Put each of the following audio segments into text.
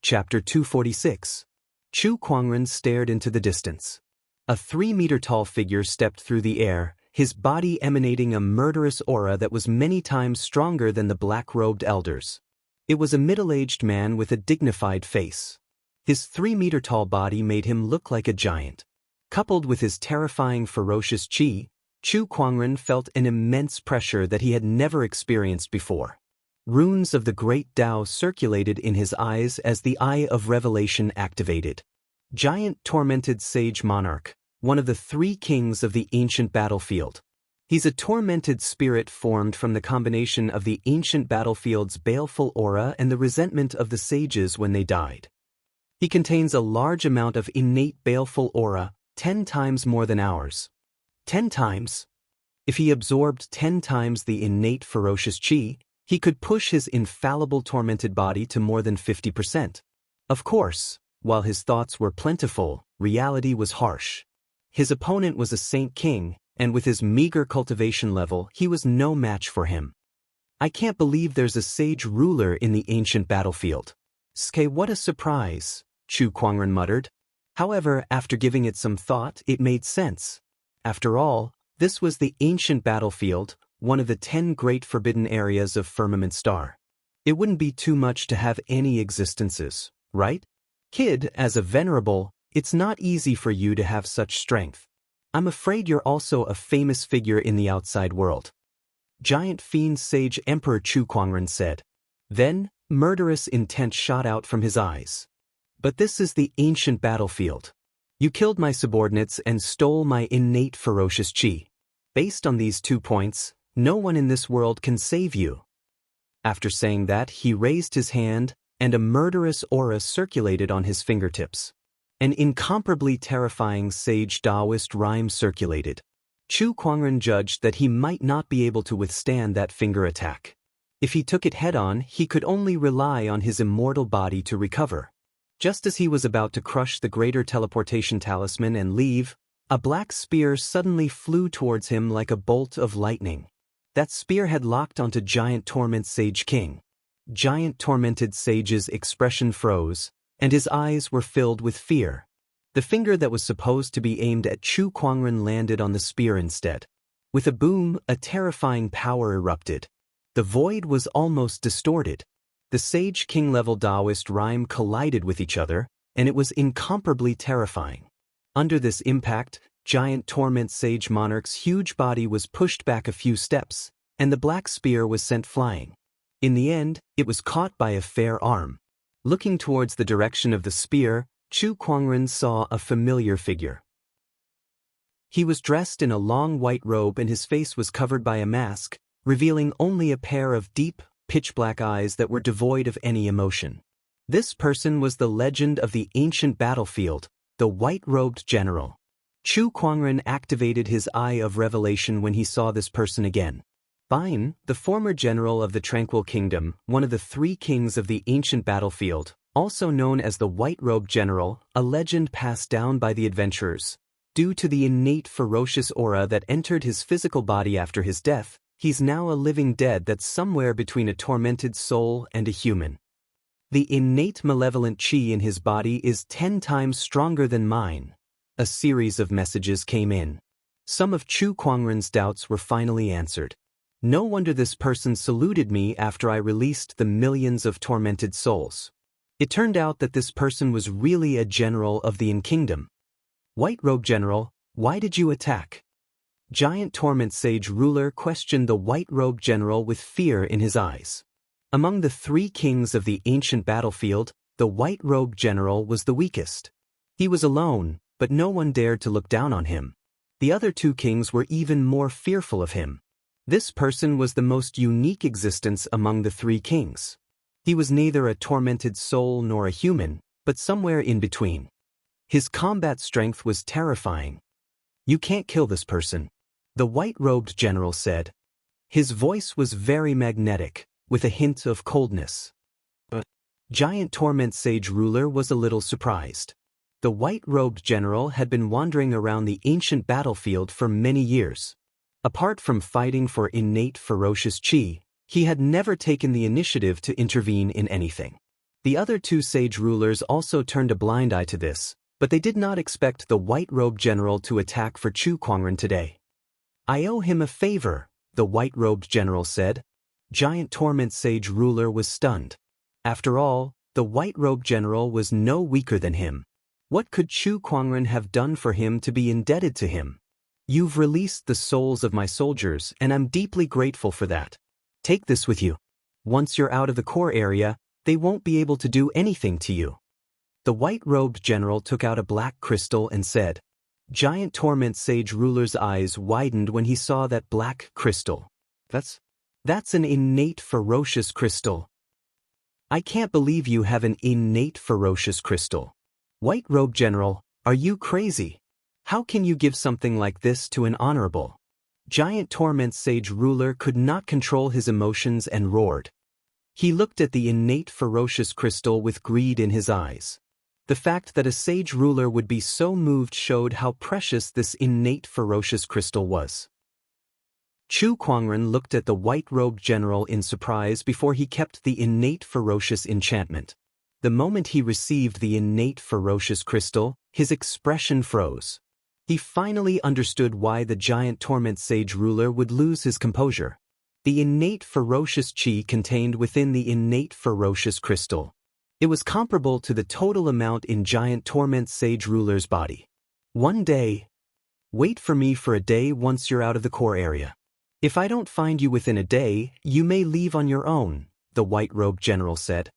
Chapter 246. Chu Kuangren stared into the distance. A 3-meter-tall figure stepped through the air, his body emanating a murderous aura that was many times stronger than the black-robed elders. It was a middle-aged man with a dignified face. His 3-meter-tall body made him look like a giant. Coupled with his terrifying ferocious qi, Chu Kuangren felt an immense pressure that he had never experienced before. Runes of the great Tao circulated in his eyes as the Eye of Revelation activated. Giant tormented sage monarch, one of the 3 kings of the ancient battlefield. He's a tormented spirit formed from the combination of the ancient battlefield's baleful aura and the resentment of the sages when they died. He contains a large amount of innate baleful aura, 10 times more than ours. 10 times? If he absorbed 10 times the innate ferocious qi, he could push his infallible tormented body to more than 50%. Of course, while his thoughts were plentiful, reality was harsh. His opponent was a saint king, and with his meager cultivation level, he was no match for him. I can't believe there's a sage ruler in the ancient battlefield. What a surprise, Chu Kuangren muttered. However, after giving it some thought, it made sense. After all, this was the ancient battlefield, one of the 10 great forbidden areas of Firmament Star. It wouldn't be too much to have any existences, right? Kid, as a venerable, it's not easy for you to have such strength. I'm afraid you're also a famous figure in the outside world. Giant fiend sage Emperor Chu Kuangren said. Then, murderous intent shot out from his eyes. But this is the ancient battlefield. You killed my subordinates and stole my innate ferocious qi. Based on these 2 points, no one in this world can save you. After saying that, he raised his hand, and a murderous aura circulated on his fingertips. An incomparably terrifying sage Daoist rhyme circulated. Chu Kuangren judged that he might not be able to withstand that finger attack. If he took it head-on, he could only rely on his immortal body to recover. Just as he was about to crush the greater teleportation talisman and leave, a black spear suddenly flew towards him like a bolt of lightning. That spear had locked onto Giant Torment Sage King. Giant Tormented Sage's expression froze, and his eyes were filled with fear. The finger that was supposed to be aimed at Chu Kuangren landed on the spear instead. With a boom, a terrifying power erupted. The void was almost distorted. The Sage King-level Daoist rhyme collided with each other, and it was incomparably terrifying. Under this impact, Giant Torment Sage Monarch's huge body was pushed back a few steps, and the black spear was sent flying. In the end, it was caught by a fair arm. Looking towards the direction of the spear, Chu Kuangren saw a familiar figure. He was dressed in a long white robe and his face was covered by a mask, revealing only a pair of deep, pitch-black eyes that were devoid of any emotion. This person was the legend of the ancient battlefield, the white-robed general. Chu Kuangren activated his Eye of Revelation when he saw this person again. Bain, the former general of the Tranquil Kingdom, one of the 3 kings of the ancient battlefield, also known as the White-Robed General, a legend passed down by the adventurers. Due to the innate ferocious aura that entered his physical body after his death, he's now a living dead that's somewhere between a tormented soul and a human. The innate malevolent qi in his body is 10 times stronger than mine. A series of messages came in. Some of Chu Kuangren's doubts were finally answered. No wonder this person saluted me after I released the millions of tormented souls. It turned out that this person was really a general of the Kingdom. White-Robe General, why did you attack? Giant Torment Sage Ruler questioned the White-Robe General with fear in his eyes. Among the 3 kings of the ancient battlefield, the White-Robe General was the weakest. He was alone, but no one dared to look down on him. The other 2 kings were even more fearful of him. This person was the most unique existence among the 3 kings. He was neither a tormented soul nor a human, but somewhere in between. His combat strength was terrifying. You can't kill this person, the white-robed general said. His voice was very magnetic, with a hint of coldness. But Giant Torment Sage Ruler was a little surprised. The white-robed general had been wandering around the ancient battlefield for many years. Apart from fighting for innate ferocious qi, he had never taken the initiative to intervene in anything. The other two sage rulers also turned a blind eye to this, but they did not expect the white-robed general to attack for Chu Kuangren today. "I owe him a favor," the white-robed general said. Giant Torment Sage ruler was stunned. After all, the white-robed general was no weaker than him. What could Chu Kuangren have done for him to be indebted to him? "You've released the souls of my soldiers, and I'm deeply grateful for that. Take this with you. Once you're out of the core area, they won't be able to do anything to you." The white-robed general took out a black crystal and said. Giant Torment Sage ruler's eyes widened when he saw that black crystal. That's an innate ferocious crystal. "I can't believe you have an innate ferocious crystal. White-robed general, are you crazy? How can you give something like this to an honorable?" Giant Torment Sage ruler could not control his emotions and roared. He looked at the innate ferocious crystal with greed in his eyes. The fact that a sage ruler would be so moved showed how precious this innate ferocious crystal was. Chu Kuangren looked at the white-robed general in surprise before he kept the innate ferocious enchantment. The moment he received the innate ferocious crystal, his expression froze. He finally understood why the giant torment sage ruler would lose his composure. The innate ferocious chi contained within the innate ferocious crystal. It was comparable to the total amount in giant torment sage ruler's body. "One day. Wait for me for a day once you're out of the core area. If I don't find you within a day, you may leave on your own," the white-robed general said.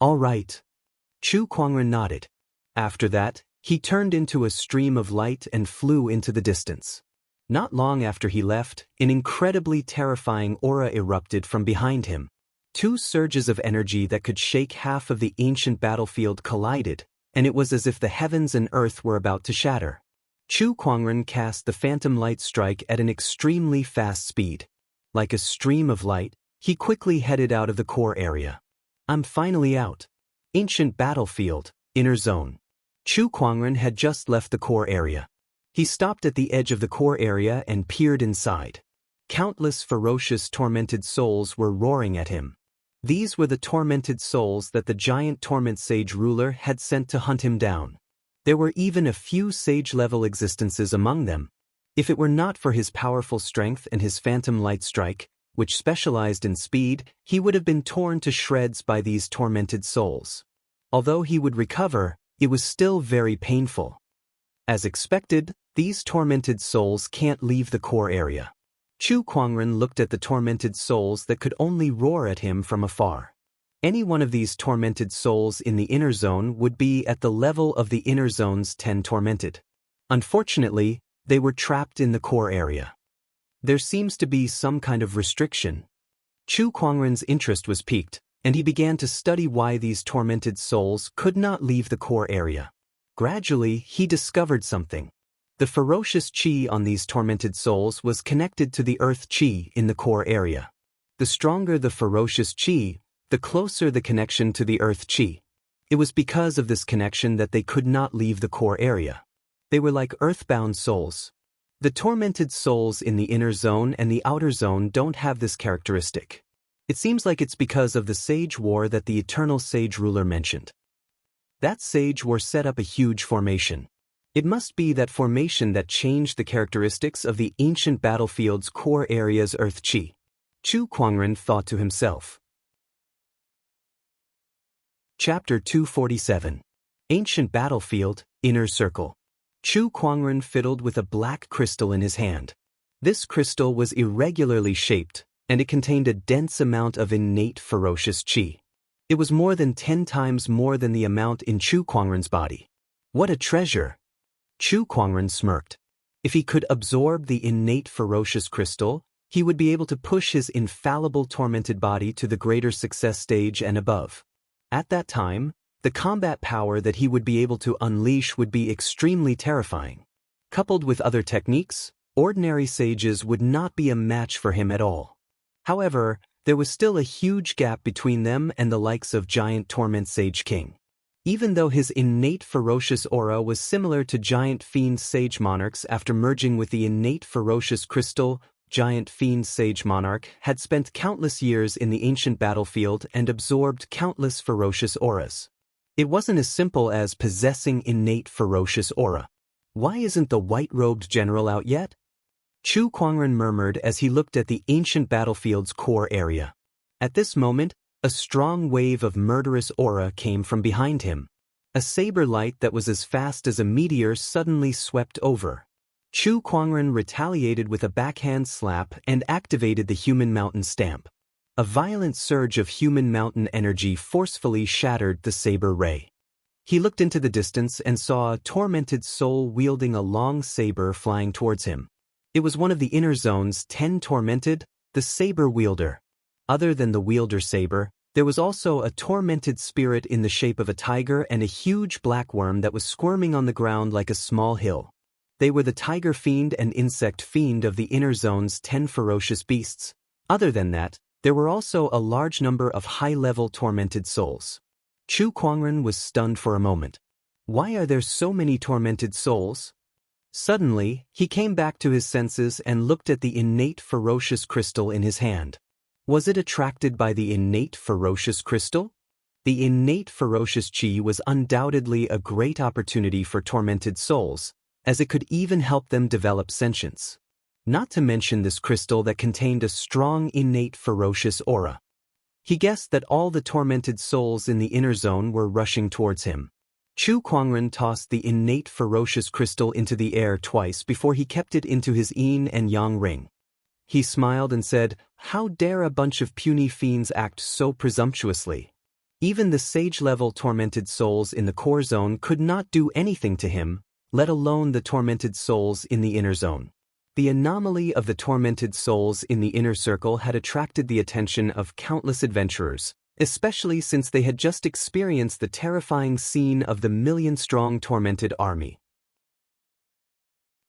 "All right." Chu Kuangren nodded. After that, he turned into a stream of light and flew into the distance. Not long after he left, an incredibly terrifying aura erupted from behind him. Two surges of energy that could shake half of the ancient battlefield collided, and it was as if the heavens and earth were about to shatter. Chu Kuangren cast the phantom light strike at an extremely fast speed. Like a stream of light, he quickly headed out of the core area. "I'm finally out." Ancient battlefield, inner zone. Chu Kuangren had just left the core area. He stopped at the edge of the core area and peered inside. Countless ferocious tormented souls were roaring at him. These were the tormented souls that the giant torment sage ruler had sent to hunt him down. There were even a few sage-level existences among them. If it were not for his powerful strength and his phantom light strike, which specialized in speed, he would have been torn to shreds by these tormented souls. Although he would recover, it was still very painful. As expected, these tormented souls can't leave the core area. Chu Kuangren looked at the tormented souls that could only roar at him from afar. Any one of these tormented souls in the inner zone would be at the level of the inner zone's 10 tormented. Unfortunately, they were trapped in the core area. There seems to be some kind of restriction. Chu Kuangren's interest was piqued, and he began to study why these tormented souls could not leave the core area. Gradually, he discovered something. The ferocious chi on these tormented souls was connected to the earth chi in the core area. The stronger the ferocious chi, the closer the connection to the earth chi. It was because of this connection that they could not leave the core area. They were like earthbound souls. The tormented souls in the inner zone and the outer zone don't have this characteristic. It seems like it's because of the sage war that the eternal sage ruler mentioned. That sage war set up a huge formation. It must be that formation that changed the characteristics of the ancient battlefield's core area's earth chi. Chu Kuangren thought to himself. Chapter 247. Ancient Battlefield, Inner Circle. Chu Kuangren fiddled with a black crystal in his hand. This crystal was irregularly shaped, and it contained a dense amount of innate ferocious chi. It was more than 10 times more than the amount in Chu Kuangren's body. What a treasure! Chu Kuangren smirked. If he could absorb the innate ferocious crystal, he would be able to push his infallible tormented body to the greater success stage and above. At that time, the combat power that he would be able to unleash would be extremely terrifying. Coupled with other techniques, ordinary sages would not be a match for him at all. However, there was still a huge gap between them and the likes of giant torment sage king. Even though his innate ferocious aura was similar to giant fiend sage monarchs after merging with the innate ferocious crystal, giant fiend sage monarch had spent countless years in the ancient battlefield and absorbed countless ferocious auras. It wasn't as simple as possessing innate ferocious aura. Why isn't the white-robed general out yet? Chu Kuangren murmured as he looked at the ancient battlefield's core area. At this moment, a strong wave of murderous aura came from behind him. A saber light that was as fast as a meteor suddenly swept over. Chu Kuangren retaliated with a backhand slap and activated the human mountain stamp. A violent surge of human mountain energy forcefully shattered the saber ray. He looked into the distance and saw a tormented soul wielding a long saber flying towards him. It was one of the inner zone's 10 tormented, the saber wielder. Other than the wielder saber, there was also a tormented spirit in the shape of a tiger and a huge black worm that was squirming on the ground like a small hill. They were the tiger fiend and insect fiend of the inner zone's 10 ferocious beasts. Other than that, there were also a large number of high-level tormented souls. Chu Kuangren was stunned for a moment. Why are there so many tormented souls? Suddenly, he came back to his senses and looked at the innate ferocious crystal in his hand. Was it attracted by the innate ferocious crystal? The innate ferocious chi was undoubtedly a great opportunity for tormented souls, as it could even help them develop sentience. Not to mention this crystal that contained a strong innate ferocious aura. He guessed that all the tormented souls in the inner zone were rushing towards him. Chu Kuangren tossed the innate ferocious crystal into the air twice before he kept it into his yin and yang ring. He smiled and said, "How dare a bunch of puny fiends act so presumptuously?" Even the sage-level tormented souls in the core zone could not do anything to him, let alone the tormented souls in the inner zone. The anomaly of the tormented souls in the inner circle had attracted the attention of countless adventurers, especially since they had just experienced the terrifying scene of the million-strong tormented army.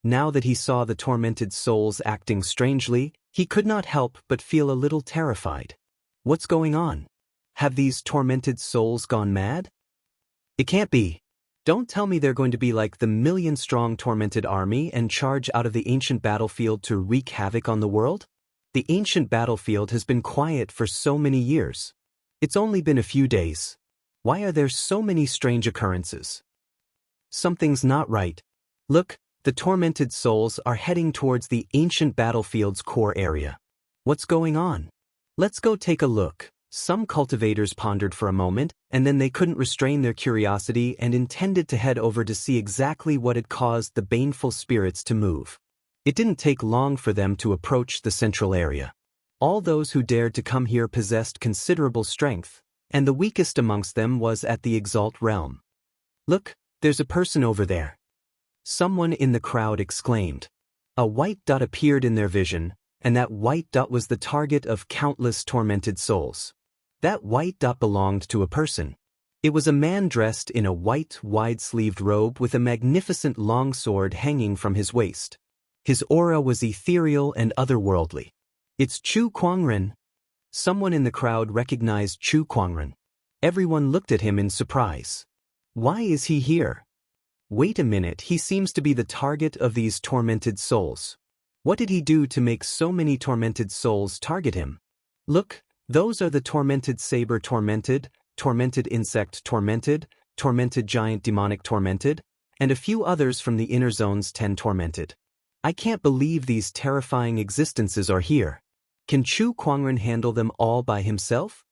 Now that he saw the tormented souls acting strangely, he could not help but feel a little terrified. What's going on? Have these tormented souls gone mad? It can't be. Don't tell me they're going to be like the million-strong tormented army and charge out of the ancient battlefield to wreak havoc on the world? The ancient battlefield has been quiet for so many years. It's only been a few days. Why are there so many strange occurrences? Something's not right. Look, the tormented souls are heading towards the ancient battlefield's core area. What's going on? Let's go take a look. Some cultivators pondered for a moment, and then they couldn't restrain their curiosity and intended to head over to see exactly what had caused the baneful spirits to move. It didn't take long for them to approach the central area. All those who dared to come here possessed considerable strength, and the weakest amongst them was at the Exalt realm. Look, there's a person over there. Someone in the crowd exclaimed. A white dot appeared in their vision, and that white dot was the target of countless tormented souls. That white dot belonged to a person. It was a man dressed in a white, wide-sleeved robe with a magnificent long sword hanging from his waist. His aura was ethereal and otherworldly. It's Chu Kuangren. Someone in the crowd recognized Chu Kuangren. Everyone looked at him in surprise. Why is he here? Wait a minute, he seems to be the target of these tormented souls. What did he do to make so many tormented souls target him? Look, those are the tormented saber tormented, tormented insect tormented, tormented giant demonic tormented, and a few others from the inner zone's 10 tormented. I can't believe these terrifying existences are here. Can Chu Kuangren handle them all by himself?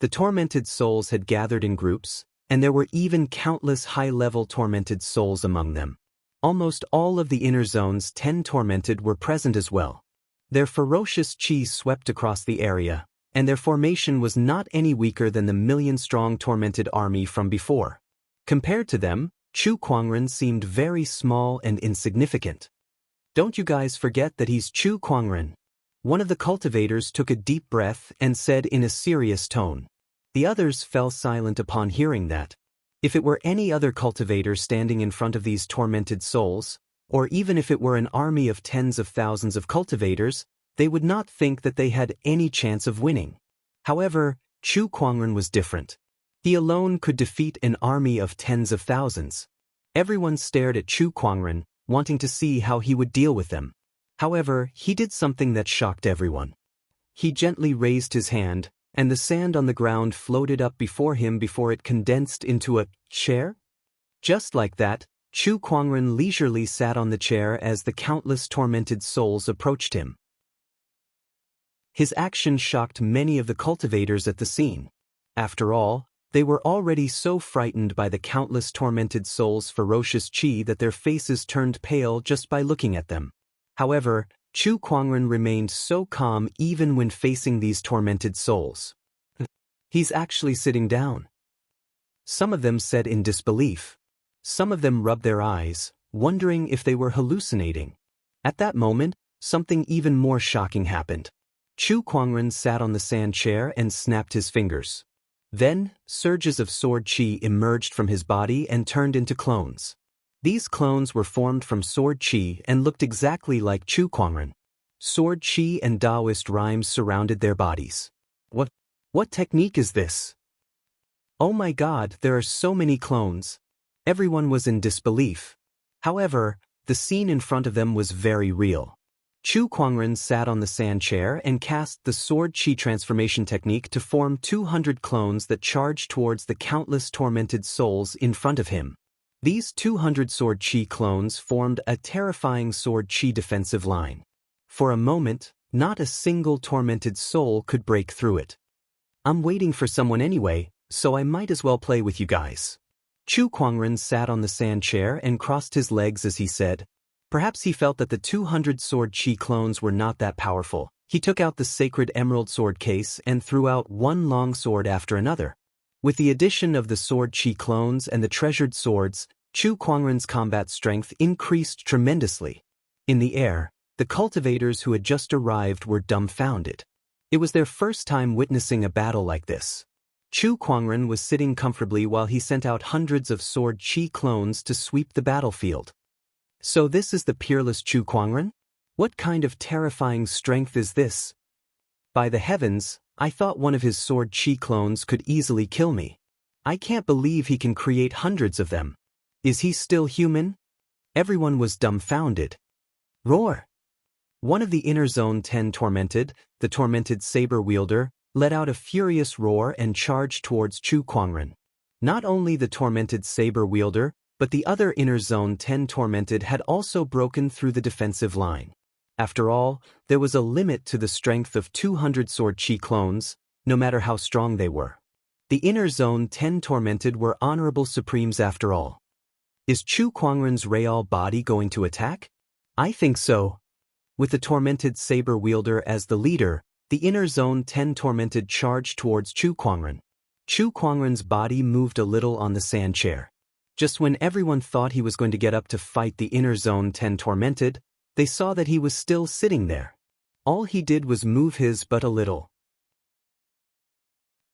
The tormented souls had gathered in groups, and there were even countless high-level tormented souls among them. Almost all of the inner zone's 10 tormented were present as well. Their ferocious chi swept across the area, and their formation was not any weaker than the million-strong tormented army from before. Compared to them, Chu Kuangren seemed very small and insignificant. Don't you guys forget that he's Chu Kuangren. One of the cultivators took a deep breath and said in a serious tone. The others fell silent upon hearing that. If it were any other cultivator standing in front of these tormented souls, or even if it were an army of tens of thousands of cultivators, they would not think that they had any chance of winning. However, Chu Kuangren was different. He alone could defeat an army of tens of thousands. Everyone stared at Chu Kuangren, wanting to see how he would deal with them. However, he did something that shocked everyone. He gently raised his hand, and the sand on the ground floated up before him before it condensed into a chair. Just like that, Chu Kuangren leisurely sat on the chair as the countless tormented souls approached him. His action shocked many of the cultivators at the scene. After all, they were already so frightened by the countless tormented souls' ferocious qi that their faces turned pale just by looking at them. However, Chu Kuangren remained so calm even when facing these tormented souls. He's actually sitting down. Some of them said in disbelief. Some of them rubbed their eyes, wondering if they were hallucinating. At that moment, something even more shocking happened. Chu Kuangren sat on the sand chair and snapped his fingers. Then, surges of sword qi emerged from his body and turned into clones. These clones were formed from sword qi and looked exactly like Chu Kuangren. Sword qi and Daoist rhymes surrounded their bodies. What technique is this? Oh my god, there are so many clones. Everyone was in disbelief. However, the scene in front of them was very real. Chu Kuangren sat on the sand chair and cast the sword qi transformation technique to form 200 clones that charged towards the countless tormented souls in front of him. These 200 sword qi clones formed a terrifying sword qi defensive line. For a moment, not a single tormented soul could break through it. I'm waiting for someone anyway, so I might as well play with you guys. Chu Kuangren sat on the sand chair and crossed his legs as he said. Perhaps he felt that the 200 sword qi clones were not that powerful. He took out the sacred emerald sword case and threw out one long sword after another. With the addition of the sword qi clones and the treasured swords, Chu Kuangren's combat strength increased tremendously. In the air, the cultivators who had just arrived were dumbfounded. It was their first time witnessing a battle like this. Chu Kuangren was sitting comfortably while he sent out hundreds of sword qi clones to sweep the battlefield. So this is the peerless Chu Kuangren? What kind of terrifying strength is this? By the heavens, I thought one of his sword qi clones could easily kill me. I can't believe he can create hundreds of them. Is he still human? Everyone was dumbfounded. Roar! One of the inner zone 10 tormented, the tormented saber wielder, let out a furious roar and charged towards Chu Kuangren. Not only the tormented saber wielder, but the other inner zone 10 tormented had also broken through the defensive line. After all, there was a limit to the strength of 200 sword qi clones, no matter how strong they were. The inner zone 10 tormented were honorable supremes after all. Is Chu Kuangren's real body going to attack? I think so. With the tormented saber wielder as the leader, the inner zone 10 tormented charged towards Chu Kuangren. Chu Kuangren's body moved a little on the sand chair. Just when everyone thought he was going to get up to fight the inner zone 10 tormented, they saw that he was still sitting there. All he did was move his butt a little.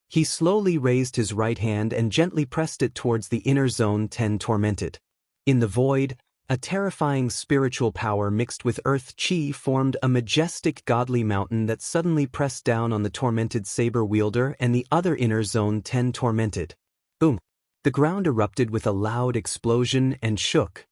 He slowly raised his right hand and gently pressed it towards the inner zone 10 tormented. In the void, a terrifying spiritual power mixed with earth qi formed a majestic godly mountain that suddenly pressed down on the tormented saber wielder and the other inner zone 10 tormented. Boom! The ground erupted with a loud explosion and shook.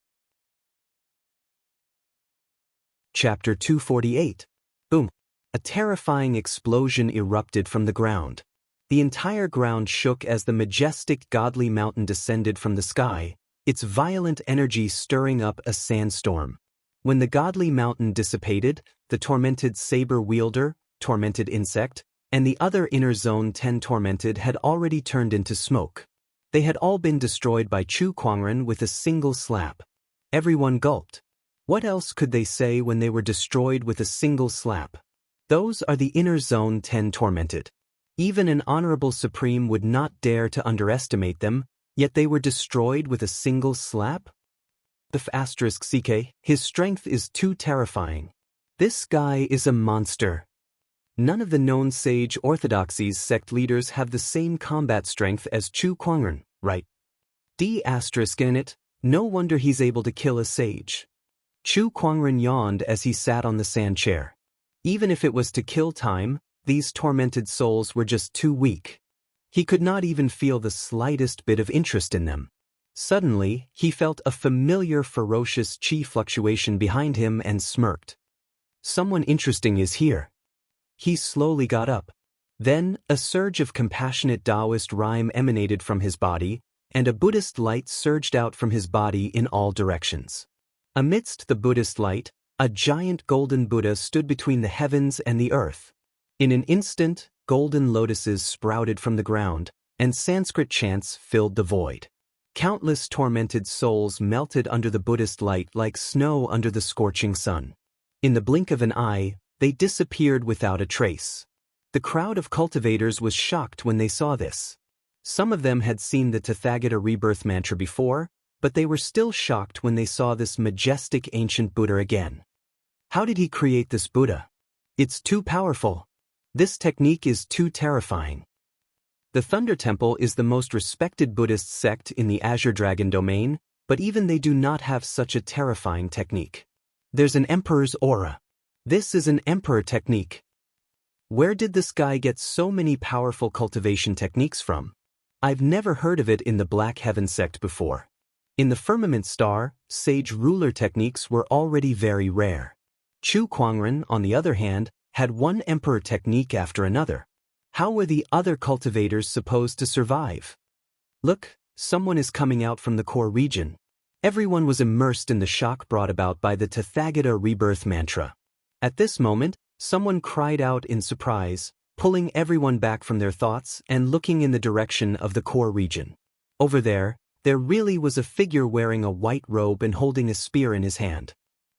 Chapter 248. Boom! A terrifying explosion erupted from the ground. The entire ground shook as the majestic godly mountain descended from the sky, its violent energy stirring up a sandstorm. When the godly mountain dissipated, the tormented saber wielder, tormented insect, and the other inner zone 10 tormented had already turned into smoke. They had all been destroyed by Chu Kuangren with a single slap. Everyone gulped. What else could they say when they were destroyed with a single slap? Those are the inner zone 10 tormented. Even an honorable supreme would not dare to underestimate them, yet they were destroyed with a single slap? *CK, his strength is too terrifying. This guy is a monster. None of the known sage orthodoxies sect leaders have the same combat strength as Chu Kuangren, right? In it, no wonder he's able to kill a sage. Chu Kuangren yawned as he sat on the sand chair. Even if it was to kill time, these tormented souls were just too weak. He could not even feel the slightest bit of interest in them. Suddenly, he felt a familiar ferocious qi fluctuation behind him and smirked. Someone interesting is here. He slowly got up. Then, a surge of compassionate Daoist rhyme emanated from his body, and a Buddhist light surged out from his body in all directions. Amidst the Buddhist light, a giant golden Buddha stood between the heavens and the earth. In an instant, golden lotuses sprouted from the ground, and Sanskrit chants filled the void. Countless tormented souls melted under the Buddhist light like snow under the scorching sun. In the blink of an eye, they disappeared without a trace. The crowd of cultivators was shocked when they saw this. Some of them had seen the Tathagata rebirth mantra before, but they were still shocked when they saw this majestic ancient Buddha again. How did he create this Buddha? It's too powerful. This technique is too terrifying. The Thunder Temple is the most respected Buddhist sect in the Azure Dragon domain, but even they do not have such a terrifying technique. There's an emperor's aura. This is an emperor technique. Where did this guy get so many powerful cultivation techniques from? I've never heard of it in the Black Heaven sect before. In the Firmament Star, sage ruler techniques were already very rare. Chu Kuangren, on the other hand, had one emperor technique after another. How were the other cultivators supposed to survive? Look, someone is coming out from the core region. Everyone was immersed in the shock brought about by the Tathagata rebirth mantra. At this moment, someone cried out in surprise, pulling everyone back from their thoughts and looking in the direction of the core region. Over there really was a figure wearing a white robe and holding a spear in his hand.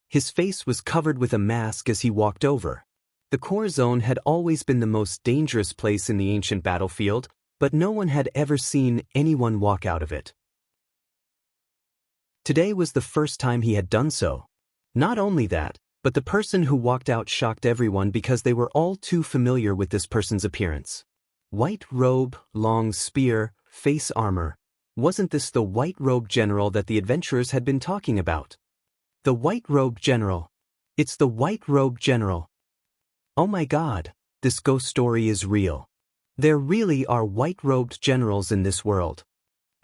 His face was covered with a mask as he walked over. The core zone had always been the most dangerous place in the ancient battlefield, but no one had ever seen anyone walk out of it. Today was the first time he had done so. Not only that, but the person who walked out shocked everyone because they were all too familiar with this person's appearance. White robe, long spear, face armor. Wasn't this the white-robed general that the adventurers had been talking about? The white-robed general. It's the white-robed general. Oh my God, this ghost story is real. There really are white-robed generals in this world.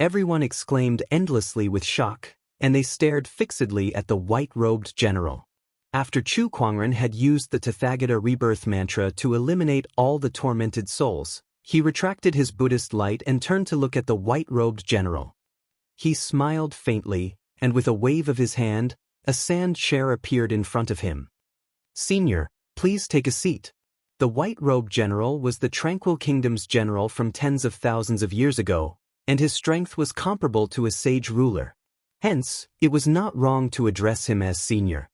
Everyone exclaimed endlessly with shock, and they stared fixedly at the white-robed general. After Chu Kuangren had used the Tathagata rebirth mantra to eliminate all the tormented souls, he retracted his Buddhist light and turned to look at the white-robed general. He smiled faintly, and with a wave of his hand, a sand chair appeared in front of him. "Senior, please take a seat." The white-robed general was the Tranquil Kingdom's general from tens of thousands of years ago, and his strength was comparable to a sage ruler. Hence, it was not wrong to address him as senior.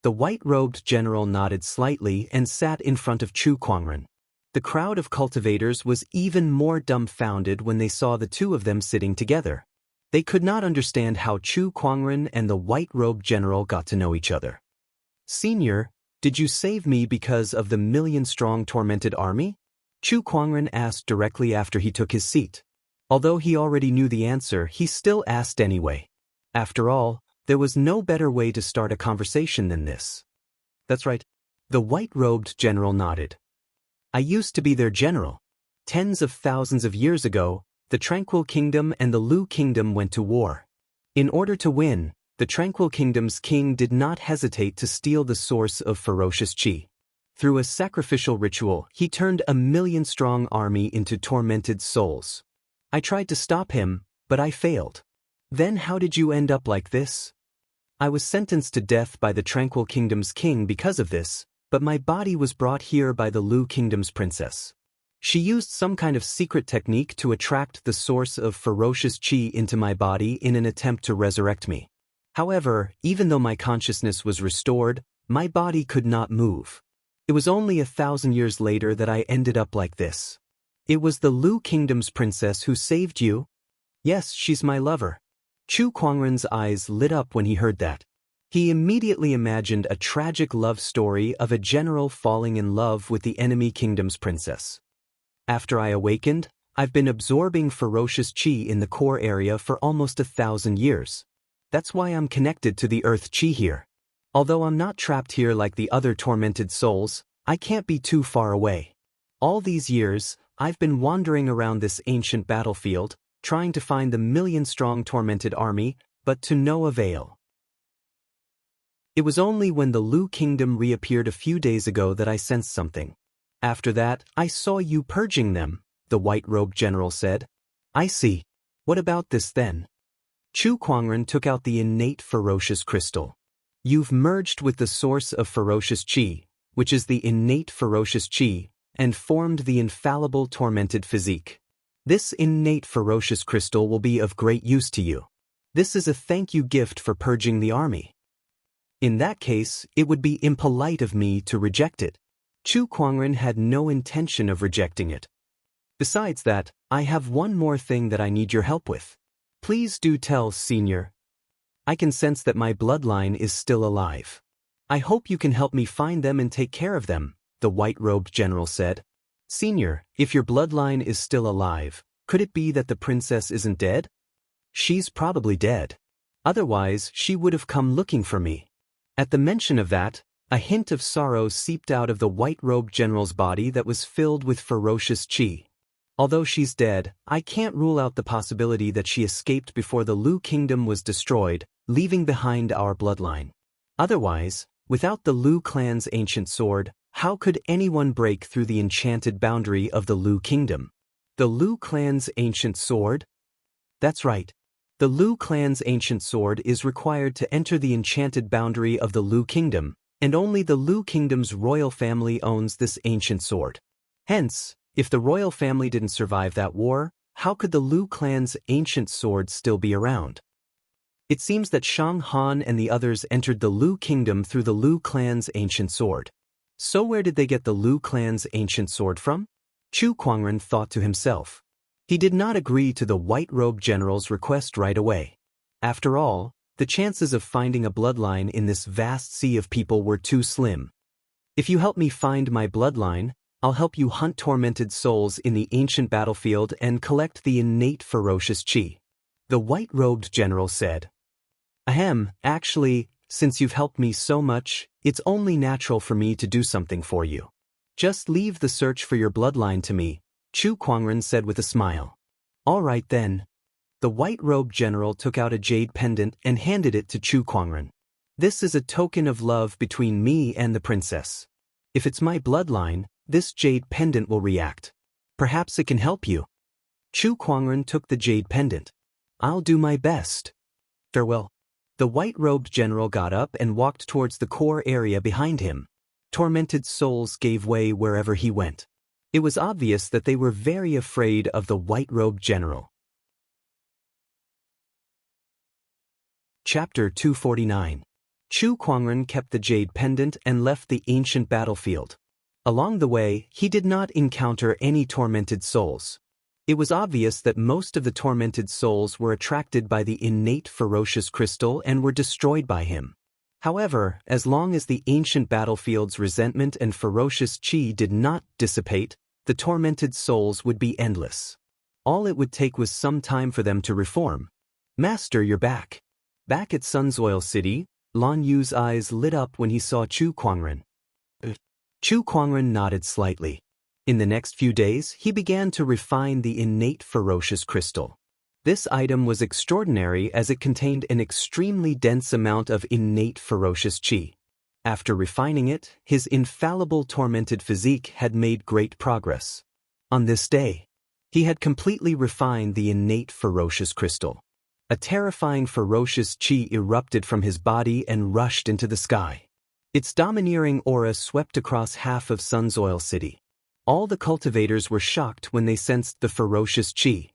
The white-robed general nodded slightly and sat in front of Chu Kuangren. The crowd of cultivators was even more dumbfounded when they saw the two of them sitting together. They could not understand how Chu Kuangren and the white-robed general got to know each other. "Senior, did you save me because of the million-strong tormented army?" Chu Kuangren asked directly after he took his seat. Although he already knew the answer, he still asked anyway. After all, there was no better way to start a conversation than this. "That's right." The white-robed general nodded. "I used to be their general. Tens of thousands of years ago, the Tranquil Kingdom and the Lu Kingdom went to war. In order to win, the Tranquil Kingdom's king did not hesitate to steal the source of ferocious qi. Through a sacrificial ritual, he turned a million-strong army into tormented souls. I tried to stop him, but I failed. Then how did you end up like this?" "I was sentenced to death by the Tranquil Kingdom's king because of this, but my body was brought here by the Lu Kingdom's princess. She used some kind of secret technique to attract the source of ferocious qi into my body in an attempt to resurrect me. However, even though my consciousness was restored, my body could not move. It was only 1,000 years later that I ended up like this." "It was the Lu Kingdom's princess who saved you?" "Yes, she's my lover." Chu Kuangren's eyes lit up when he heard that. He immediately imagined a tragic love story of a general falling in love with the enemy kingdom's princess. "After I awakened, I've been absorbing ferocious qi in the core area for almost 1,000 years. That's why I'm connected to the earth qi here. Although I'm not trapped here like the other tormented souls, I can't be too far away. All these years, I've been wandering around this ancient battlefield, trying to find the million-strong tormented army, but to no avail. It was only when the Lu Kingdom reappeared a few days ago that I sensed something. After that, I saw you purging them, the white-robed general said. I see. What about this then? Chu Kuangren took out the innate ferocious crystal. You've merged with the source of ferocious qi, which is the innate ferocious qi, and formed the infallible tormented physique. This innate ferocious crystal will be of great use to you. This is a thank you gift for purging the army. In that case, it would be impolite of me to reject it. Chu Kuangren had no intention of rejecting it. Besides that, I have one more thing that I need your help with. Please do tell, Senior. I can sense that my bloodline is still alive. I hope you can help me find them and take care of them, the white-robed general said. Senior, if your bloodline is still alive, could it be that the princess isn't dead? She's probably dead. Otherwise, she would have come looking for me. At the mention of that, a hint of sorrow seeped out of the white-robed general's body that was filled with ferocious qi. Although she's dead, I can't rule out the possibility that she escaped before the Lu Kingdom was destroyed, leaving behind our bloodline. Otherwise, without the Lu clan's ancient sword, how could anyone break through the enchanted boundary of the Lu Kingdom? The Lu clan's ancient sword? That's right. The Lu clan's ancient sword is required to enter the enchanted boundary of the Lu Kingdom, and only the Lu Kingdom's royal family owns this ancient sword. Hence, if the royal family didn't survive that war, how could the Lu clan's ancient sword still be around? It seems that Shang Han and the others entered the Lu Kingdom through the Lu clan's ancient sword. So where did they get the Lu clan's ancient sword from? Chu Kuangren thought to himself. He did not agree to the white-robed general's request right away. After all, the chances of finding a bloodline in this vast sea of people were too slim. If you help me find my bloodline, I'll help you hunt tormented souls in the ancient battlefield and collect the innate ferocious qi. The white-robed general said. Ahem, actually, since you've helped me so much, it's only natural for me to do something for you. Just leave the search for your bloodline to me, Chu Kuangren said with a smile. All right then. The white-robed general took out a jade pendant and handed it to Chu Kuangren. This is a token of love between me and the princess. If it's my bloodline, this jade pendant will react. Perhaps it can help you. Chu Kuangren took the jade pendant. I'll do my best. Farewell. The white-robed general got up and walked towards the core area behind him. Tormented souls gave way wherever he went. It was obvious that they were very afraid of the white-robed general. Chapter 249. Chu Kuangren kept the jade pendant and left the ancient battlefield. Along the way, he did not encounter any tormented souls. It was obvious that most of the tormented souls were attracted by the innate ferocious crystal and were destroyed by him. However, as long as the ancient battlefield's resentment and ferocious qi did not dissipate, the tormented souls would be endless. All it would take was some time for them to reform. Master, you're back. Back at Sunsoil City, Lan Yu's eyes lit up when he saw Chu Kuangren. Chu Kuangren nodded slightly. In the next few days, he began to refine the innate ferocious crystal. This item was extraordinary as it contained an extremely dense amount of innate ferocious qi. After refining it, his infallible tormented physique had made great progress. On this day, he had completely refined the innate ferocious crystal. A terrifying ferocious qi erupted from his body and rushed into the sky. Its domineering aura swept across half of Sunsoil City. All the cultivators were shocked when they sensed the ferocious qi.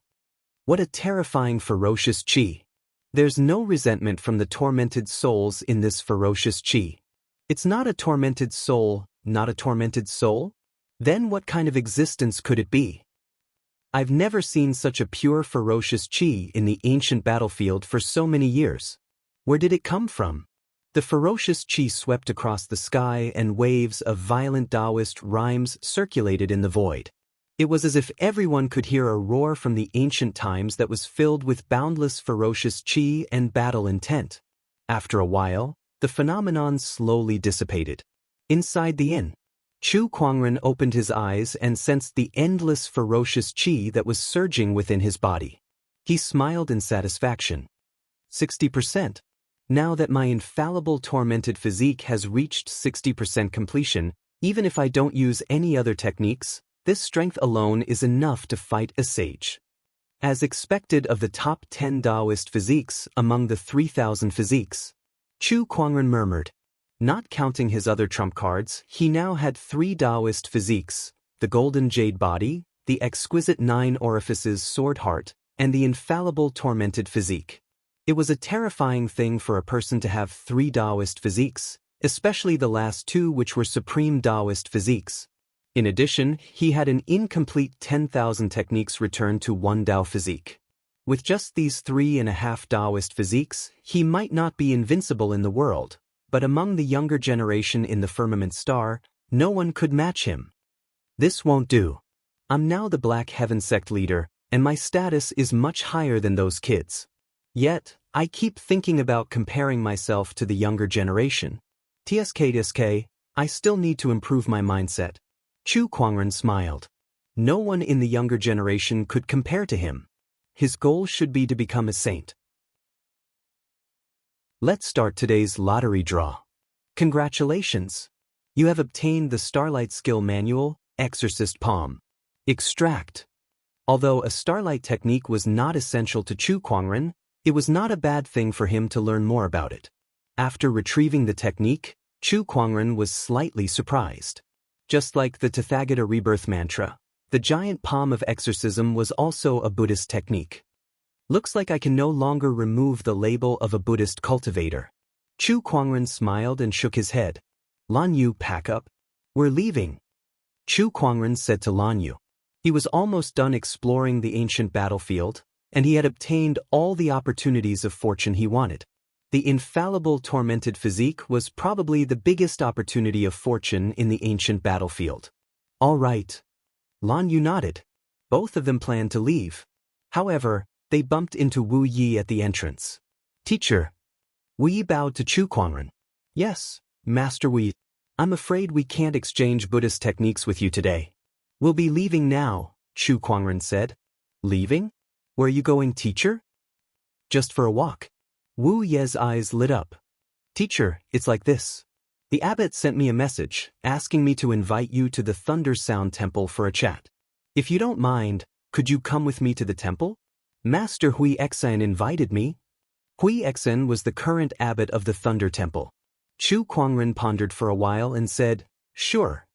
What a terrifying ferocious qi. There's no resentment from the tormented souls in this ferocious qi. It's not a tormented soul, not a tormented soul? Then what kind of existence could it be? I've never seen such a pure ferocious qi in the ancient battlefield for so many years. Where did it come from? The ferocious qi swept across the sky and waves of violent Daoist rhymes circulated in the void. It was as if everyone could hear a roar from the ancient times that was filled with boundless ferocious qi and battle intent. After a while, the phenomenon slowly dissipated. Inside the inn, Chu Kuangren opened his eyes and sensed the endless ferocious qi that was surging within his body. He smiled in satisfaction. 60%. Now that my infallible tormented physique has reached 60% completion, even if I don't use any other techniques, this strength alone is enough to fight a sage. As expected of the top 10 Daoist physiques among the 3,000 physiques, Chu Kuangren murmured. Not counting his other trump cards, he now had 3 Daoist physiques: the golden jade body, the exquisite 9 orifices sword heart, and the infallible tormented physique. It was a terrifying thing for a person to have 3 Daoist physiques, especially the last 2, which were supreme Daoist physiques. In addition, he had an incomplete 10,000 techniques returned to 1 Dao physique. With just these 3.5 Daoist physiques, he might not be invincible in the world, but among the younger generation in the firmament star, no one could match him. This won't do. I'm now the Black Heaven sect leader, and my status is much higher than those kids. Yet, I keep thinking about comparing myself to the younger generation. TSK, I still need to improve my mindset. Chu Kuangren smiled. No one in the younger generation could compare to him. His goal should be to become a saint. Let's start today's lottery draw. Congratulations! You have obtained the Starlight Skill Manual, Exorcist Palm. Extract. Although a Starlight technique was not essential to Chu Kuangren, it was not a bad thing for him to learn more about it. After retrieving the technique, Chu Kuangren was slightly surprised. Just like the Tathagata rebirth mantra, the giant palm of exorcism was also a Buddhist technique. Looks like I can no longer remove the label of a Buddhist cultivator. Chu Kuangren smiled and shook his head. Lan Yu, pack up. We're leaving. Chu Kuangren said to Lan Yu. He was almost done exploring the ancient battlefield, and he had obtained all the opportunities of fortune he wanted. The infallible tormented physique was probably the biggest opportunity of fortune in the ancient battlefield. All right. Lan Yu nodded. Both of them planned to leave. However, they bumped into Wu Yi at the entrance. Teacher. Wu Yi bowed to Chu Kuangren. Yes, Master Wu Yi. I'm afraid we can't exchange Buddhist techniques with you today. We'll be leaving now, Chu Kuangren said. Leaving? Where are you going, teacher? Just for a walk. Wu Ye's eyes lit up. Teacher, it's like this. The abbot sent me a message, asking me to invite you to the Thunder Sound Temple for a chat. If you don't mind, could you come with me to the temple? Master Hui Exen invited me. Hui Exen was the current abbot of the Thunder Temple. Chu Kuangren pondered for a while and said, sure.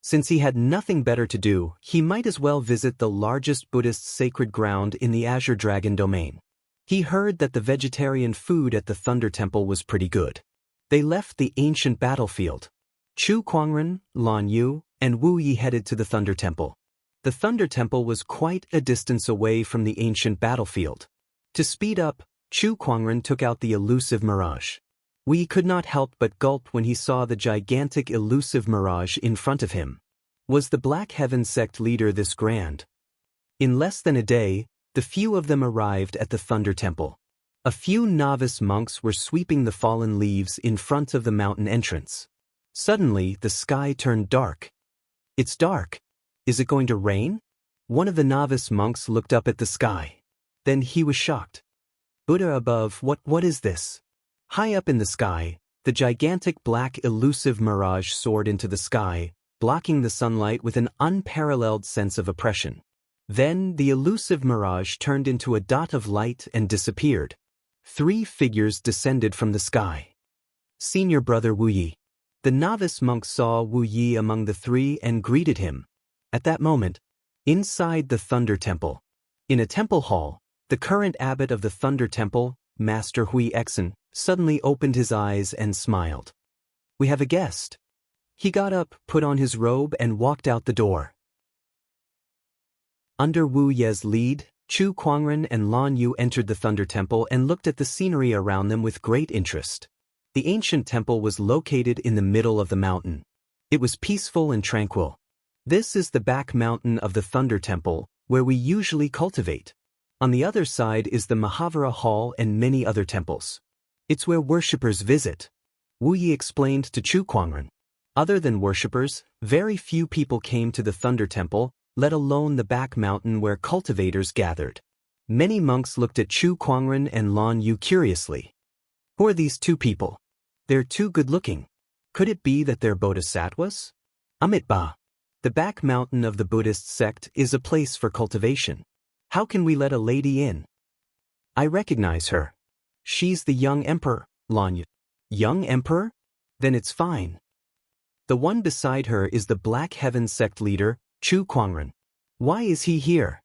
Since he had nothing better to do, he might as well visit the largest Buddhist sacred ground in the Azure Dragon domain. He heard that the vegetarian food at the Thunder Temple was pretty good. They left the ancient battlefield. Chu Kuangren, Lan Yu, and Wu Yi headed to the Thunder Temple. The Thunder Temple was quite a distance away from the ancient battlefield. To speed up, Chu Kuangren took out the elusive mirage. Wu Yi could not help but gulp when he saw the gigantic elusive mirage in front of him. Was the Black Heaven sect leader this grand? In less than a day, the few of them arrived at the Thunder Temple. A few novice monks were sweeping the fallen leaves in front of the mountain entrance. Suddenly, the sky turned dark. It's dark. Is it going to rain? One of the novice monks looked up at the sky. Then he was shocked. Buddha above, what is this? High up in the sky, the gigantic black elusive mirage soared into the sky, blocking the sunlight with an unparalleled sense of oppression. Then the elusive mirage turned into a dot of light and disappeared. 3 figures descended from the sky. Senior brother Wu Yi. The novice monk saw Wu Yi among the 3 and greeted him. At that moment, inside the Thunder Temple, in a temple hall, the current abbot of the Thunder Temple, Master Hui Exen, suddenly opened his eyes and smiled. We have a guest. He got up, put on his robe, and walked out the door. Under Wu Ye's lead, Chu Kuangren and Lan Yu entered the Thunder Temple and looked at the scenery around them with great interest. The ancient temple was located in the middle of the mountain. It was peaceful and tranquil. This is the back mountain of the Thunder Temple, where we usually cultivate. On the other side is the Mahavira Hall and many other temples. It's where worshippers visit. Wu Yi explained to Chu Kuangren. Other than worshippers, very few people came to the Thunder Temple, let alone the back mountain where cultivators gathered. Many monks looked at Chu Kuangren and Lan Yu curiously. Who are these two people? They're too good-looking. Could it be that they're bodhisattvas? Amitabha. The back mountain of the Buddhist sect is a place for cultivation. How can we let a lady in? I recognize her. She's the young emperor, Lanya. Young emperor? Then it's fine. The one beside her is the Black Heaven sect leader, Chu Kuangren. Why is he here?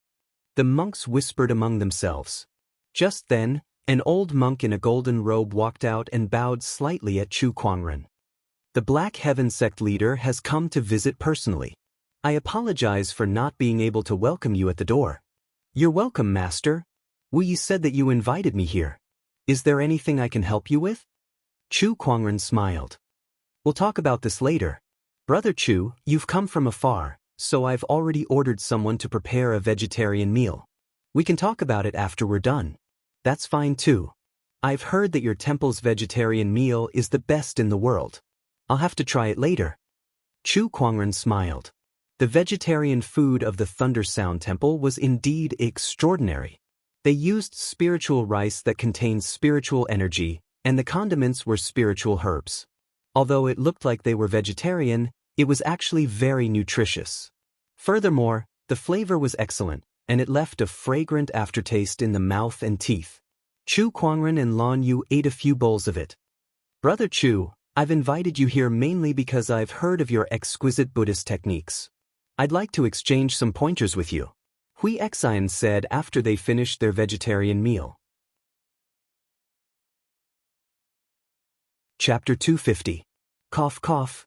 The monks whispered among themselves. Just then, an old monk in a golden robe walked out and bowed slightly at Chu Kuangren. The Black Heaven sect leader has come to visit personally. I apologize for not being able to welcome you at the door. You're welcome, Master. Wu Yi said that you invited me here. Is there anything I can help you with? Chu Kuangren smiled. We'll talk about this later. Brother Chu, you've come from afar, so I've already ordered someone to prepare a vegetarian meal. We can talk about it after we're done. That's fine too. I've heard that your temple's vegetarian meal is the best in the world. I'll have to try it later. Chu Kuangren smiled. The vegetarian food of the Thunder Sound Temple was indeed extraordinary. They used spiritual rice that contained spiritual energy, and the condiments were spiritual herbs. Although it looked like they were vegetarian, it was actually very nutritious. Furthermore, the flavor was excellent, and it left a fragrant aftertaste in the mouth and teeth. Chu Kuangren and Lan Yu ate a few bowls of it. Brother Chu, I've invited you here mainly because I've heard of your exquisite Buddhist techniques. I'd like to exchange some pointers with you, Hui Xian said after they finished their vegetarian meal. Chapter 250. Cough cough.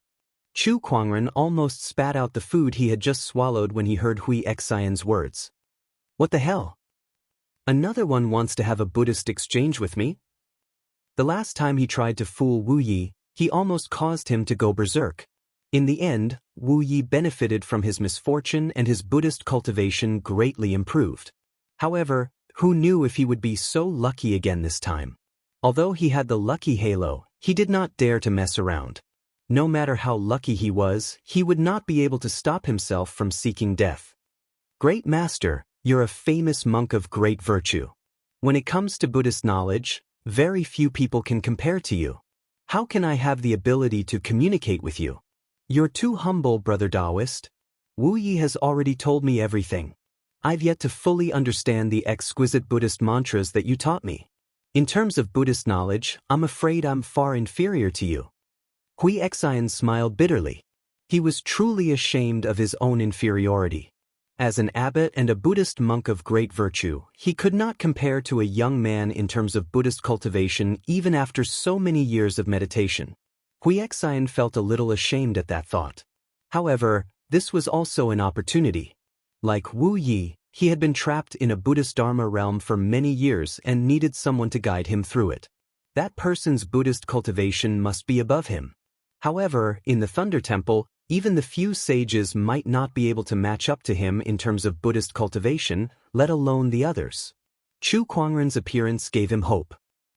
Chu Kuangren almost spat out the food he had just swallowed when he heard Hui Xian's words. What the hell? Another one wants to have a Buddhist exchange with me? The last time he tried to fool Wu Yi, he almost caused him to go berserk. In the end, Wu Yi benefited from his misfortune and his Buddhist cultivation greatly improved. However, who knew if he would be so lucky again this time? Although he had the lucky halo, he did not dare to mess around. No matter how lucky he was, he would not be able to stop himself from seeking death. Great Master, you're a famous monk of great virtue. When it comes to Buddhist knowledge, very few people can compare to you. How can I have the ability to communicate with you? You're too humble, Brother Daoist. Wu Yi has already told me everything. I've yet to fully understand the exquisite Buddhist mantras that you taught me. In terms of Buddhist knowledge, I'm afraid I'm far inferior to you. Hui Xian smiled bitterly. He was truly ashamed of his own inferiority. As an abbot and a Buddhist monk of great virtue, he could not compare to a young man in terms of Buddhist cultivation even after so many years of meditation. Hui Xian felt a little ashamed at that thought. However, this was also an opportunity. Like Wu Yi, he had been trapped in a Buddhist Dharma realm for many years and needed someone to guide him through it. That person's Buddhist cultivation must be above him. However, in the Thunder Temple, even the few sages might not be able to match up to him in terms of Buddhist cultivation, let alone the others. Chu Kuangren's appearance gave him hope.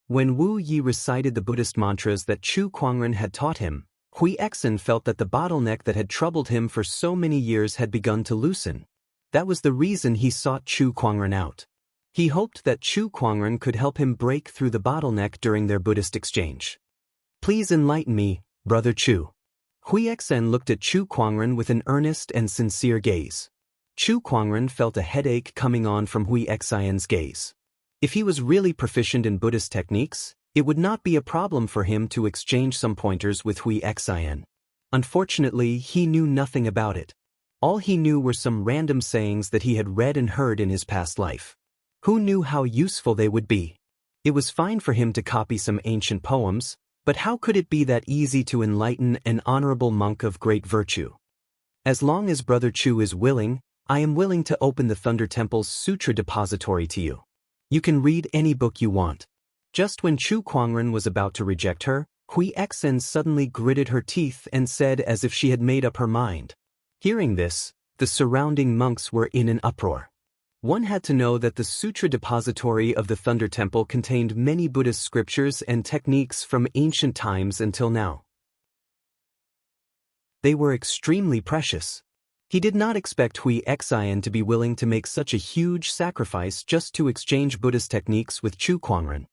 When Wu Yi recited the Buddhist mantras that Chu Kuangren had taught him, Hui Xian felt that the bottleneck that had troubled him for so many years had begun to loosen. That was the reason he sought Chu Kuangren out. He hoped that Chu Kuangren could help him break through the bottleneck during their Buddhist exchange. Please enlighten me, Brother Chu. Hui Xian looked at Chu Kuangren with an earnest and sincere gaze. Chu Kuangren felt a headache coming on from Hui Xian's gaze. If he was really proficient in Buddhist techniques, it would not be a problem for him to exchange some pointers with Hui Xian. Unfortunately, he knew nothing about it. All he knew were some random sayings that he had read and heard in his past life. Who knew how useful they would be? It was fine for him to copy some ancient poems, but how could it be that easy to enlighten an honorable monk of great virtue? As long as Brother Chu is willing, I am willing to open the Thunder Temple's sutra depository to you. You can read any book you want. Just when Chu Kuangren was about to reject her, Hui Xian suddenly gritted her teeth and said as if she had made up her mind. Hearing this, the surrounding monks were in an uproar. One had to know that the sutra depository of the Thunder Temple contained many Buddhist scriptures and techniques from ancient times until now. They were extremely precious. He did not expect Hui Xian to be willing to make such a huge sacrifice just to exchange Buddhist techniques with Chu Kuangren.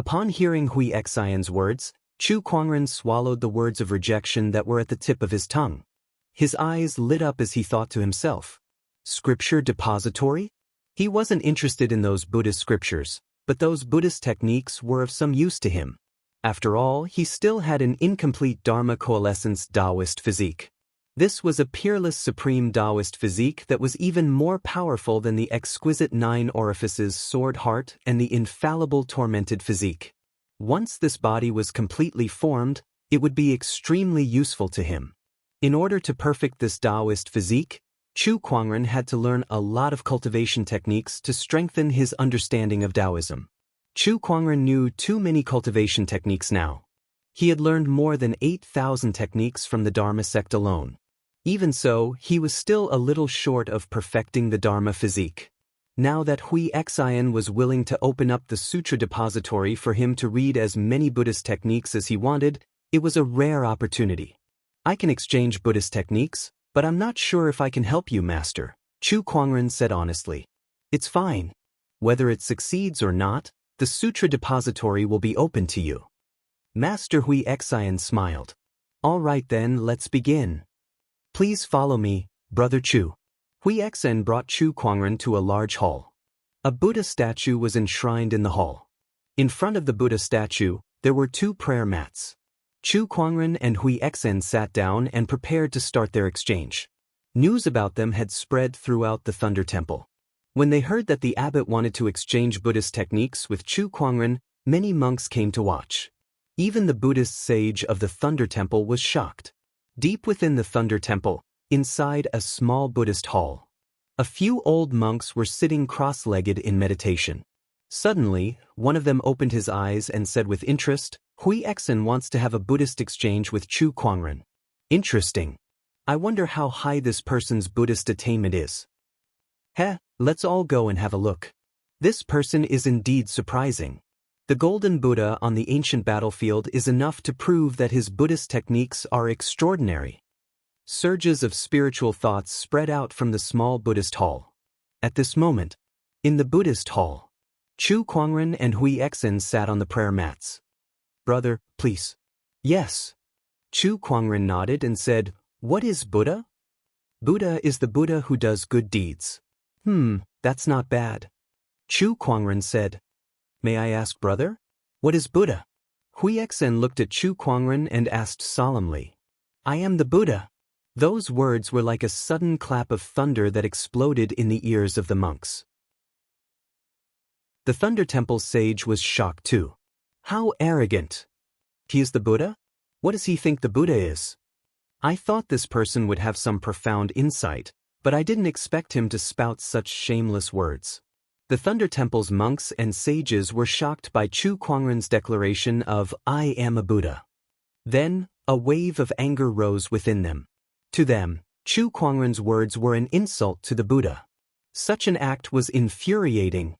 Upon hearing Hui Xian's words, Chu Kuangren swallowed the words of rejection that were at the tip of his tongue. His eyes lit up as he thought to himself, "Scripture depository?" He wasn't interested in those Buddhist scriptures, but those Buddhist techniques were of some use to him. After all, he still had an incomplete Dharma coalescence Daoist physique. This was a peerless supreme Daoist physique that was even more powerful than the exquisite 9 orifices sword heart and the infallible tormented physique. Once this body was completely formed, it would be extremely useful to him. In order to perfect this Daoist physique, Chu Kuangren had to learn a lot of cultivation techniques to strengthen his understanding of Taoism. Chu Kuangren knew too many cultivation techniques now. He had learned more than 8,000 techniques from the Dharma sect alone. Even so, he was still a little short of perfecting the Dharma physique. Now that Hui Xian was willing to open up the sutra depository for him to read as many Buddhist techniques as he wanted, it was a rare opportunity. "I can exchange Buddhist techniques, but I'm not sure if I can help you, Master," Chu Kuangren said honestly. "It's fine. Whether it succeeds or not, the sutra depository will be open to you." Master Hui Xian smiled. "All right then, let's begin. Please follow me, Brother Chu." Hui Xian brought Chu Kuangren to a large hall. A Buddha statue was enshrined in the hall. In front of the Buddha statue, there were 2 prayer mats. Chu Kuangren and Hui Xian sat down and prepared to start their exchange. News about them had spread throughout the Thunder Temple. When they heard that the abbot wanted to exchange Buddhist techniques with Chu Kuangren, many monks came to watch. Even the Buddhist sage of the Thunder Temple was shocked. Deep within the Thunder Temple, inside a small Buddhist hall, a few old monks were sitting cross-legged in meditation. Suddenly, one of them opened his eyes and said with interest, "Hui Xian wants to have a Buddhist exchange with Chu Kuangren. Interesting. I wonder how high this person's Buddhist attainment is. Let's all go and have a look. This person is indeed surprising. The Golden Buddha on the ancient battlefield is enough to prove that his Buddhist techniques are extraordinary." Surges of spiritual thoughts spread out from the small Buddhist hall. At this moment, in the Buddhist hall, Chu Kuangren and Hui Xian sat on the prayer mats. "Brother, please." "Yes." Chu Kuangren nodded and said, "What is Buddha?" "Buddha is the Buddha who does good deeds." That's not bad." Chu Kuangren said. "May I ask, brother? What is Buddha?" Hui Xian looked at Chu Kuangren and asked solemnly, "I am the Buddha." Those words were like a sudden clap of thunder that exploded in the ears of the monks. The Thunder Temple sage was shocked too. How arrogant! He is the Buddha? What does he think the Buddha is? I thought this person would have some profound insight, but I didn't expect him to spout such shameless words. The Thunder Temple's monks and sages were shocked by Chu Kuangren's declaration of "I am a Buddha." Then, a wave of anger rose within them. To them, Chu Kuangren's words were an insult to the Buddha. Such an act was infuriating.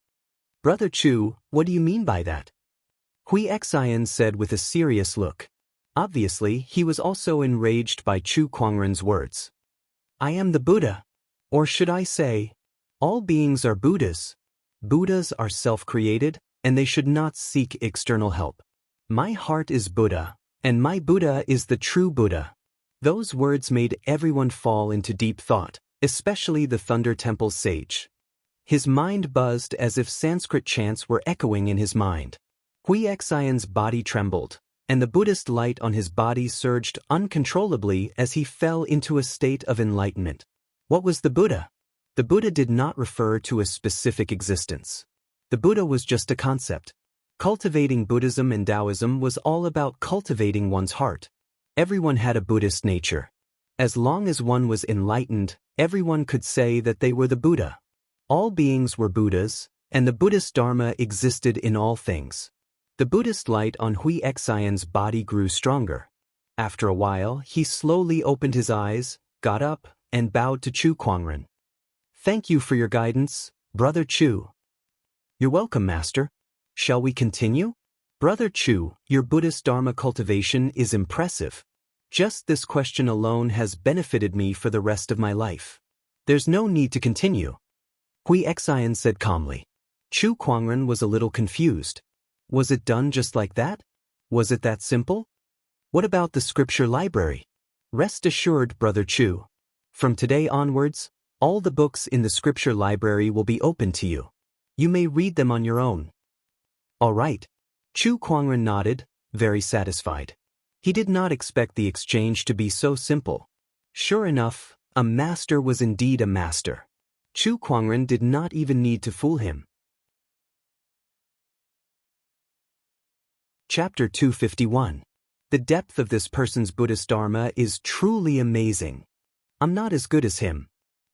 "Brother Chu, what do you mean by that?" Hui Xian said with a serious look. Obviously, he was also enraged by Chu Kuangren's words. "I am the Buddha. Or should I say, all beings are Buddhas. Buddhas are self-created, and they should not seek external help. My heart is Buddha, and my Buddha is the true Buddha." Those words made everyone fall into deep thought, especially the Thunder Temple sage. His mind buzzed as if Sanskrit chants were echoing in his mind. Hui Xian's body trembled, and the Buddhist light on his body surged uncontrollably as he fell into a state of enlightenment. What was the Buddha? The Buddha did not refer to a specific existence. The Buddha was just a concept. Cultivating Buddhism and Taoism was all about cultivating one's heart. Everyone had a Buddhist nature. As long as one was enlightened, everyone could say that they were the Buddha. All beings were Buddhas, and the Buddhist Dharma existed in all things. The Buddhist light on Hui Xian's body grew stronger. After a while, he slowly opened his eyes, got up, and bowed to Chu Kuangren. "Thank you for your guidance, Brother Chu." "You're welcome, Master. Shall we continue?" "Brother Chu, your Buddhist Dharma cultivation is impressive. Just this question alone has benefited me for the rest of my life. There's no need to continue," Hui Xian said calmly. Chu Kuangren was a little confused. Was it done just like that? Was it that simple? What about the scripture library? Rest assured, Brother Chu. From today onwards, all the books in the scripture library will be open to you. You may read them on your own. All right. Chu Kuangren nodded, very satisfied. He did not expect the exchange to be so simple. Sure enough, a master was indeed a master. Chu Kuangren did not even need to fool him. Chapter 251. The depth of this person's Buddhist Dharma is truly amazing. I'm not as good as him.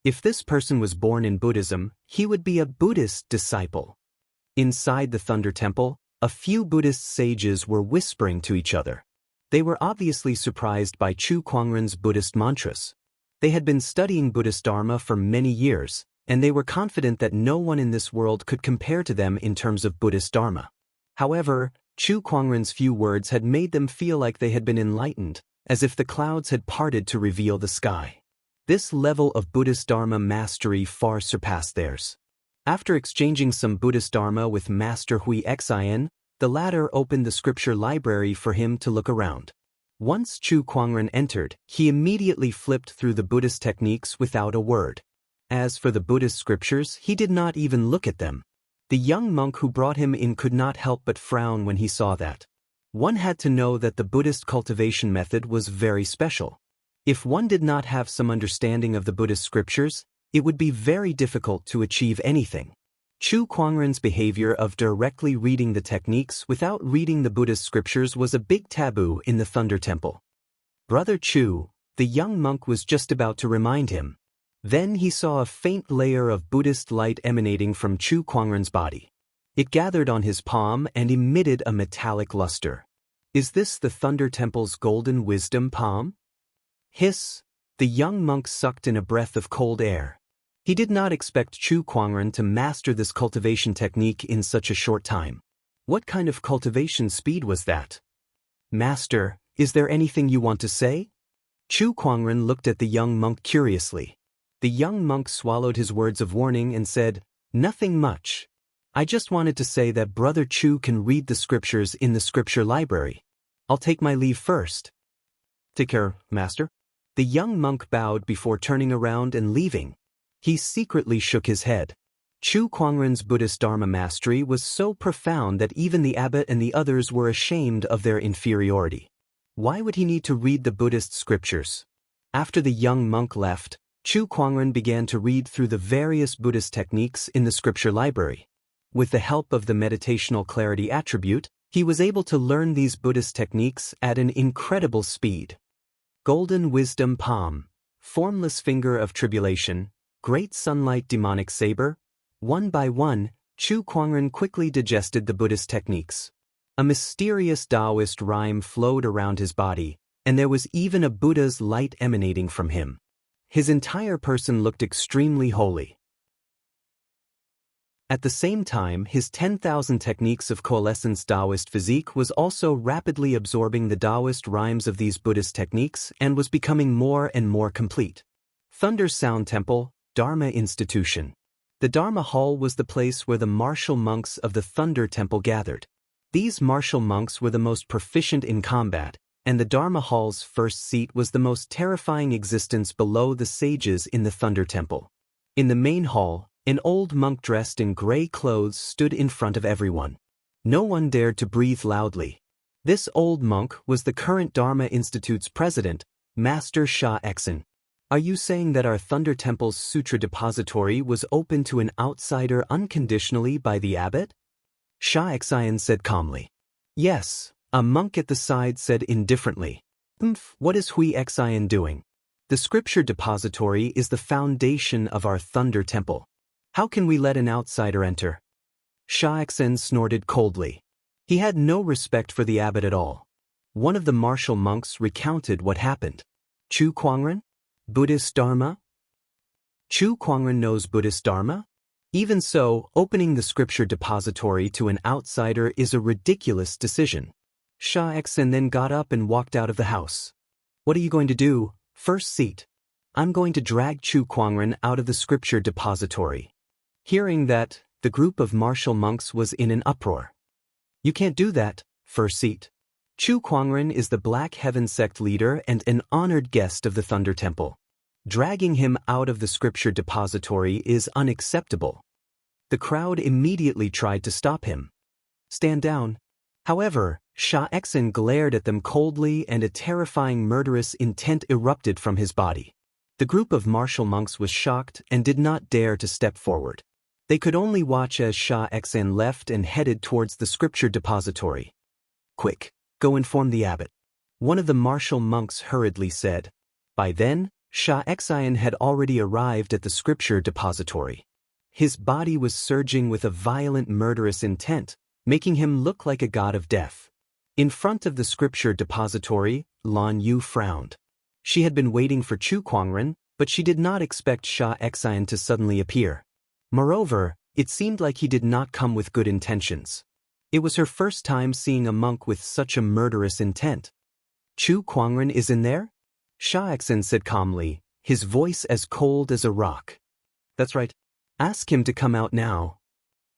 If this person was born in Buddhism, he would be a Buddhist disciple. Inside the Thunder Temple, a few Buddhist sages were whispering to each other. They were obviously surprised by Chu Kuangren's Buddhist mantras. They had been studying Buddhist Dharma for many years, and they were confident that no one in this world could compare to them in terms of Buddhist Dharma. However, Chu Kuangren's few words had made them feel like they had been enlightened, as if the clouds had parted to reveal the sky. This level of Buddhist Dharma mastery far surpassed theirs. After exchanging some Buddhist Dharma with Master Xianxia, the latter opened the scripture library for him to look around. Once Chu Kuangren entered, he immediately flipped through the Buddhist techniques without a word. As for the Buddhist scriptures, he did not even look at them. The young monk who brought him in could not help but frown when he saw that. One had to know that the Buddhist cultivation method was very special. If one did not have some understanding of the Buddhist scriptures, it would be very difficult to achieve anything. Chu Kuangren's behavior of directly reading the techniques without reading the Buddhist scriptures was a big taboo in the Thunder Temple. Brother Chu, the young monk was just about to remind him. Then he saw a faint layer of Buddhist light emanating from Chu Kuangren's body. It gathered on his palm and emitted a metallic luster. Is this the Thunder Temple's golden wisdom palm? Hiss! The young monk sucked in a breath of cold air. He did not expect Chu Kuangren to master this cultivation technique in such a short time. What kind of cultivation speed was that? Master, is there anything you want to say? Chu Kuangren looked at the young monk curiously. The young monk swallowed his words of warning and said, "Nothing much. I just wanted to say that Brother Chu can read the scriptures in the scripture library. I'll take my leave first." Take care, Master. The young monk bowed before turning around and leaving. He secretly shook his head. Chu Kuangren's Buddhist Dharma mastery was so profound that even the abbot and the others were ashamed of their inferiority. Why would he need to read the Buddhist scriptures? After the young monk left, Chu Kuangren began to read through the various Buddhist techniques in the scripture library. With the help of the meditational clarity attribute, he was able to learn these Buddhist techniques at an incredible speed. Golden Wisdom Palm, Formless Finger of Tribulation, Great Sunlight Demonic Saber. One by one, Chu Kuangren quickly digested the Buddhist techniques. A mysterious Daoist rhyme flowed around his body, and there was even a Buddha's light emanating from him. His entire person looked extremely holy. At the same time, his 10,000 techniques of coalescence Daoist physique was also rapidly absorbing the Daoist rhymes of these Buddhist techniques and was becoming more and more complete. Thunder Sound Temple, Dharma Institution. The Dharma Hall was the place where the martial monks of the Thunder Temple gathered. These martial monks were the most proficient in combat, and the Dharma Hall's first seat was the most terrifying existence below the sages in the Thunder Temple. In the main hall, an old monk dressed in gray clothes stood in front of everyone. No one dared to breathe loudly. This old monk was the current Dharma Institute's president, Master Xianxia. Are you saying that our Thunder Temple's sutra depository was open to an outsider unconditionally by the abbot? Xianxia said calmly. Yes, a monk at the side said indifferently. What is Xianxia doing? The scripture depository is the foundation of our Thunder Temple. How can we let an outsider enter? Xianxia snorted coldly. He had no respect for the abbot at all. One of the martial monks recounted what happened. Chu Kuangren? Buddhist Dharma? Chu Kuangren knows Buddhist Dharma? Even so, opening the scripture depository to an outsider is a ridiculous decision. Xianxia then got up and walked out of the house. What are you going to do? First seat. I'm going to drag Chu Kuangren out of the scripture depository. Hearing that, the group of martial monks was in an uproar. You can't do that, first seat. Chu Kuangren is the Black Heaven sect leader and an honored guest of the Thunder Temple. Dragging him out of the scripture depository is unacceptable. The crowd immediately tried to stop him. Stand down. However, Xianxia glared at them coldly and a terrifying murderous intent erupted from his body. The group of martial monks was shocked and did not dare to step forward. They could only watch as Xianxia left and headed towards the scripture depository. Quick, go inform the abbot. One of the martial monks hurriedly said. By then, Xianxia had already arrived at the scripture depository. His body was surging with a violent murderous intent, making him look like a god of death. In front of the scripture depository, Lan Yu frowned. She had been waiting for Chu Kuangren, but she did not expect Xianxia to suddenly appear. Moreover, it seemed like he did not come with good intentions. It was her first time seeing a monk with such a murderous intent. Chu Kuangren is in there? Xianxia said calmly, his voice as cold as a rock. That's right. Ask him to come out now.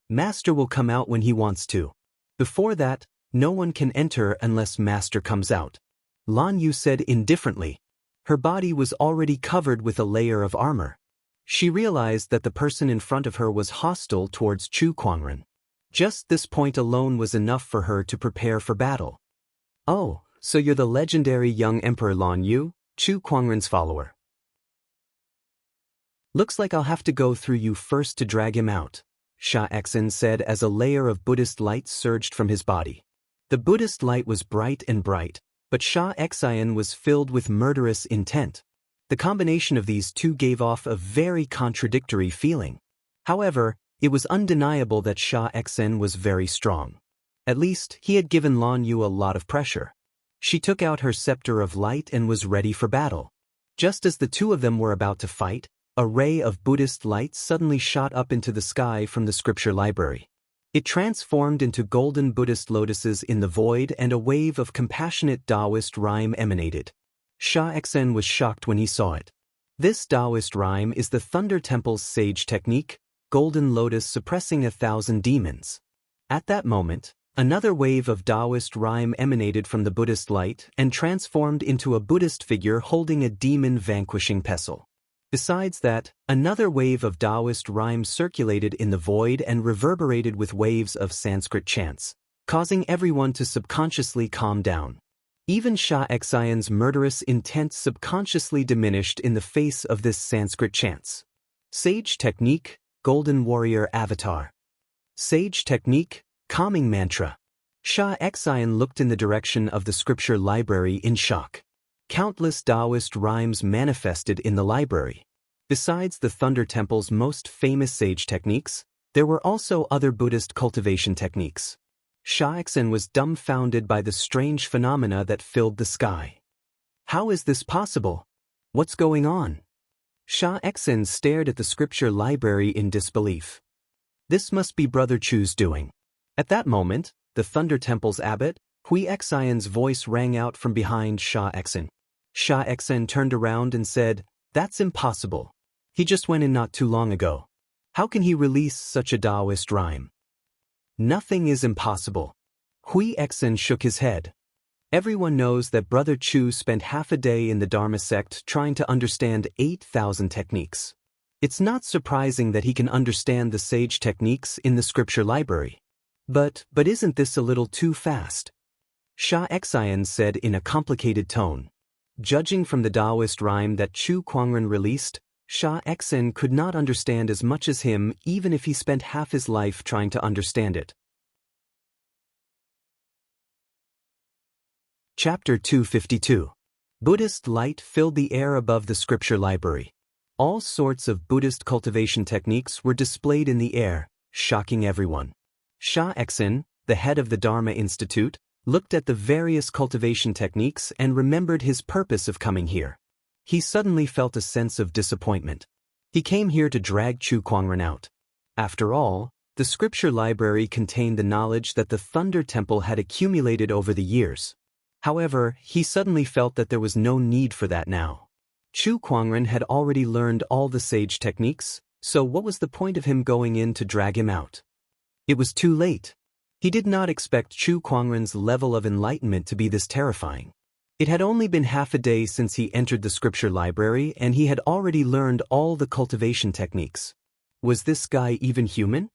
Master will come out when he wants to. Before that, no one can enter unless Master comes out. Lan Yu said indifferently. Her body was already covered with a layer of armor. She realized that the person in front of her was hostile towards Chu Kuangren. Just this point alone was enough for her to prepare for battle. Oh, so you're the legendary young Emperor Lan Yu, Chu Kuangren's follower. Looks like I'll have to go through you first to drag him out, Xianxia said as a layer of Buddhist light surged from his body. The Buddhist light was bright, but Xianxia was filled with murderous intent. The combination of these two gave off a very contradictory feeling. However, it was undeniable that Xianxia was very strong. At least, he had given Lan Yu a lot of pressure. She took out her scepter of light and was ready for battle. Just as the two of them were about to fight, a ray of Buddhist light suddenly shot up into the sky from the scripture library. It transformed into golden Buddhist lotuses in the void and a wave of compassionate Daoist rhyme emanated. Xianxia was shocked when he saw it. This Daoist rhyme is the Thunder Temple's sage technique, golden lotus suppressing 1,000 demons. At that moment, another wave of Daoist rhyme emanated from the Buddhist light and transformed into a Buddhist figure holding a demon-vanquishing pestle. Besides that, another wave of Daoist rhyme circulated in the void and reverberated with waves of Sanskrit chants, causing everyone to subconsciously calm down. Even Xianxia's murderous intent subconsciously diminished in the face of this Sanskrit chants. Sage technique, golden warrior avatar. Sage technique, calming mantra. Xianxia looked in the direction of the scripture library in shock. Countless Daoist rhymes manifested in the library. Besides the Thunder Temple's most famous sage techniques, there were also other Buddhist cultivation techniques. Xianxia was dumbfounded by the strange phenomena that filled the sky. How is this possible? What's going on? Xianxia stared at the scripture library in disbelief. This must be Brother Chu's doing. At that moment, the Thunder Temple's abbot, Wuxian's voice rang out from behind Xianxia. Xianxia turned around and said, "That's impossible. He just went in not too long ago. How can he release such a Daoist rhyme?" "Nothing is impossible." Wuxia shook his head. Everyone knows that Brother Chu spent half a day in the Dharma sect trying to understand 8,000 techniques. It's not surprising that he can understand the sage techniques in the scripture library. But isn't this a little too fast? Xianxia said in a complicated tone. Judging from the Daoist rhyme that Chu Kuangren released, Xianxia could not understand as much as him even if he spent half his life trying to understand it. Chapter 252. Buddhist light filled the air above the scripture library. All sorts of Buddhist cultivation techniques were displayed in the air, shocking everyone. Xianxia, the head of the Dharma Institute, looked at the various cultivation techniques and remembered his purpose of coming here. He suddenly felt a sense of disappointment. He came here to drag Chu Kuangren out. After all, the scripture library contained the knowledge that the Thunder Temple had accumulated over the years. However, he suddenly felt that there was no need for that now. Chu Kuangren had already learned all the sage techniques, so what was the point of him going in to drag him out? It was too late. He did not expect Chu Kuangren's level of enlightenment to be this terrifying. It had only been half a day since he entered the scripture library and he had already learned all the cultivation techniques. Was this guy even human?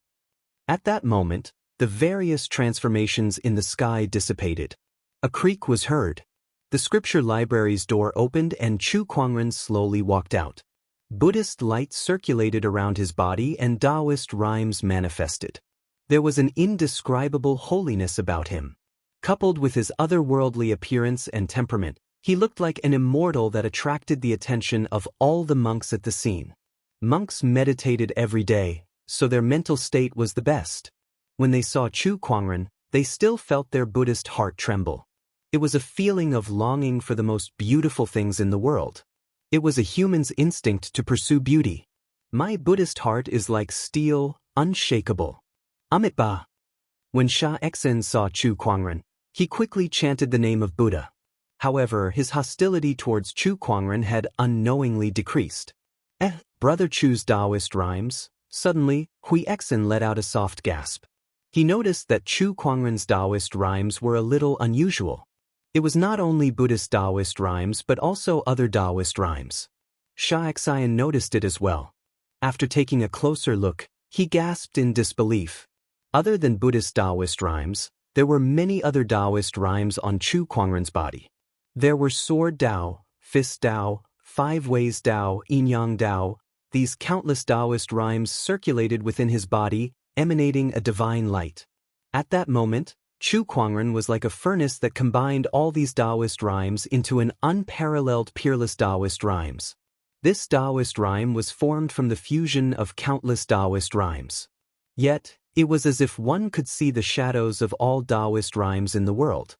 At that moment, the various transformations in the sky dissipated. A creak was heard. The scripture library's door opened and Chu Kuangren slowly walked out. Buddhist light circulated around his body and Daoist rhymes manifested. There was an indescribable holiness about him. Coupled with his otherworldly appearance and temperament, he looked like an immortal that attracted the attention of all the monks at the scene. Monks meditated every day, so their mental state was the best. When they saw Chu Kuangren, they still felt their Buddhist heart tremble. It was a feeling of longing for the most beautiful things in the world. It was a human's instinct to pursue beauty. My Buddhist heart is like steel, unshakable. Amitabha. When Xianxia saw Chu Kuangren, he quickly chanted the name of Buddha. However, his hostility towards Chu Kuangren had unknowingly decreased. Brother Chu's Daoist rhymes. Suddenly, Xianxia let out a soft gasp. He noticed that Chu Kuangren's Daoist rhymes were a little unusual. It was not only Buddhist Daoist rhymes but also other Daoist rhymes. Xianxia noticed it as well. After taking a closer look, he gasped in disbelief. Other than Buddhist Daoist rhymes, there were many other Daoist rhymes on Chu Kuangren's body. There were Sword Dao, Fist Dao, Five Ways Dao, Yin Yang Dao. These countless Daoist rhymes circulated within his body, emanating a divine light. At that moment, Chu Kuangren was like a furnace that combined all these Daoist rhymes into an unparalleled peerless Daoist rhymes. This Daoist rhyme was formed from the fusion of countless Daoist rhymes. Yet, it was as if one could see the shadows of all Daoist rhymes in the world.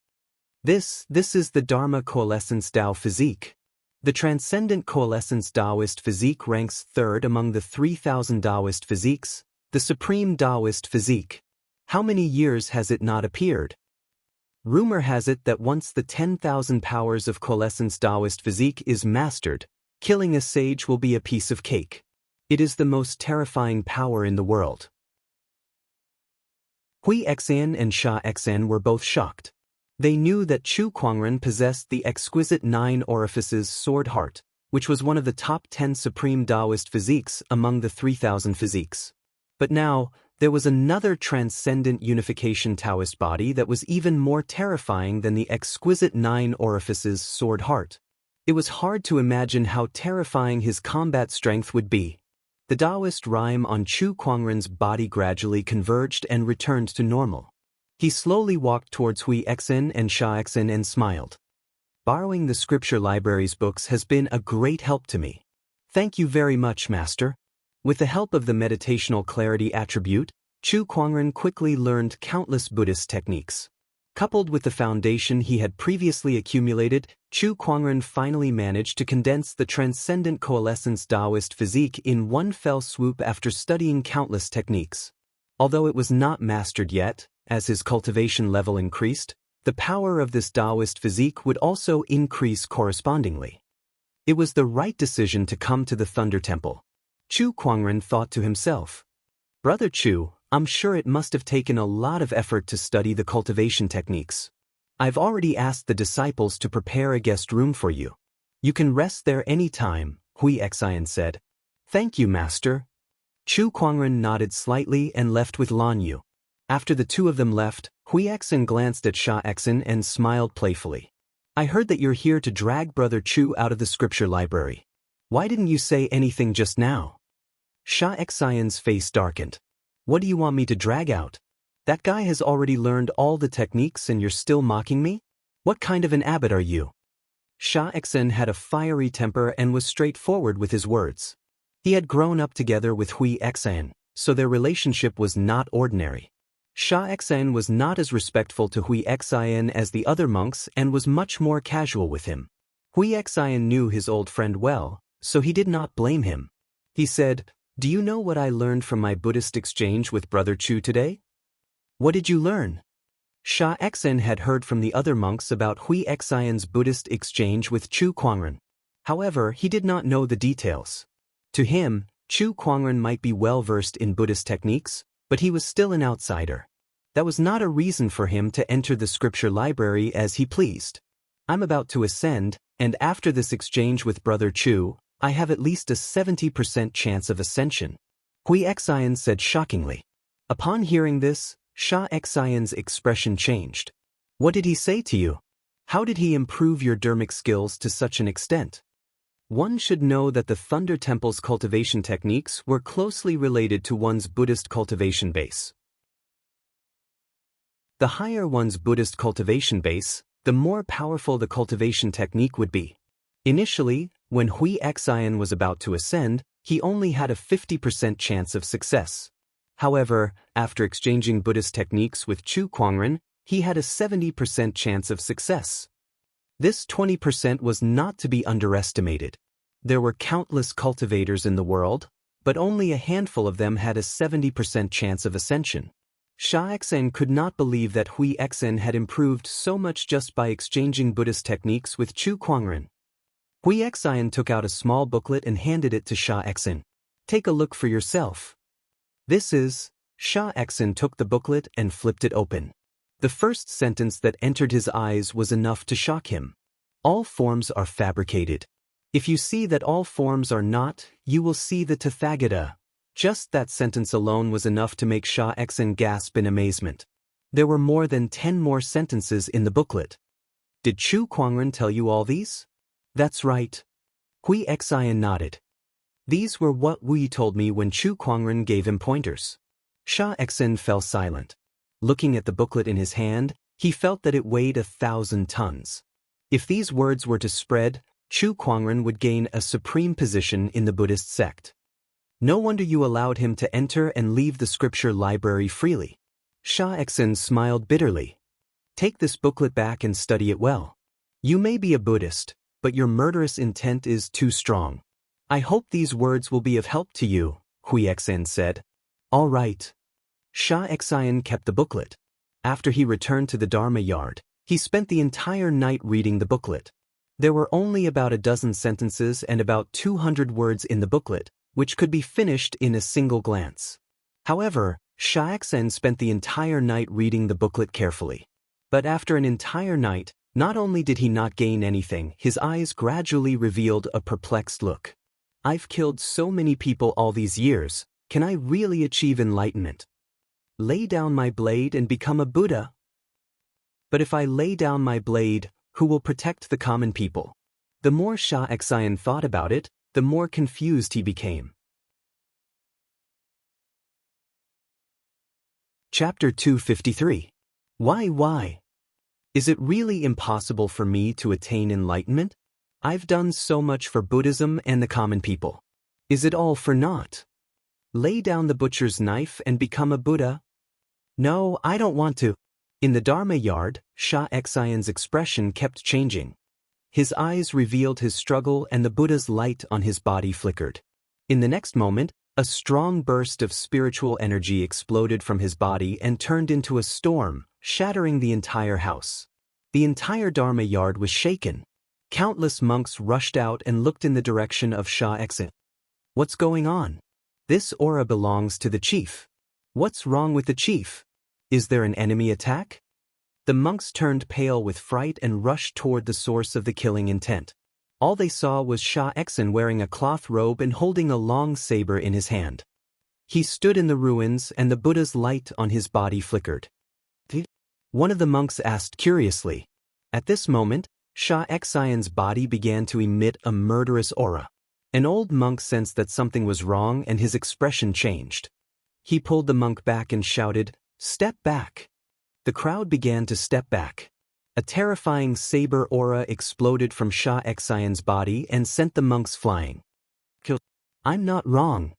This is the Dharma Coalescence Dao physique. The Transcendent Coalescence Daoist physique ranks third among the 3,000 Daoist physiques, the Supreme Daoist physique. How many years has it not appeared? Rumor has it that once the 10,000 powers of Coalescence Daoist physique is mastered, killing a sage will be a piece of cake. It is the most terrifying power in the world. Xianxia and Xianxia were both shocked. They knew that Chu Kuangren possessed the exquisite 9 orifices sword heart, which was one of the top 10 supreme Daoist physiques among the 3,000 physiques. But now, there was another transcendent unification Taoist body that was even more terrifying than the exquisite 9 orifices sword heart. It was hard to imagine how terrifying his combat strength would be. The Daoist rhyme on Chu Kuangren's body gradually converged and returned to normal. He slowly walked towards Xianxia and Xianxia and smiled. Borrowing the scripture library's books has been a great help to me. Thank you very much, Master. With the help of the meditational clarity attribute, Chu Kuangren quickly learned countless Buddhist techniques. Coupled with the foundation he had previously accumulated, Chu Kuangren finally managed to condense the Transcendent Coalescence Daoist physique in one fell swoop after studying countless techniques. Although it was not mastered yet, as his cultivation level increased, the power of this Daoist physique would also increase correspondingly. It was the right decision to come to the Thunder Temple. Chu Kuangren thought to himself. Brother Chu, I'm sure it must have taken a lot of effort to study the cultivation techniques. I've already asked the disciples to prepare a guest room for you. You can rest there any time, Xianxia said. Thank you, Master. Chu Kuangren nodded slightly and left with Lan Yu. After the two of them left, Xianxia glanced at Xianxia and smiled playfully. I heard that you're here to drag Brother Chu out of the scripture library. Why didn't you say anything just now? Xianxia's face darkened. What do you want me to drag out? That guy has already learned all the techniques and you're still mocking me? What kind of an abbot are you? Xianxia had a fiery temper and was straightforward with his words. He had grown up together with Xianxia, so their relationship was not ordinary. Xianxia was not as respectful to Xianxia as the other monks and was much more casual with him. Xianxia knew his old friend well, so he did not blame him. He said, Do you know what I learned from my Buddhist exchange with Brother Chu today? What did you learn? Xianxia had heard from the other monks about Xianxia's Buddhist exchange with Chu Kuangren. However, he did not know the details. To him, Chu Kuangren might be well versed in Buddhist techniques, but he was still an outsider. That was not a reason for him to enter the scripture library as he pleased. I'm about to ascend, and after this exchange with Brother Chu, I have at least a 70% chance of ascension, Xian said shockingly. Upon hearing this, Xian's expression changed. What did he say to you? How did he improve your dermic skills to such an extent? One should know that the Thunder Temple's cultivation techniques were closely related to one's Buddhist cultivation base. The higher one's Buddhist cultivation base, the more powerful the cultivation technique would be. Initially, when Xian was about to ascend, he only had a 50% chance of success. However, after exchanging Buddhist techniques with Chu Kuangren, he had a 70% chance of success. This 20% was not to be underestimated. There were countless cultivators in the world, but only a handful of them had a 70% chance of ascension. Xianxia could not believe that Xian had improved so much just by exchanging Buddhist techniques with Chu Kuangren. Xian took out a small booklet and handed it to Xianxia. Take a look for yourself. This is. Xianxia took the booklet and flipped it open. The first sentence that entered his eyes was enough to shock him. All forms are fabricated. If you see that all forms are not, you will see the Tathagata. Just that sentence alone was enough to make Xianxia gasp in amazement. There were more than 10 more sentences in the booklet. Did Chu Kuangren tell you all these? That's right. Xian nodded. These were what Wu told me when Chu Kuangren gave him pointers. Xianxia fell silent. Looking at the booklet in his hand, he felt that it weighed 1,000 tons. If these words were to spread, Chu Kuangren would gain a supreme position in the Buddhist sect. No wonder you allowed him to enter and leave the scripture library freely. Xianxia smiled bitterly. Take this booklet back and study it well. You may be a Buddhist, but your murderous intent is too strong. I hope these words will be of help to you, Xian said. All right. Xianxia kept the booklet. After he returned to the Dharma yard, he spent the entire night reading the booklet. There were only about a dozen sentences and about 200 words in the booklet, which could be finished in a single glance. However, Xianxia spent the entire night reading the booklet carefully. But after an entire night, not only did he not gain anything, his eyes gradually revealed a perplexed look. I've killed so many people all these years, can I really achieve enlightenment? Lay down my blade and become a Buddha? But if I lay down my blade, who will protect the common people? The more Xianxia thought about it, the more confused he became. Chapter 253. Why? Is it really impossible for me to attain enlightenment? I've done so much for Buddhism and the common people. Is it all for naught? Lay down the butcher's knife and become a Buddha? No, I don't want to. In the Dharma yard, Xianxia's expression kept changing. His eyes revealed his struggle and the Buddha's light on his body flickered. In the next moment, a strong burst of spiritual energy exploded from his body and turned into a storm, shattering the entire house. The entire Dharma yard was shaken. Countless monks rushed out and looked in the direction of Xianxia. What's going on? This aura belongs to the chief. What's wrong with the chief? Is there an enemy attack? The monks turned pale with fright and rushed toward the source of the killing intent. All they saw was Xianxia wearing a cloth robe and holding a long saber in his hand. He stood in the ruins and the Buddha's light on his body flickered. One of the monks asked curiously. At this moment, Xianxia's body began to emit a murderous aura. An old monk sensed that something was wrong and his expression changed. He pulled the monk back and shouted, "Step back." The crowd began to step back. A terrifying saber aura exploded from Xianxia's body and sent the monks flying. I'm not wrong.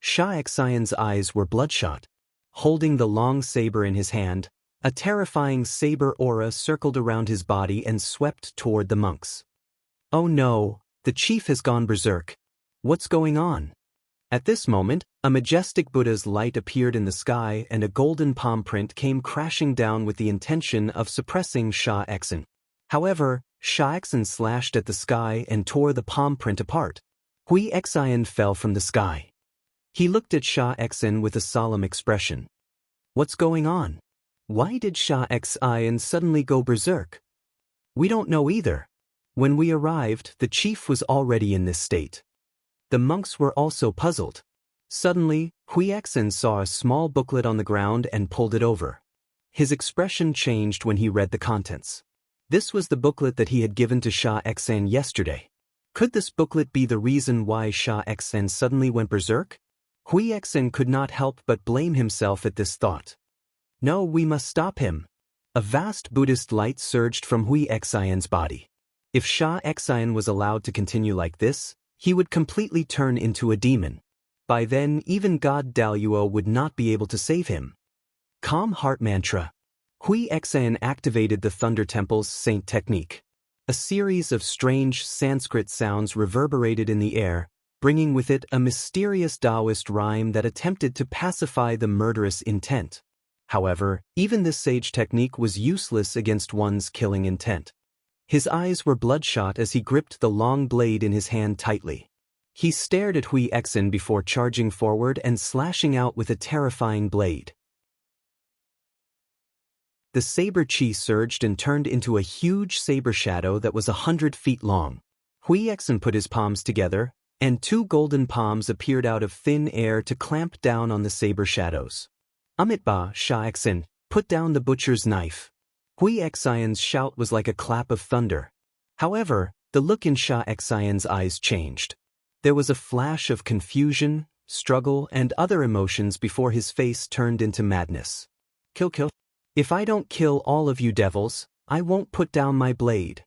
Xianxia's eyes were bloodshot. Holding the long saber in his hand, a terrifying saber aura circled around his body and swept toward the monks. Oh no, the chief has gone berserk. What's going on? At this moment, a majestic Buddha's light appeared in the sky and a golden palm print came crashing down with the intention of suppressing Xianxia. However, Xianxia slashed at the sky and tore the palm print apart. Xian fell from the sky. He looked at Xianxia with a solemn expression. What's going on? Why did Xianxia suddenly go berserk? We don't know either. When we arrived, the chief was already in this state. The monks were also puzzled. Suddenly, Xianxia saw a small booklet on the ground and pulled it over. His expression changed when he read the contents. This was the booklet that he had given to Xianxia yesterday. Could this booklet be the reason why Xianxia suddenly went berserk? Xianxia could not help but blame himself at this thought. No, we must stop him. A vast Buddhist light surged from Xianxia's body. If Xianxia was allowed to continue like this, he would completely turn into a demon. By then, even God Daoist would not be able to save him. Calm Heart Mantra. Xianxia activated the Thunder Temple's Saint technique. A series of strange Sanskrit sounds reverberated in the air, bringing with it a mysterious Daoist rhyme that attempted to pacify the murderous intent. However, even this sage technique was useless against one's killing intent. His eyes were bloodshot as he gripped the long blade in his hand tightly. He stared at Xianxia before charging forward and slashing out with a terrifying blade. The saber chi surged and turned into a huge saber shadow that was 100 feet long. Xianxia put his palms together, and two golden palms appeared out of thin air to clamp down on the saber shadows. Amitba, Xianxia, put down the butcher's knife. Xianxia's shout was like a clap of thunder. However, the look in Xianxia's eyes changed. There was a flash of confusion, struggle, and other emotions before his face turned into madness. Kill. If I don't kill all of you devils, I won't put down my blade.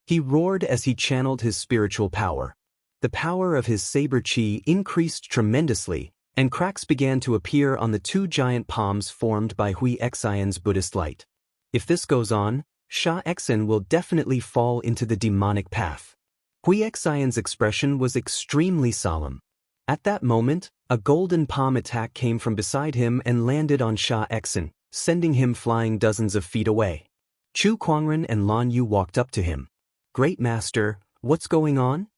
He roared as he channeled his spiritual power. The power of his saber chi increased tremendously, and cracks began to appear on the two giant palms formed by Xianxia's Buddhist light. If this goes on, Xianxia will definitely fall into the demonic path. Xianxia's expression was extremely solemn. At that moment, a golden palm attack came from beside him and landed on Xianxia, sending him flying dozens of feet away. Chu Kuangren and Lan Yu walked up to him. Great Master, what's going on?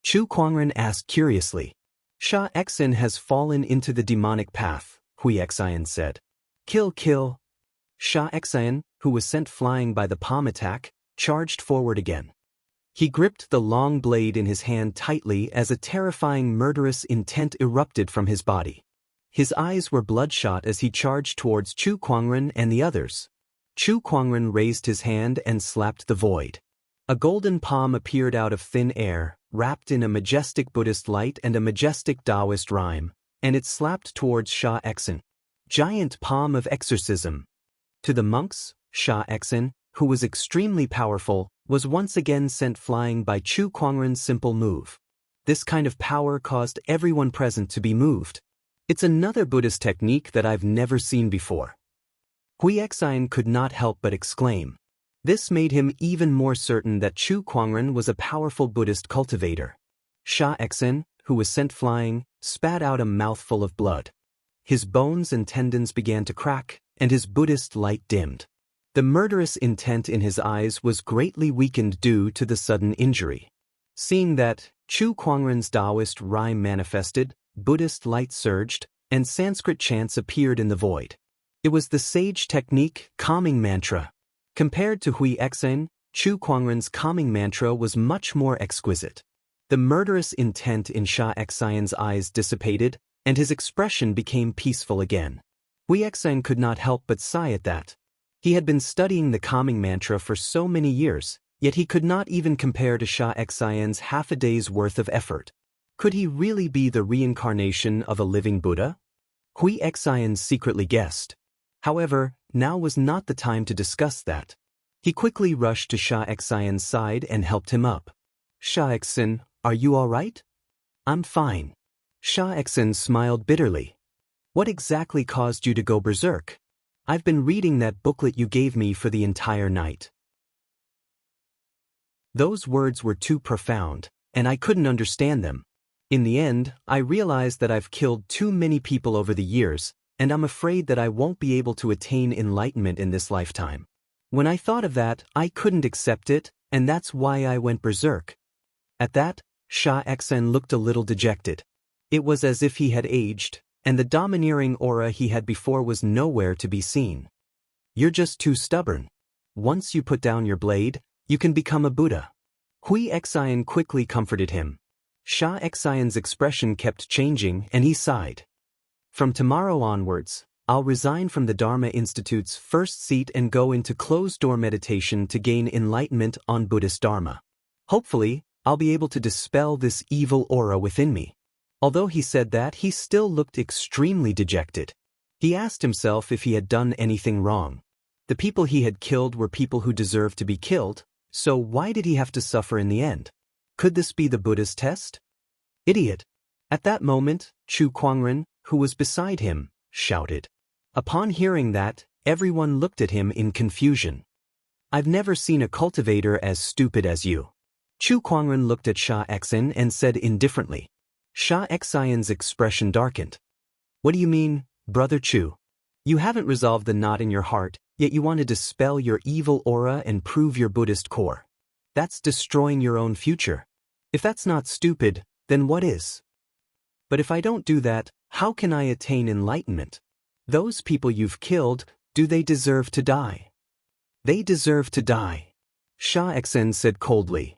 Chu Kuangren asked curiously. Xianxia has fallen into the demonic path, Xianxia said. Kill. Xianxia, who was sent flying by the palm attack, charged forward again. He gripped the long blade in his hand tightly as a terrifying murderous intent erupted from his body. His eyes were bloodshot as he charged towards Chu Kuangren and the others. Chu Kuangren raised his hand and slapped the void. A golden palm appeared out of thin air, wrapped in a majestic Buddhist light and a majestic Daoist rhyme, and it slapped towards Xianxia. Giant palm of exorcism. To the monks, Xianxia, who was extremely powerful, was once again sent flying by Chu Kuangren's simple move. This kind of power caused everyone present to be moved. It's another Buddhist technique that I've never seen before. Xianxia could not help but exclaim. This made him even more certain that Chu Kuangren was a powerful Buddhist cultivator. Xianxia, who was sent flying, spat out a mouthful of blood. His bones and tendons began to crack, and his Buddhist light dimmed. The murderous intent in his eyes was greatly weakened due to the sudden injury. Seeing that, Chu Kuangren's Daoist rhyme manifested, Buddhist light surged, and Sanskrit chants appeared in the void. It was the sage technique, calming mantra. Compared to Xianxia, Chu Kuangren's calming mantra was much more exquisite. The murderous intent in Xianxia's eyes dissipated, and his expression became peaceful again. Xianxia could not help but sigh at that. He had been studying the calming mantra for so many years, yet he could not even compare to Xianxia's half a day's worth of effort. Could he really be the reincarnation of a living Buddha? Xianxia secretly guessed. However, now was not the time to discuss that. He quickly rushed to Xianxia's side and helped him up. Xianxia, are you all right? I'm fine. Xianxia smiled bitterly. What exactly caused you to go berserk? I've been reading that booklet you gave me for the entire night. Those words were too profound, and I couldn't understand them. In the end, I realized that I've killed too many people over the years, and I'm afraid that I won't be able to attain enlightenment in this lifetime. When I thought of that, I couldn't accept it, and that's why I went berserk. At that, Xianxia looked a little dejected. It was as if he had aged, and the domineering aura he had before was nowhere to be seen. You're just too stubborn. Once you put down your blade, you can become a Buddha. Hui Xian quickly comforted him. Xianxia's expression kept changing and he sighed. From tomorrow onwards, I'll resign from the Dharma Institute's first seat and go into closed-door meditation to gain enlightenment on Buddhist Dharma. Hopefully, I'll be able to dispel this evil aura within me. Although he said that, he still looked extremely dejected. He asked himself if he had done anything wrong. The people he had killed were people who deserved to be killed, so why did he have to suffer in the end? Could this be the Buddha's test? Idiot! At that moment, Chu Kuangren, who was beside him, shouted. Upon hearing that, everyone looked at him in confusion. I've never seen a cultivator as stupid as you. Chu Kuangren looked at Xianxia and said indifferently. Xianxia's expression darkened. What do you mean, Brother Chu? You haven't resolved the knot in your heart, yet you want to dispel your evil aura and prove your Buddhist core. That's destroying your own future. If that's not stupid, then what is? But if I don't do that, how can I attain enlightenment? Those people you've killed, do they deserve to die? They deserve to die. Xianxia said coldly.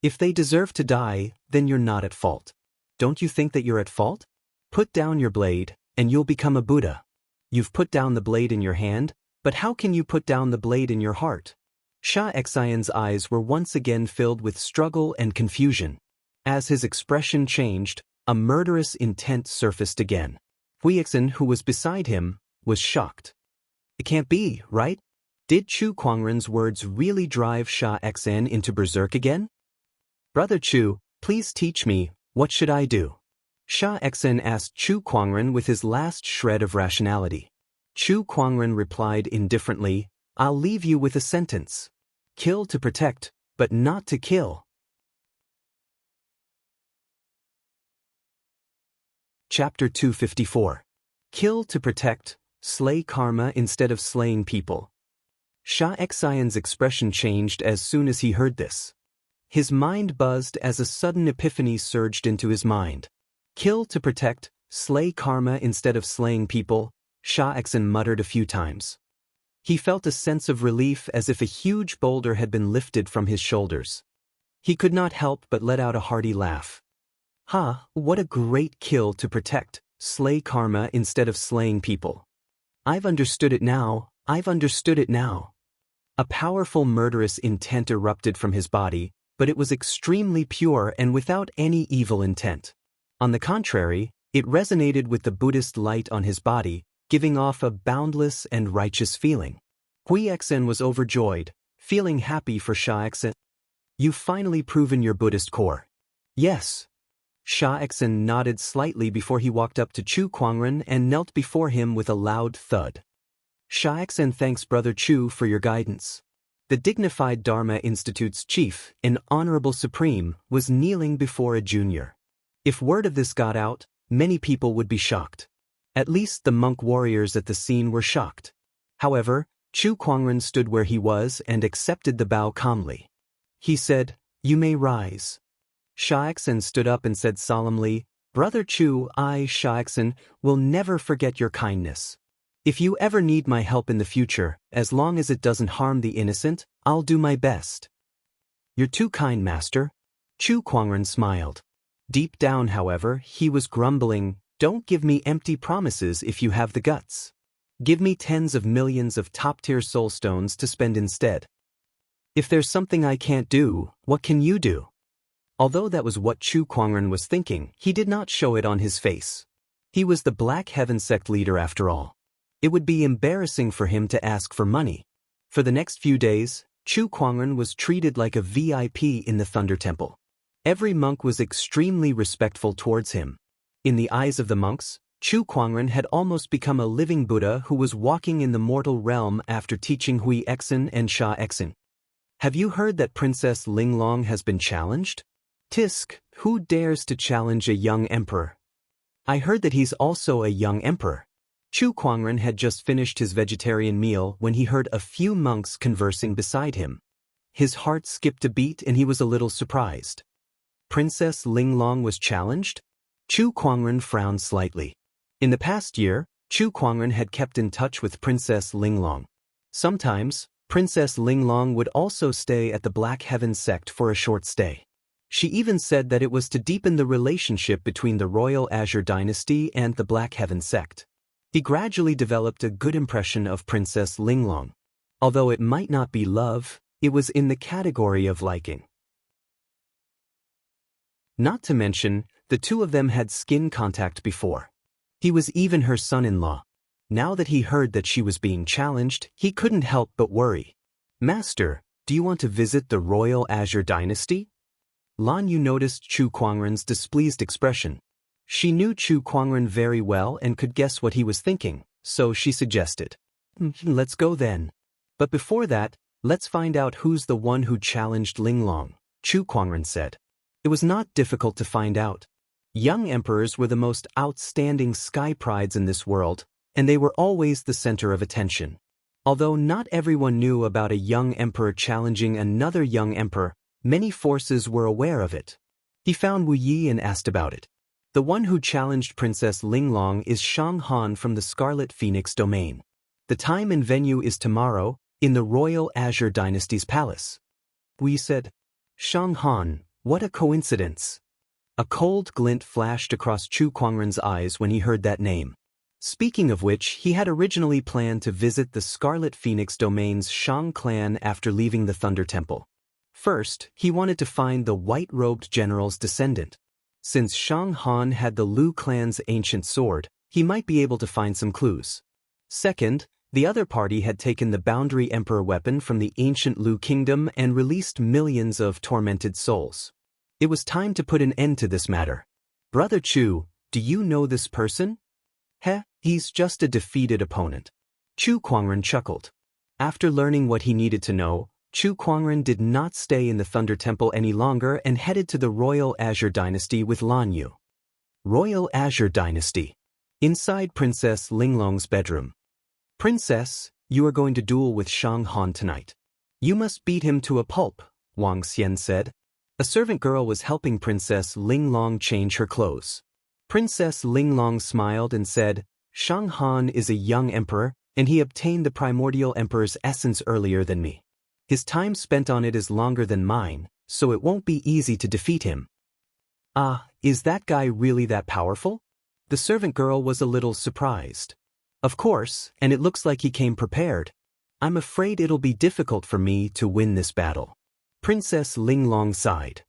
If they deserve to die, then you're not at fault. Don't you think that you're at fault? Put down your blade, and you'll become a Buddha. You've put down the blade in your hand, but how can you put down the blade in your heart? Xianxia's eyes were once again filled with struggle and confusion. As his expression changed, a murderous intent surfaced again. Hui Xian, who was beside him, was shocked. It can't be, right? Did Chu Kuangren's words really drive Xianxia into berserk again? Brother Chu, please teach me, what should I do? Xianxia asked Chu Kuangren with his last shred of rationality. Chu Kuangren replied indifferently, I'll leave you with a sentence. Kill to protect, but not to kill. Chapter 254. Kill to protect, slay karma instead of slaying people. Xianxia's expression changed as soon as he heard this. His mind buzzed as a sudden epiphany surged into his mind. Kill to protect, slay karma instead of slaying people, Xianxia muttered a few times. He felt a sense of relief as if a huge boulder had been lifted from his shoulders. He could not help but let out a hearty laugh. What a great kill to protect, slay karma instead of slaying people. I've understood it now, A powerful murderous intent erupted from his body, but it was extremely pure and without any evil intent. On the contrary, it resonated with the Buddhist light on his body, giving off a boundless and righteous feeling. Hui Xian was overjoyed, feeling happy for Xianxia. You've finally proven your Buddhist core. Yes. Xianxia nodded slightly before he walked up to Chu Kuangren and knelt before him with a loud thud. Xianxia thanks Brother Chu for your guidance. The dignified Dharma Institute's chief, an honorable supreme, was kneeling before a junior. If word of this got out, many people would be shocked. At least the monk warriors at the scene were shocked. However, Chu Kuangren stood where he was and accepted the bow calmly. He said, You may rise. Xianxia stood up and said solemnly, Brother Chu, I, Xianxia, will never forget your kindness. If you ever need my help in the future, as long as it doesn't harm the innocent, I'll do my best. You're too kind, Master. Chu Kuangren smiled. Deep down, however, he was grumbling, Don't give me empty promises if you have the guts. Give me tens of millions of top-tier soul stones to spend instead. If there's something I can't do, what can you do? Although that was what Chu Kuangren was thinking, he did not show it on his face. He was the Black Heaven sect leader after all. It would be embarrassing for him to ask for money. For the next few days, Chu Kuangren was treated like a VIP in the Thunder Temple. Every monk was extremely respectful towards him. In the eyes of the monks, Chu Kuangren had almost become a living Buddha who was walking in the mortal realm after teaching Hui Xian and Xianxia. Have you heard that Princess Linglong has been challenged? Tisk, who dares to challenge a young emperor? I heard that he's also a young emperor. Chu Kuangren had just finished his vegetarian meal when he heard a few monks conversing beside him. His heart skipped a beat and he was a little surprised. Princess Linglong was challenged? Chu Kuangren frowned slightly. In the past year, Chu Kuangren had kept in touch with Princess Linglong. Sometimes, Princess Linglong would also stay at the Black Heaven sect for a short stay. She even said that it was to deepen the relationship between the Royal Azure Dynasty and the Black Heaven sect. He gradually developed a good impression of Princess Linglong. Although it might not be love, it was in the category of liking. Not to mention, the two of them had skin contact before. He was even her son-in-law. Now that he heard that she was being challenged, he couldn't help but worry. Master, do you want to visit the Royal Azure Dynasty? Lan Yu noticed Chu Kuangren's displeased expression. She knew Chu Kuangren very well and could guess what he was thinking, so she suggested. Let's go then. But before that, let's find out who's the one who challenged Linglong, Chu Kuangren said. It was not difficult to find out. Young emperors were the most outstanding sky prides in this world, and they were always the center of attention. Although not everyone knew about a young emperor challenging another young emperor, many forces were aware of it. He found Wu Yi and asked about it. The one who challenged Princess Linglong is Shang Han from the Scarlet Phoenix domain. The time and venue is tomorrow, in the Royal Azure Dynasty's palace. Wu Yi said, Shang Han, what a coincidence. A cold glint flashed across Chu Kuangren's eyes when he heard that name. Speaking of which, he had originally planned to visit the Scarlet Phoenix domain's Shang clan after leaving the Thunder Temple. First, he wanted to find the white-robed general's descendant. Since Shang Han had the Lu clan's ancient sword, he might be able to find some clues. Second, the other party had taken the Boundary Emperor weapon from the ancient Lu kingdom and released millions of tormented souls. It was time to put an end to this matter. Brother Chu, do you know this person? He's just a defeated opponent. Chu Kuangren chuckled. After learning what he needed to know, Chu Kuangren did not stay in the Thunder Temple any longer and headed to the Royal Azure Dynasty with Lan Yu. Royal Azure Dynasty. Inside Princess Linglong's bedroom. Princess, you are going to duel with Shang Han tonight. You must beat him to a pulp, Wang Xian said. A servant girl was helping Princess Linglong change her clothes. Princess Linglong smiled and said, Shang Han is a young emperor, and he obtained the primordial emperor's essence earlier than me. His time spent on it is longer than mine, so it won't be easy to defeat him. Is that guy really that powerful? The servant girl was a little surprised. Of course, and it looks like he came prepared. I'm afraid it'll be difficult for me to win this battle. Princess Linglong sighed.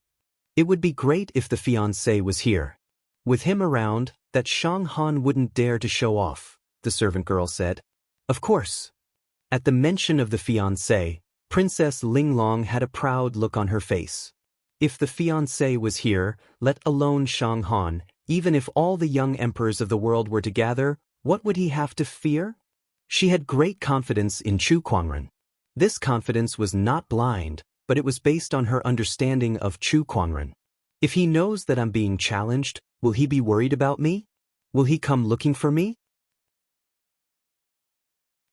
It would be great if the fiancé was here. With him around, that Shang Han wouldn't dare to show off, the servant girl said. Of course. At the mention of the fiancé, Princess Linglong had a proud look on her face. If the fiancé was here, let alone Shang Han, even if all the young emperors of the world were to gather, what would he have to fear? She had great confidence in Chu Kuangren. This confidence was not blind, but it was based on her understanding of Chu Kuangren. If he knows that I'm being challenged, will he be worried about me? Will he come looking for me?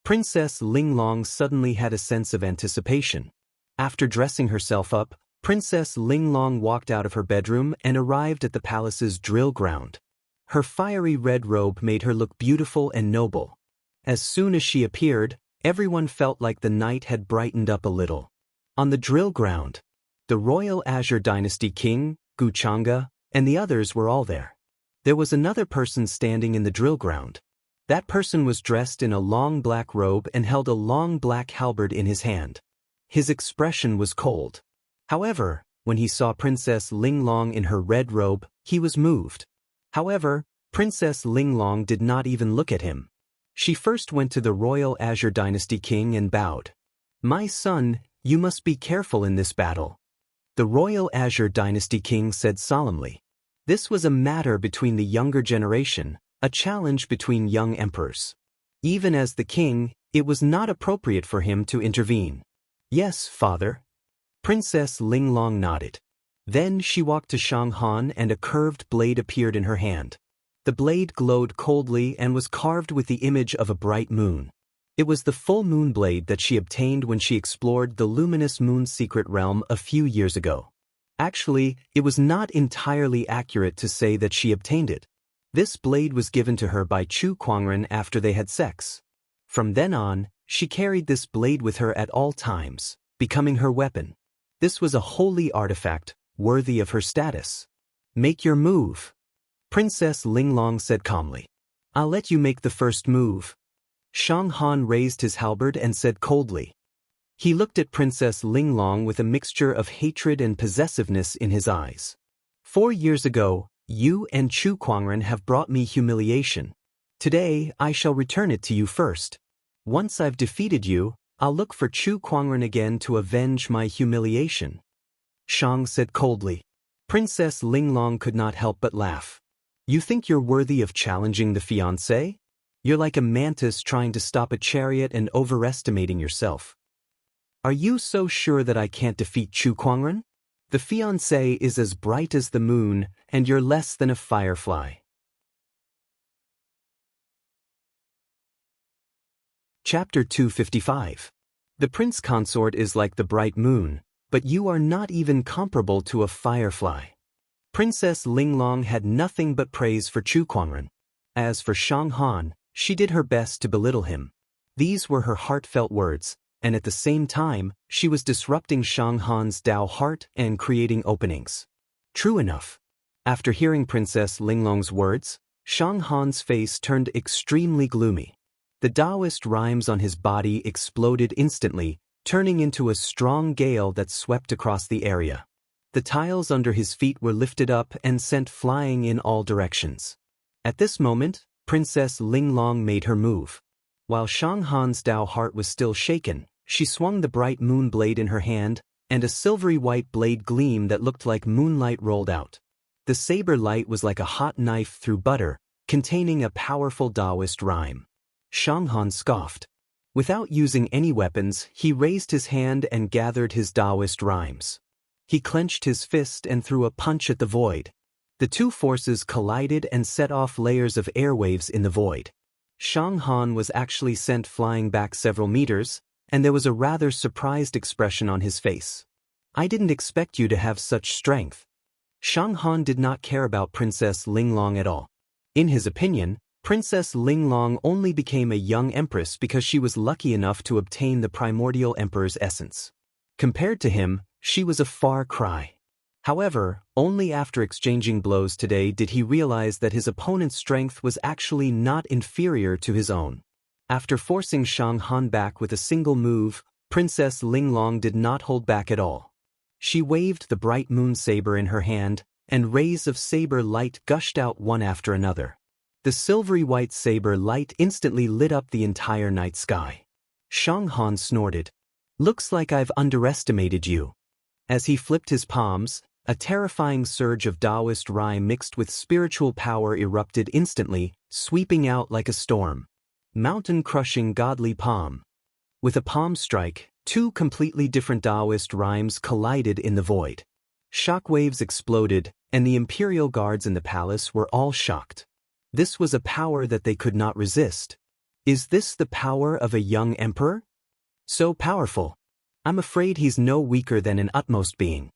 Princess Linglong suddenly had a sense of anticipation. After dressing herself up, Princess Linglong walked out of her bedroom and arrived at the palace's drill ground. Her fiery red robe made her look beautiful and noble. As soon as she appeared, everyone felt like the night had brightened up a little. On the drill ground, the Royal Azure Dynasty King, Gu Chang'e, and the others were all there. There was another person standing in the drill ground. That person was dressed in a long black robe and held a long black halberd in his hand. His expression was cold. However, when he saw Princess Linglong in her red robe, he was moved. However, Princess Linglong did not even look at him. She first went to the Royal Azure Dynasty King and bowed. My son, you must be careful in this battle. The Royal Azure Dynasty King said solemnly. This was a matter between the younger generation, a challenge between young emperors. Even as the king, it was not appropriate for him to intervene. Yes, father. Princess Linglong nodded. Then she walked to Shang Han and a curved blade appeared in her hand. The blade glowed coldly and was carved with the image of a bright moon. It was the full moon blade that she obtained when she explored the luminous moon secret realm a few years ago. Actually, it was not entirely accurate to say that she obtained it. This blade was given to her by Chu Kuangren after they had sex. From then on, She carried this blade with her at all times, becoming her weapon. This was a holy artifact, worthy of her status. Make your move. Princess Linglong said calmly. I'll let you make the first move. Shang Han raised his halberd and said coldly. He looked at Princess Linglong with a mixture of hatred and possessiveness in his eyes. 4 years ago, you and Chu Kuangren have brought me humiliation. Today, I shall return it to you first. Once I've defeated you, I'll look for Chu Kuangren again to avenge my humiliation. Shang said coldly. Princess Linglong could not help but laugh. You think you're worthy of challenging the fiancé? You're like a mantis trying to stop a chariot and overestimating yourself. Are you so sure that I can't defeat Chu Kuangren? The fiancé is as bright as the moon, and you're less than a firefly. Chapter 255. The prince consort is like the bright moon, but you are not even comparable to a firefly. Princess Linglong had nothing but praise for Chu Kuangren. As for Shang Han, she did her best to belittle him. These were her heartfelt words, and at the same time, she was disrupting Shang Han's Dao heart and creating openings. True enough. After hearing Princess Linglong's words, Shang Han's face turned extremely gloomy. The Daoist rhymes on his body exploded instantly, turning into a strong gale that swept across the area. The tiles under his feet were lifted up and sent flying in all directions. At this moment, Princess Linglong made her move. While Shang Han's Dao heart was still shaken, she swung the bright moon blade in her hand, and a silvery white blade gleam that looked like moonlight rolled out. The saber light was like a hot knife through butter, containing a powerful Daoist rhyme. Shang Han scoffed. Without using any weapons, he raised his hand and gathered his Daoist rhymes. He clenched his fist and threw a punch at the void. The two forces collided and set off layers of airwaves in the void. Shang Han was actually sent flying back several meters, and there was a rather surprised expression on his face. I didn't expect you to have such strength. Shang Han did not care about Princess Linglong at all. In his opinion, Princess Linglong only became a young empress because she was lucky enough to obtain the primordial emperor's essence. Compared to him, she was a far cry. However, only after exchanging blows today did he realize that his opponent's strength was actually not inferior to his own. After forcing Shang Han back with a single move, Princess Linglong did not hold back at all. She waved the bright moon saber in her hand, and rays of saber light gushed out one after another. The silvery white saber light instantly lit up the entire night sky. Shang Han snorted. Looks like I've underestimated you. As he flipped his palms, a terrifying surge of Daoist rhyme mixed with spiritual power erupted instantly, sweeping out like a storm. Mountain-crushing godly palm. With a palm strike, two completely different Daoist rhymes collided in the void. Shockwaves exploded, and the imperial guards in the palace were all shocked. This was a power that they could not resist. Is this the power of a young emperor? So powerful. I'm afraid he's no weaker than an utmost being.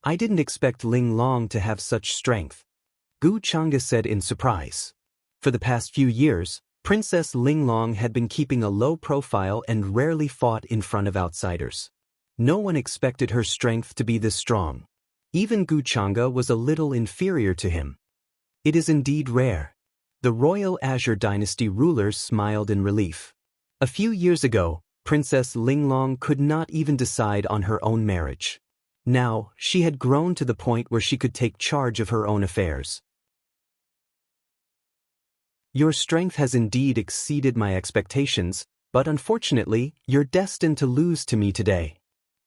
I didn't expect Linglong to have such strength. Gu Chang'e said in surprise. For the past few years, Princess Linglong had been keeping a low profile and rarely fought in front of outsiders. No one expected her strength to be this strong. Even Gu Chang'e was a little inferior to him. It is indeed rare. The royal Azure dynasty rulers smiled in relief. A few years ago, Princess Linglong could not even decide on her own marriage. Now, she had grown to the point where she could take charge of her own affairs. Your strength has indeed exceeded my expectations, but unfortunately, you're destined to lose to me today.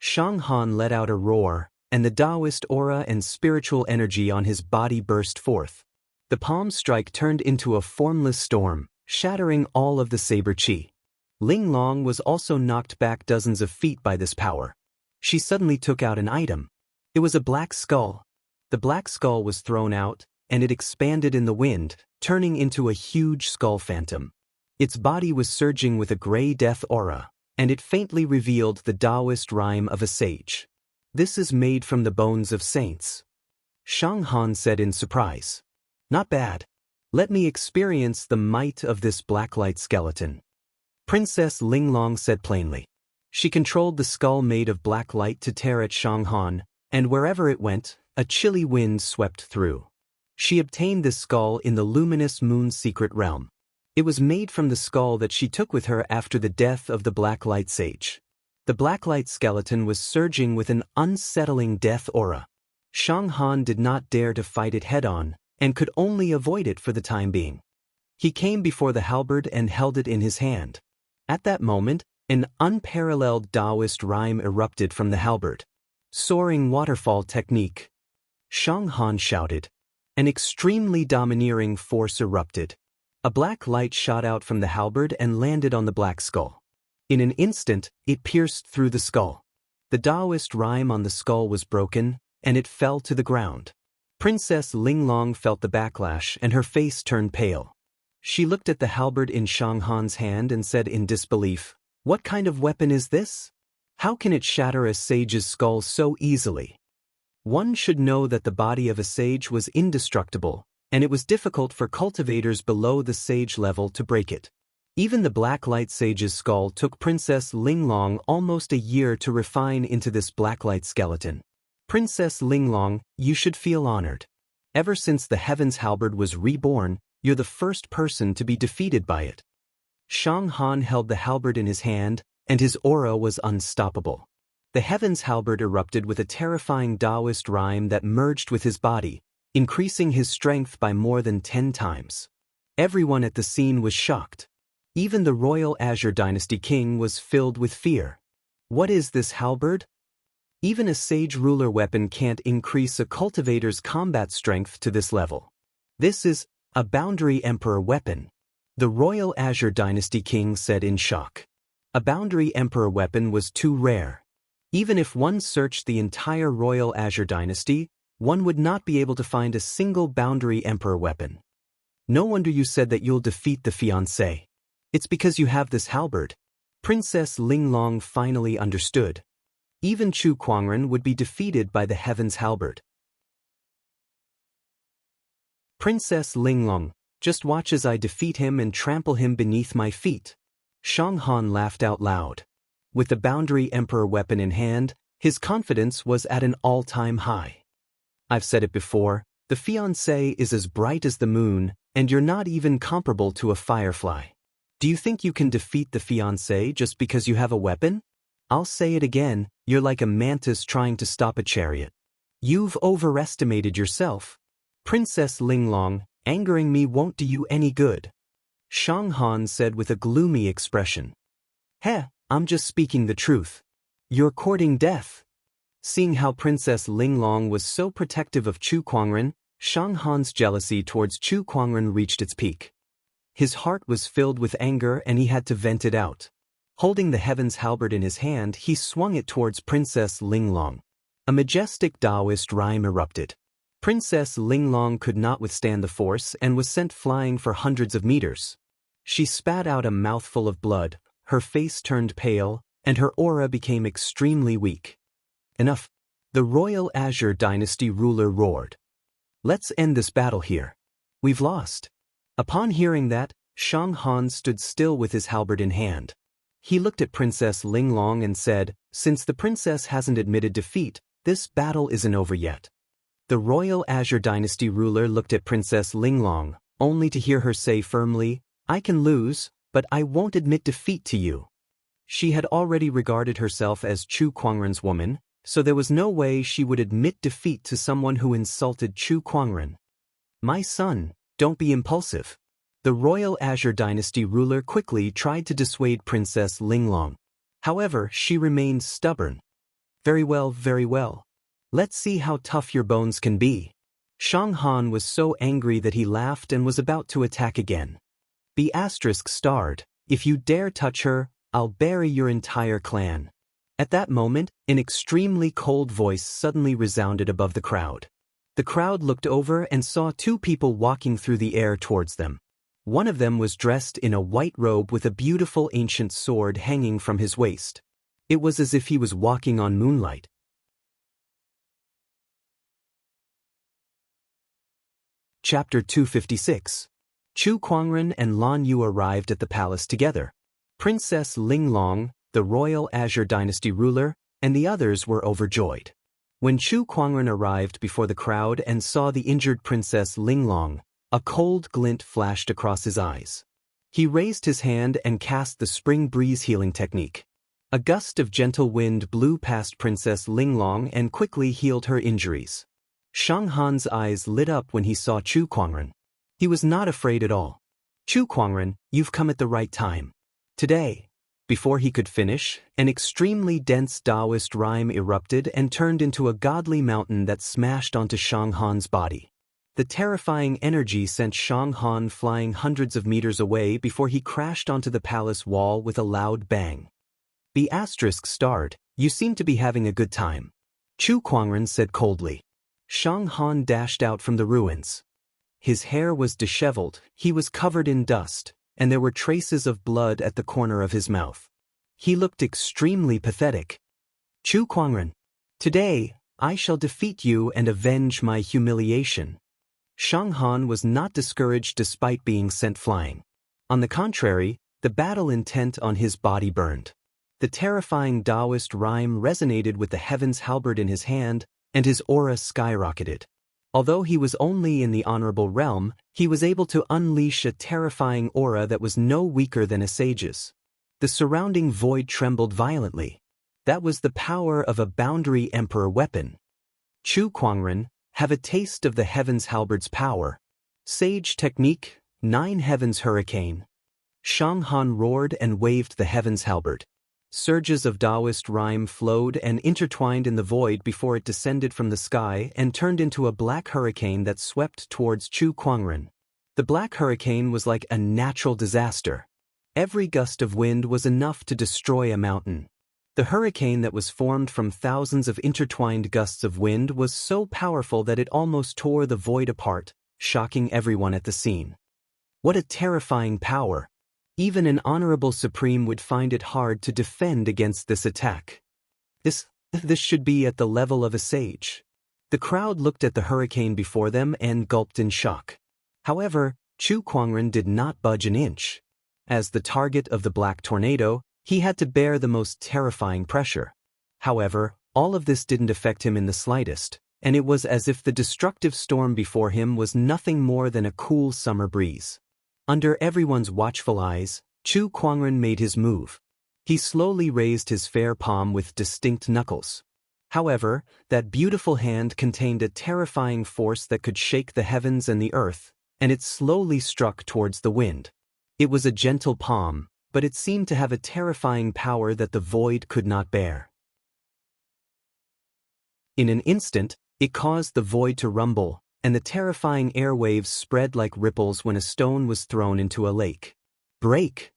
Shang Han let out a roar, and the Daoist aura and spiritual energy on his body burst forth. The palm strike turned into a formless storm, shattering all of the saber chi. Linglong was also knocked back dozens of feet by this power. She suddenly took out an item. It was a black skull. The black skull was thrown out, and it expanded in the wind, turning into a huge skull phantom. Its body was surging with a gray death aura, and it faintly revealed the Daoist rhyme of a sage. This is made from the bones of saints. Shang Han said in surprise. Not bad. Let me experience the might of this blacklight skeleton. Princess Linglong said plainly. She controlled the skull made of black light to tear at Shang Han, and wherever it went, a chilly wind swept through. She obtained this skull in the luminous moon's secret realm. It was made from the skull that she took with her after the death of the Black Light Sage. The Black Light skeleton was surging with an unsettling death aura. Shang Han did not dare to fight it head-on, and could only avoid it for the time being. He came before the halberd and held it in his hand. At that moment, an unparalleled Daoist rhyme erupted from the halberd. Soaring waterfall technique. Shang Han shouted. An extremely domineering force erupted. A black light shot out from the halberd and landed on the black skull. In an instant, it pierced through the skull. The Daoist rhyme on the skull was broken, and it fell to the ground. Princess Linglong felt the backlash and her face turned pale. She looked at the halberd in Shang Han's hand and said in disbelief, "What kind of weapon is this? How can it shatter a sage's skull so easily?" One should know that the body of a sage was indestructible, and it was difficult for cultivators below the sage level to break it. Even the Black Light Sage's skull took Princess Linglong almost a year to refine into this black light skeleton. Princess Linglong, you should feel honored. Ever since the Heaven's Halberd was reborn, you're the first person to be defeated by it. Shang Han held the halberd in his hand, and his aura was unstoppable. The Heaven's Halberd erupted with a terrifying Daoist rhyme that merged with his body, increasing his strength by more than 10 times. Everyone at the scene was shocked. Even the royal Azure Dynasty king was filled with fear. What is this halberd? Even a sage ruler weapon can't increase a cultivator's combat strength to this level. This is a Boundary Emperor weapon. The royal Azure Dynasty king said in shock. A Boundary Emperor weapon was too rare. Even if one searched the entire royal Azure Dynasty, one would not be able to find a single Boundary Emperor weapon. No wonder you said that you'll defeat the fiancé. It's because you have this halberd. Princess Linglong finally understood. Even Chu Kuangren would be defeated by the Heaven's Halberd. Princess Linglong, just watch as I defeat him and trample him beneath my feet. Shang Han laughed out loud. With the Boundary Emperor weapon in hand, his confidence was at an all-time high. I've said it before, the fiancé is as bright as the moon, and you're not even comparable to a firefly. Do you think you can defeat the fiancé just because you have a weapon? I'll say it again, you're like a mantis trying to stop a chariot. You've overestimated yourself. Princess Linglong, angering me won't do you any good. Shang Han said with a gloomy expression. Heh, I'm just speaking the truth. You're courting death. Seeing how Princess Linglong was so protective of Chu Kuangren, Shang Han's jealousy towards Chu Kuangren reached its peak. His heart was filled with anger and he had to vent it out. Holding the Heaven's Halberd in his hand, he swung it towards Princess Linglong. A majestic Daoist rhyme erupted. Princess Linglong could not withstand the force and was sent flying for hundreds of meters. She spat out a mouthful of blood, her face turned pale, and her aura became extremely weak. Enough. The royal Azure Dynasty ruler roared. Let's end this battle here. We've lost. Upon hearing that, Shang Han stood still with his halberd in hand. He looked at Princess Linglong and said, since the princess hasn't admitted defeat, this battle isn't over yet. The royal Azure Dynasty ruler looked at Princess Linglong, only to hear her say firmly, I can lose, but I won't admit defeat to you. She had already regarded herself as Chu Kuangren's woman, so there was no way she would admit defeat to someone who insulted Chu Kuangren. My son, don't be impulsive. The royal Azure Dynasty ruler quickly tried to dissuade Princess Linglong. However, she remained stubborn. Very well, very well. Let's see how tough your bones can be. Shang Han was so angry that he laughed and was about to attack again. Be *starred, if you dare touch her, I'll bury your entire clan. At that moment, an extremely cold voice suddenly resounded above the crowd. The crowd looked over and saw two people walking through the air towards them. One of them was dressed in a white robe with a beautiful ancient sword hanging from his waist. It was as if he was walking on moonlight. Chapter 256. Chu Kuangren and Lan Yu arrived at the palace together. Princess Linglong, the royal Azure Dynasty ruler, and the others were overjoyed. When Chu Kuangren arrived before the crowd and saw the injured Princess Linglong, a cold glint flashed across his eyes. He raised his hand and cast the spring breeze healing technique. A gust of gentle wind blew past Princess Linglong and quickly healed her injuries. Shang Han's eyes lit up when he saw Chu Kuangren. He was not afraid at all. Chu Kuangren, you've come at the right time. Today, before he could finish, an extremely dense Daoist rhyme erupted and turned into a godly mountain that smashed onto Shang Han's body. The terrifying energy sent Shang Han flying hundreds of meters away before he crashed onto the palace wall with a loud bang. The asterisk starred, you seem to be having a good time. Chu Kuangren said coldly. Shang Han dashed out from the ruins. His hair was disheveled, he was covered in dust, and there were traces of blood at the corner of his mouth. He looked extremely pathetic. Chu Kuangren, today, I shall defeat you and avenge my humiliation. Shang Han was not discouraged despite being sent flying. On the contrary, the battle intent on his body burned. The terrifying Daoist rhyme resonated with the heaven's halberd in his hand, and his aura skyrocketed. Although he was only in the honorable realm, he was able to unleash a terrifying aura that was no weaker than a sage's. The surrounding void trembled violently. That was the power of a boundary emperor weapon. Chu Kuangren, have a taste of the heaven's halberd's power. Sage technique, 9 heavens hurricane. Shang Han roared and waved the heaven's halberd. Surges of Daoist rhyme flowed and intertwined in the void before it descended from the sky and turned into a black hurricane that swept towards Chu Kuangren. The black hurricane was like a natural disaster. Every gust of wind was enough to destroy a mountain. The hurricane that was formed from thousands of intertwined gusts of wind was so powerful that it almost tore the void apart, shocking everyone at the scene. What a terrifying power! Even an honorable supreme would find it hard to defend against this attack. This should be at the level of a sage. The crowd looked at the hurricane before them and gulped in shock. However, Chu Kuangren did not budge an inch. As the target of the black tornado, he had to bear the most terrifying pressure. However, all of this didn't affect him in the slightest, and it was as if the destructive storm before him was nothing more than a cool summer breeze. Under everyone's watchful eyes, Chu Kuangren made his move. He slowly raised his fair palm with distinct knuckles. However, that beautiful hand contained a terrifying force that could shake the heavens and the earth, and it slowly struck towards the wind. It was a gentle palm, but it seemed to have a terrifying power that the void could not bear. In an instant, it caused the void to rumble, and the terrifying airwaves spread like ripples when a stone was thrown into a lake. Break!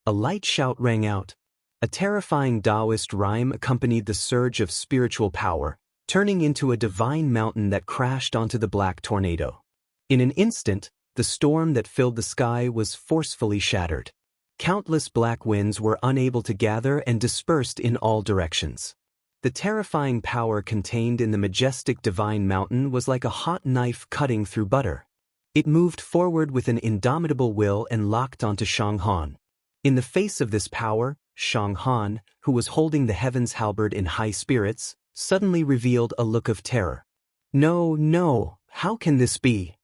A light shout rang out. A terrifying Daoist rhyme accompanied the surge of spiritual power, turning into a divine mountain that crashed onto the black tornado. In an instant, the storm that filled the sky was forcefully shattered. Countless black winds were unable to gather and dispersed in all directions. The terrifying power contained in the majestic divine mountain was like a hot knife cutting through butter. It moved forward with an indomitable will and locked onto Shang Han. In the face of this power, Shang Han, who was holding the heaven's halberd in high spirits, suddenly revealed a look of terror. No, how can this be?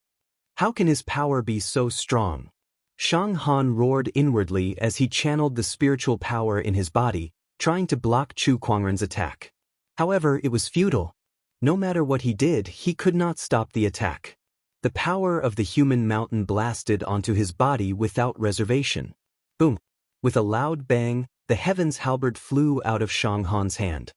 How can his power be so strong? Shang Han roared inwardly as he channeled the spiritual power in his body, trying to block Chu Kuangren's attack. However, it was futile. No matter what he did, he could not stop the attack. The power of the human mountain blasted onto his body without reservation. Boom! With a loud bang, the heaven's halberd flew out of Shang Han's hand.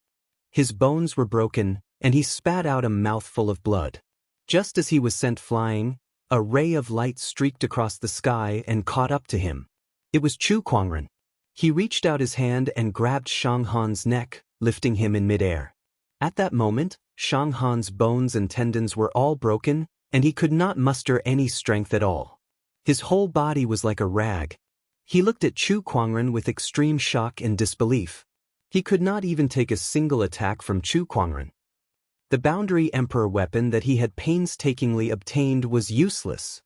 His bones were broken, and he spat out a mouthful of blood. Just as he was sent flying, a ray of light streaked across the sky and caught up to him. It was Chu Kuangren. He reached out his hand and grabbed Shang Han's neck, lifting him in midair. At that moment, Shang Han's bones and tendons were all broken, and he could not muster any strength at all. His whole body was like a rag. He looked at Chu Kuangren with extreme shock and disbelief. He could not even take a single attack from Chu Kuangren. The boundary emperor weapon that he had painstakingly obtained was useless.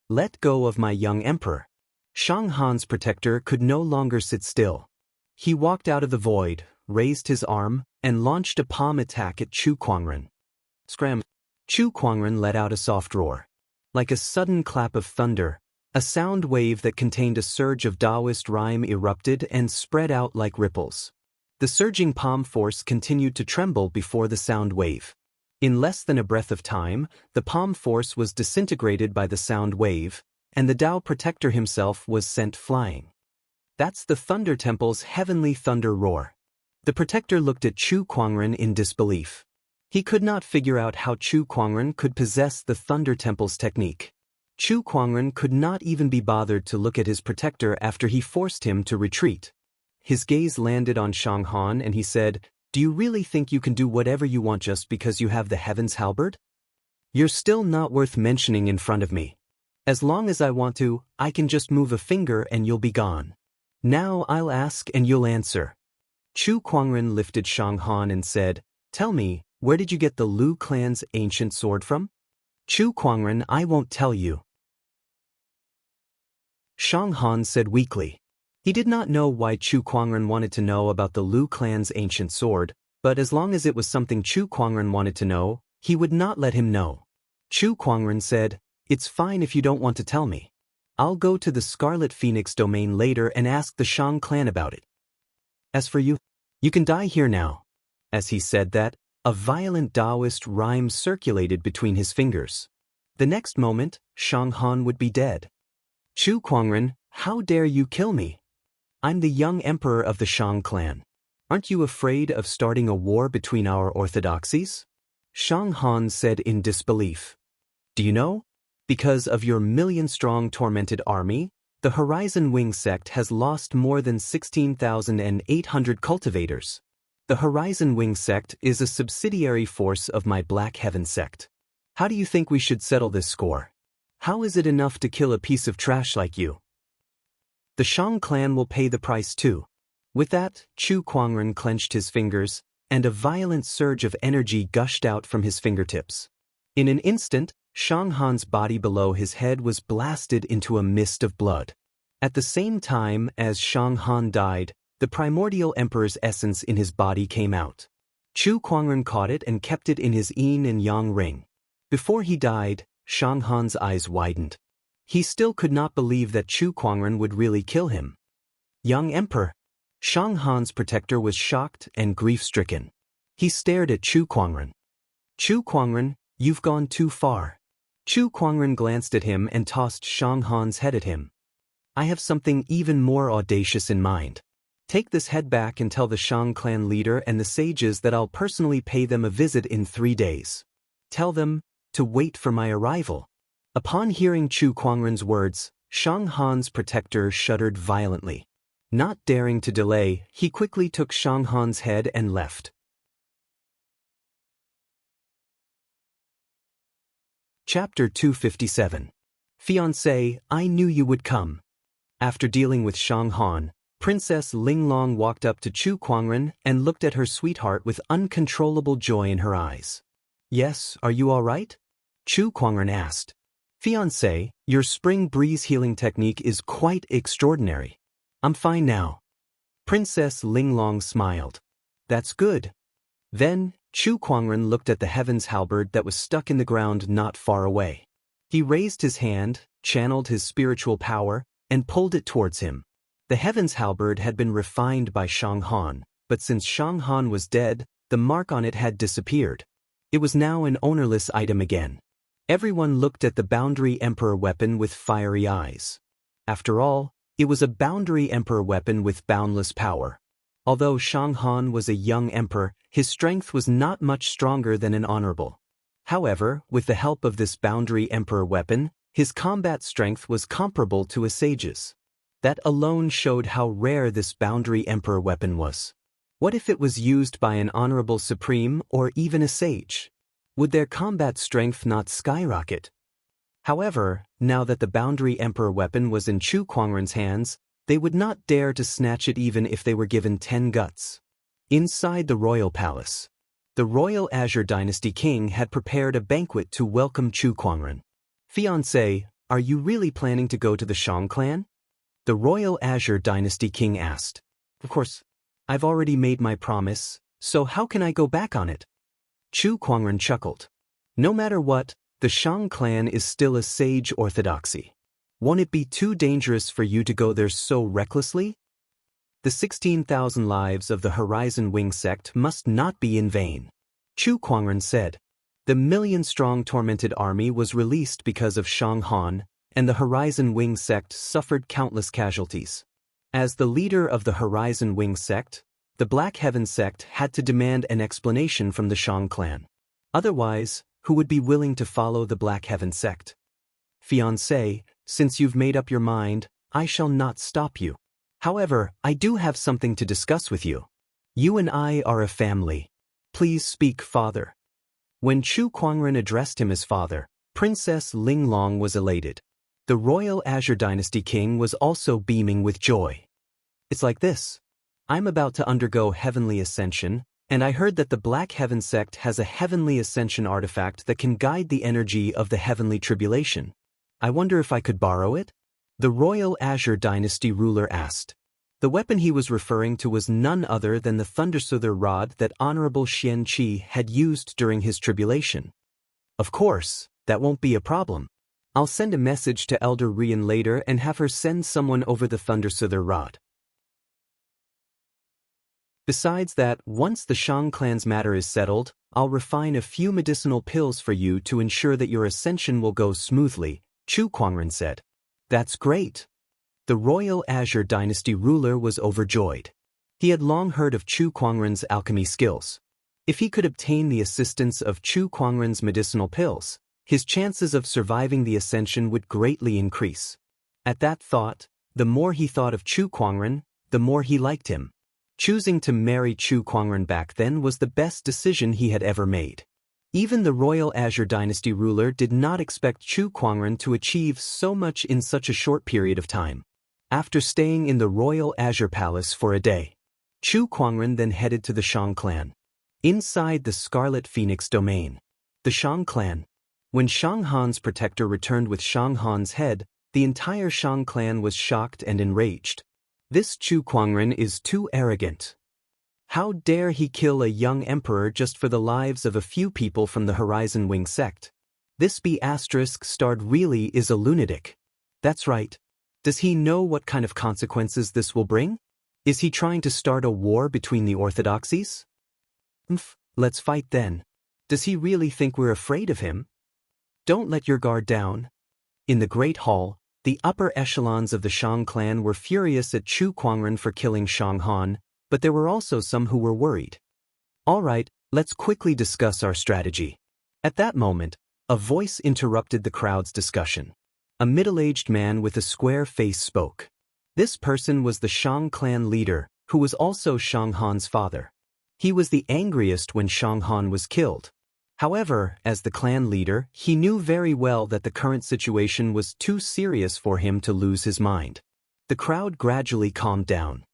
Let go of my young emperor. Shanghan's protector could no longer sit still. He walked out of the void, raised his arm, and launched a palm attack at Chu Kuangren. Scram! Chu Kuangren let out a soft roar. Like a sudden clap of thunder, a sound wave that contained a surge of Daoist rhyme erupted and spread out like ripples. The surging palm force continued to tremble before the sound wave. In less than a breath of time, the palm force was disintegrated by the sound wave, and the Dao protector himself was sent flying. That's the Thunder Temple's heavenly thunder roar. The protector looked at Chu Kuangren in disbelief. He could not figure out how Chu Kuangren could possess the Thunder Temple's technique. Chu Kuangren could not even be bothered to look at his protector after he forced him to retreat. His gaze landed on Shanghan and he said, "Do you really think you can do whatever you want just because you have the Heaven's Halberd? You're still not worth mentioning in front of me. As long as I want to, I can just move a finger and you'll be gone. Now I'll ask and you'll answer." Chu Kuangren lifted Shanghan and said, "Tell me, where did you get the Lu clan's ancient sword from?" "Chu Kuangren, I won't tell you," Shanghan said weakly. He did not know why Chu Kuangren wanted to know about the Lu clan's ancient sword, but as long as it was something Chu Kuangren wanted to know, he would not let him know. Chu Kuangren said, "It's fine if you don't want to tell me. I'll go to the Scarlet Phoenix domain later and ask the Shang clan about it. As for you, you can die here now." As he said that, a violent Daoist rhyme circulated between his fingers. The next moment, Shanghan would be dead. "Chu Kuangren, how dare you kill me? I'm the young emperor of the Shang clan. Aren't you afraid of starting a war between our orthodoxies?" Shanghan said in disbelief. "Do you know? Because of your million-strong tormented army, the Horizon Wing sect has lost more than 16,800 cultivators. The Horizon Wing sect is a subsidiary force of my Black Heaven sect. How do you think we should settle this score? How is it enough to kill a piece of trash like you? The Shang clan will pay the price too." With that, Chu Kuangren clenched his fingers, and a violent surge of energy gushed out from his fingertips. In an instant, Shanghan's body below his head was blasted into a mist of blood. At the same time as Shanghan died, the primordial emperor's essence in his body came out. Chu Kuangren caught it and kept it in his yin and yang ring. Before he died, Shanghan's eyes widened. He still could not believe that Chu Kuangren would really kill him. "Young Emperor!" Shanghan's protector was shocked and grief-stricken. He stared at Chu Kuangren. "Chu Kuangren, you've gone too far." Chu Kuangren glanced at him and tossed Shanghan's head at him. "I have something even more audacious in mind. Take this head back and tell the Shang clan leader and the sages that I'll personally pay them a visit in 3 days. Tell them to wait for my arrival." Upon hearing Chu Kuangren's words, Shanghan's protector shuddered violently. Not daring to delay, he quickly took Shanghan's head and left. Chapter 257. Fiancé, I knew you would come. After dealing with Shanghan, Princess Linglong walked up to Chu Kuangren and looked at her sweetheart with uncontrollable joy in her eyes. "Yes, are you all right?" Chu Kuangren asked. "Fiancé, your spring breeze healing technique is quite extraordinary. I'm fine now." Princess Linglong smiled. "That's good." Then, Chu Kuangren looked at the Heaven's Halberd that was stuck in the ground not far away. He raised his hand, channeled his spiritual power, and pulled it towards him. The Heaven's Halberd had been refined by Shanghan, but since Shanghan was dead, the mark on it had disappeared. It was now an ownerless item again. Everyone looked at the Boundary Emperor weapon with fiery eyes. After all, it was a Boundary Emperor weapon with boundless power. Although Shanghan was a young emperor, his strength was not much stronger than an honorable. However, with the help of this Boundary Emperor weapon, his combat strength was comparable to a sage's. That alone showed how rare this Boundary Emperor weapon was. What if it was used by an honorable supreme or even a sage? Would their combat strength not skyrocket? However, now that the Boundary Emperor weapon was in Chu Kuangren's hands, they would not dare to snatch it even if they were given 10 guts. Inside the royal palace, the royal Azure Dynasty king had prepared a banquet to welcome Chu Kuangren. "Fiancé, are you really planning to go to the Shang clan?" The royal Azure Dynasty king asked. Of course, I've already made my promise, so how can I go back on it? Chu Kuangren chuckled. No matter what, the Shang clan is still a sage orthodoxy. Won't it be too dangerous for you to go there so recklessly? The 16,000 lives of the Horizon Wing sect must not be in vain. Chu Kuangren said. The million-strong tormented army was released because of Shang Han, and the Horizon Wing sect suffered countless casualties. As the leader of the Horizon Wing sect, the Black Heaven sect had to demand an explanation from the Shang clan. Otherwise, who would be willing to follow the Black Heaven sect? Fiancé, since you've made up your mind, I shall not stop you. However, I do have something to discuss with you. You and I are a family. Please speak, father. When Chu Kuangren addressed him as father, Princess Linglong was elated. The royal Azure Dynasty king was also beaming with joy. It's like this. I'm about to undergo heavenly ascension, and I heard that the Black Heaven sect has a heavenly ascension artifact that can guide the energy of the heavenly tribulation. I wonder if I could borrow it? The royal Azure Dynasty ruler asked. The weapon he was referring to was none other than the Thundersoother rod that Honorable Xianxia had used during his tribulation. Of course, that won't be a problem. I'll send a message to Elder Rian later and have her send someone over the Thundersoother rod. Besides that, once the Shang clan's matter is settled, I'll refine a few medicinal pills for you to ensure that your ascension will go smoothly, Chu Kuangren said. That's great. The royal Azure Dynasty ruler was overjoyed. He had long heard of Chu Kuangren's alchemy skills. If he could obtain the assistance of Chu Kuangren's medicinal pills, his chances of surviving the ascension would greatly increase. At that thought, the more he thought of Chu Kuangren, the more he liked him. Choosing to marry Chu Kuangren back then was the best decision he had ever made. Even the royal Azure Dynasty ruler did not expect Chu Kuangren to achieve so much in such a short period of time. After staying in the royal Azure Palace for a day, Chu Kuangren then headed to the Shang clan. Inside the Scarlet Phoenix domain, the Shang clan. When Shang Han's protector returned with Shang Han's head, the entire Shang clan was shocked and enraged. This Chu Kuangren is too arrogant. How dare he kill a young emperor just for the lives of a few people from the Horizon Wing sect? This B***starred really is a lunatic. That's right. Does he know what kind of consequences this will bring? Is he trying to start a war between the orthodoxies? Let's fight then. Does he really think we're afraid of him? Don't let your guard down. In the Great Hall, the upper echelons of the Shang clan were furious at Chu Kuangren for killing Shang Han, but there were also some who were worried. All right, let's quickly discuss our strategy. At that moment, a voice interrupted the crowd's discussion. A middle-aged man with a square face spoke. This person was the Shang clan leader, who was also Shang Han's father. He was the angriest when Shang Han was killed. However, as the clan leader, he knew very well that the current situation was too serious for him to lose his mind. The crowd gradually calmed down.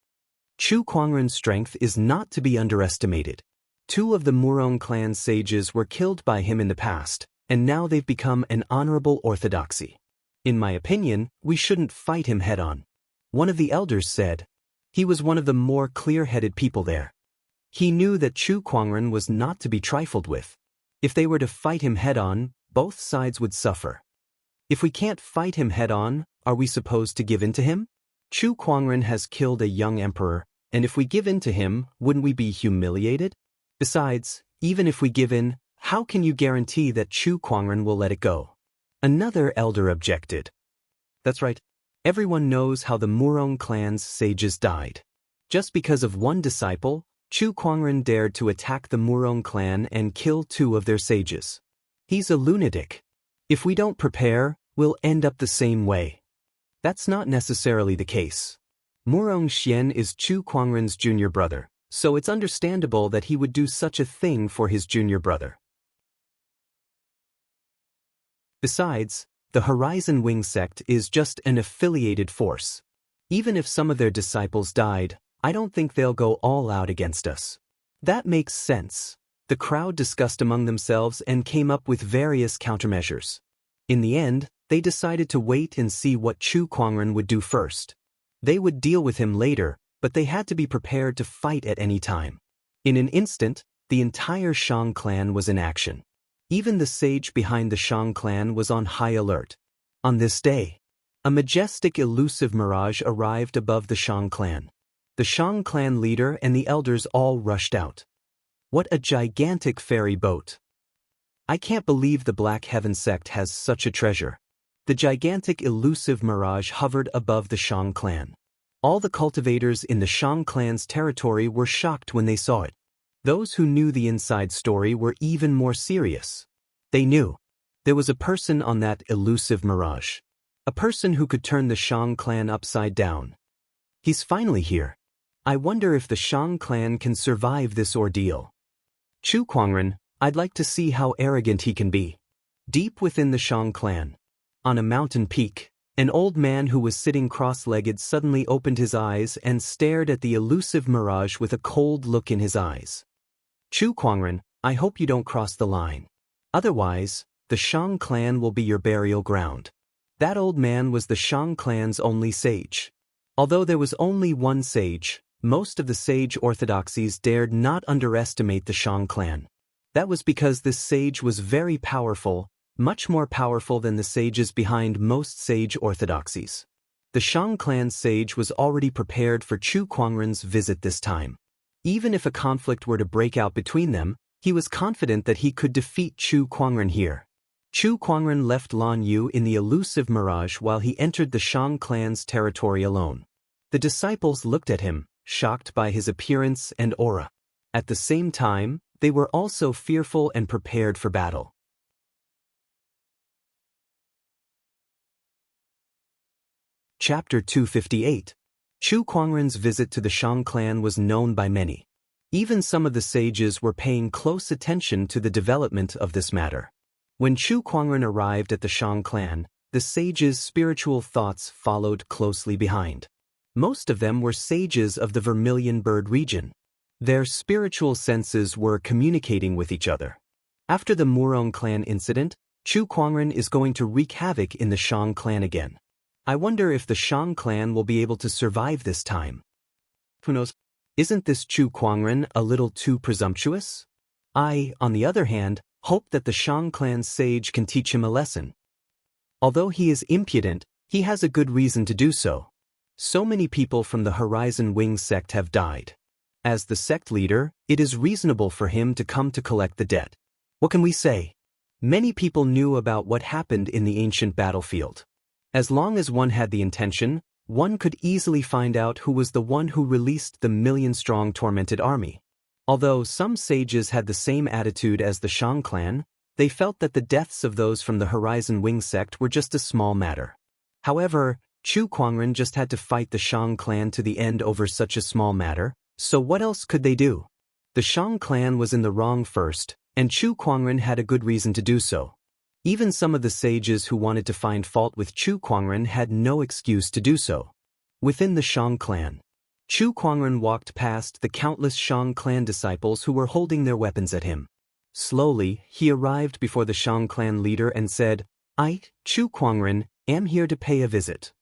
Chu Kuangren's strength is not to be underestimated. 2 of the Murong clan sages were killed by him in the past, and now they've become an honorable orthodoxy. In my opinion, we shouldn't fight him head-on. One of the elders said. He was one of the more clear-headed people there. He knew that Chu Kuangren was not to be trifled with. If they were to fight him head-on, both sides would suffer. If we can't fight him head-on, are we supposed to give in to him? Chu Kuangren has killed a young emperor, and if we give in to him, wouldn't we be humiliated? Besides, even if we give in, how can you guarantee that Chu Kuangren will let it go? Another elder objected. That's right. Everyone knows how the Murong clan's sages died. Just because of one disciple, Chu Kuangren dared to attack the Murong clan and kill 2 of their sages. He's a lunatic. If we don't prepare, we'll end up the same way. That's not necessarily the case. Murong Xian is Chu Kuangren's junior brother, so it's understandable that he would do such a thing for his junior brother. Besides, the Horizon Wing sect is just an affiliated force. Even if some of their disciples died, I don't think they'll go all out against us. That makes sense. The crowd discussed among themselves and came up with various countermeasures. In the end, they decided to wait and see what Chu Kuangren would do first. They would deal with him later, but they had to be prepared to fight at any time. In an instant, the entire Shang clan was in action. Even the sage behind the Shang clan was on high alert. On this day, a majestic elusive mirage arrived above the Shang clan. The Shang clan leader and the elders all rushed out. What a gigantic fairy boat! I can't believe the Black Heaven sect has such a treasure. The gigantic elusive mirage hovered above the Shang clan. All the cultivators in the Shang clan's territory were shocked when they saw it. Those who knew the inside story were even more serious. They knew there was a person on that elusive mirage. A person who could turn the Shang clan upside down. He's finally here. I wonder if the Shang clan can survive this ordeal. Chu Kuangren, I'd like to see how arrogant he can be. Deep within the Shang clan, on a mountain peak, an old man who was sitting cross-legged suddenly opened his eyes and stared at the elusive mirage with a cold look in his eyes. Chu Kuangren, I hope you don't cross the line. Otherwise, the Shang clan will be your burial ground. That old man was the Shang clan's only sage. Although there was only one sage, most of the sage orthodoxies dared not underestimate the Shang clan. That was because this sage was very powerful, much more powerful than the sages behind most sage orthodoxies. The Shang clan sage was already prepared for Chu Kuangren's visit this time. Even if a conflict were to break out between them, he was confident that he could defeat Chu Kuangren here. Chu Kuangren left Lan Yu in the elusive mirage while he entered the Shang clan's territory alone. The disciples looked at him, shocked by his appearance and aura. At the same time, they were also fearful and prepared for battle. Chapter 258. Chu Kuangren's visit to the Shang clan was known by many. Even some of the sages were paying close attention to the development of this matter. When Chu Kuangren arrived at the Shang clan, the sages' spiritual thoughts followed closely behind. Most of them were sages of the Vermilion Bird region. Their spiritual senses were communicating with each other. After the Murong clan incident, Chu Kuangren is going to wreak havoc in the Shang clan again. I wonder if the Shang clan will be able to survive this time. Who knows? Isn't this Chu Kuangren a little too presumptuous? I, on the other hand, hope that the Shang clan sage can teach him a lesson. Although he is impudent, he has a good reason to do so. So many people from the Horizon Wing sect have died. As the sect leader, it is reasonable for him to come to collect the debt. What can we say? Many people knew about what happened in the ancient battlefield. As long as one had the intention, one could easily find out who was the one who released the million-strong tormented army. Although some sages had the same attitude as the Shang clan, they felt that the deaths of those from the Horizon Wing sect were just a small matter. However, Chu Kuangren just had to fight the Shang clan to the end over such a small matter, so what else could they do? The Shang clan was in the wrong first, and Chu Kuangren had a good reason to do so. Even some of the sages who wanted to find fault with Chu Kuangren had no excuse to do so. Within the Shang clan, Chu Kuangren walked past the countless Shang clan disciples who were holding their weapons at him. Slowly, he arrived before the Shang clan leader and said, "I, Chu Kuangren, am here to pay a visit."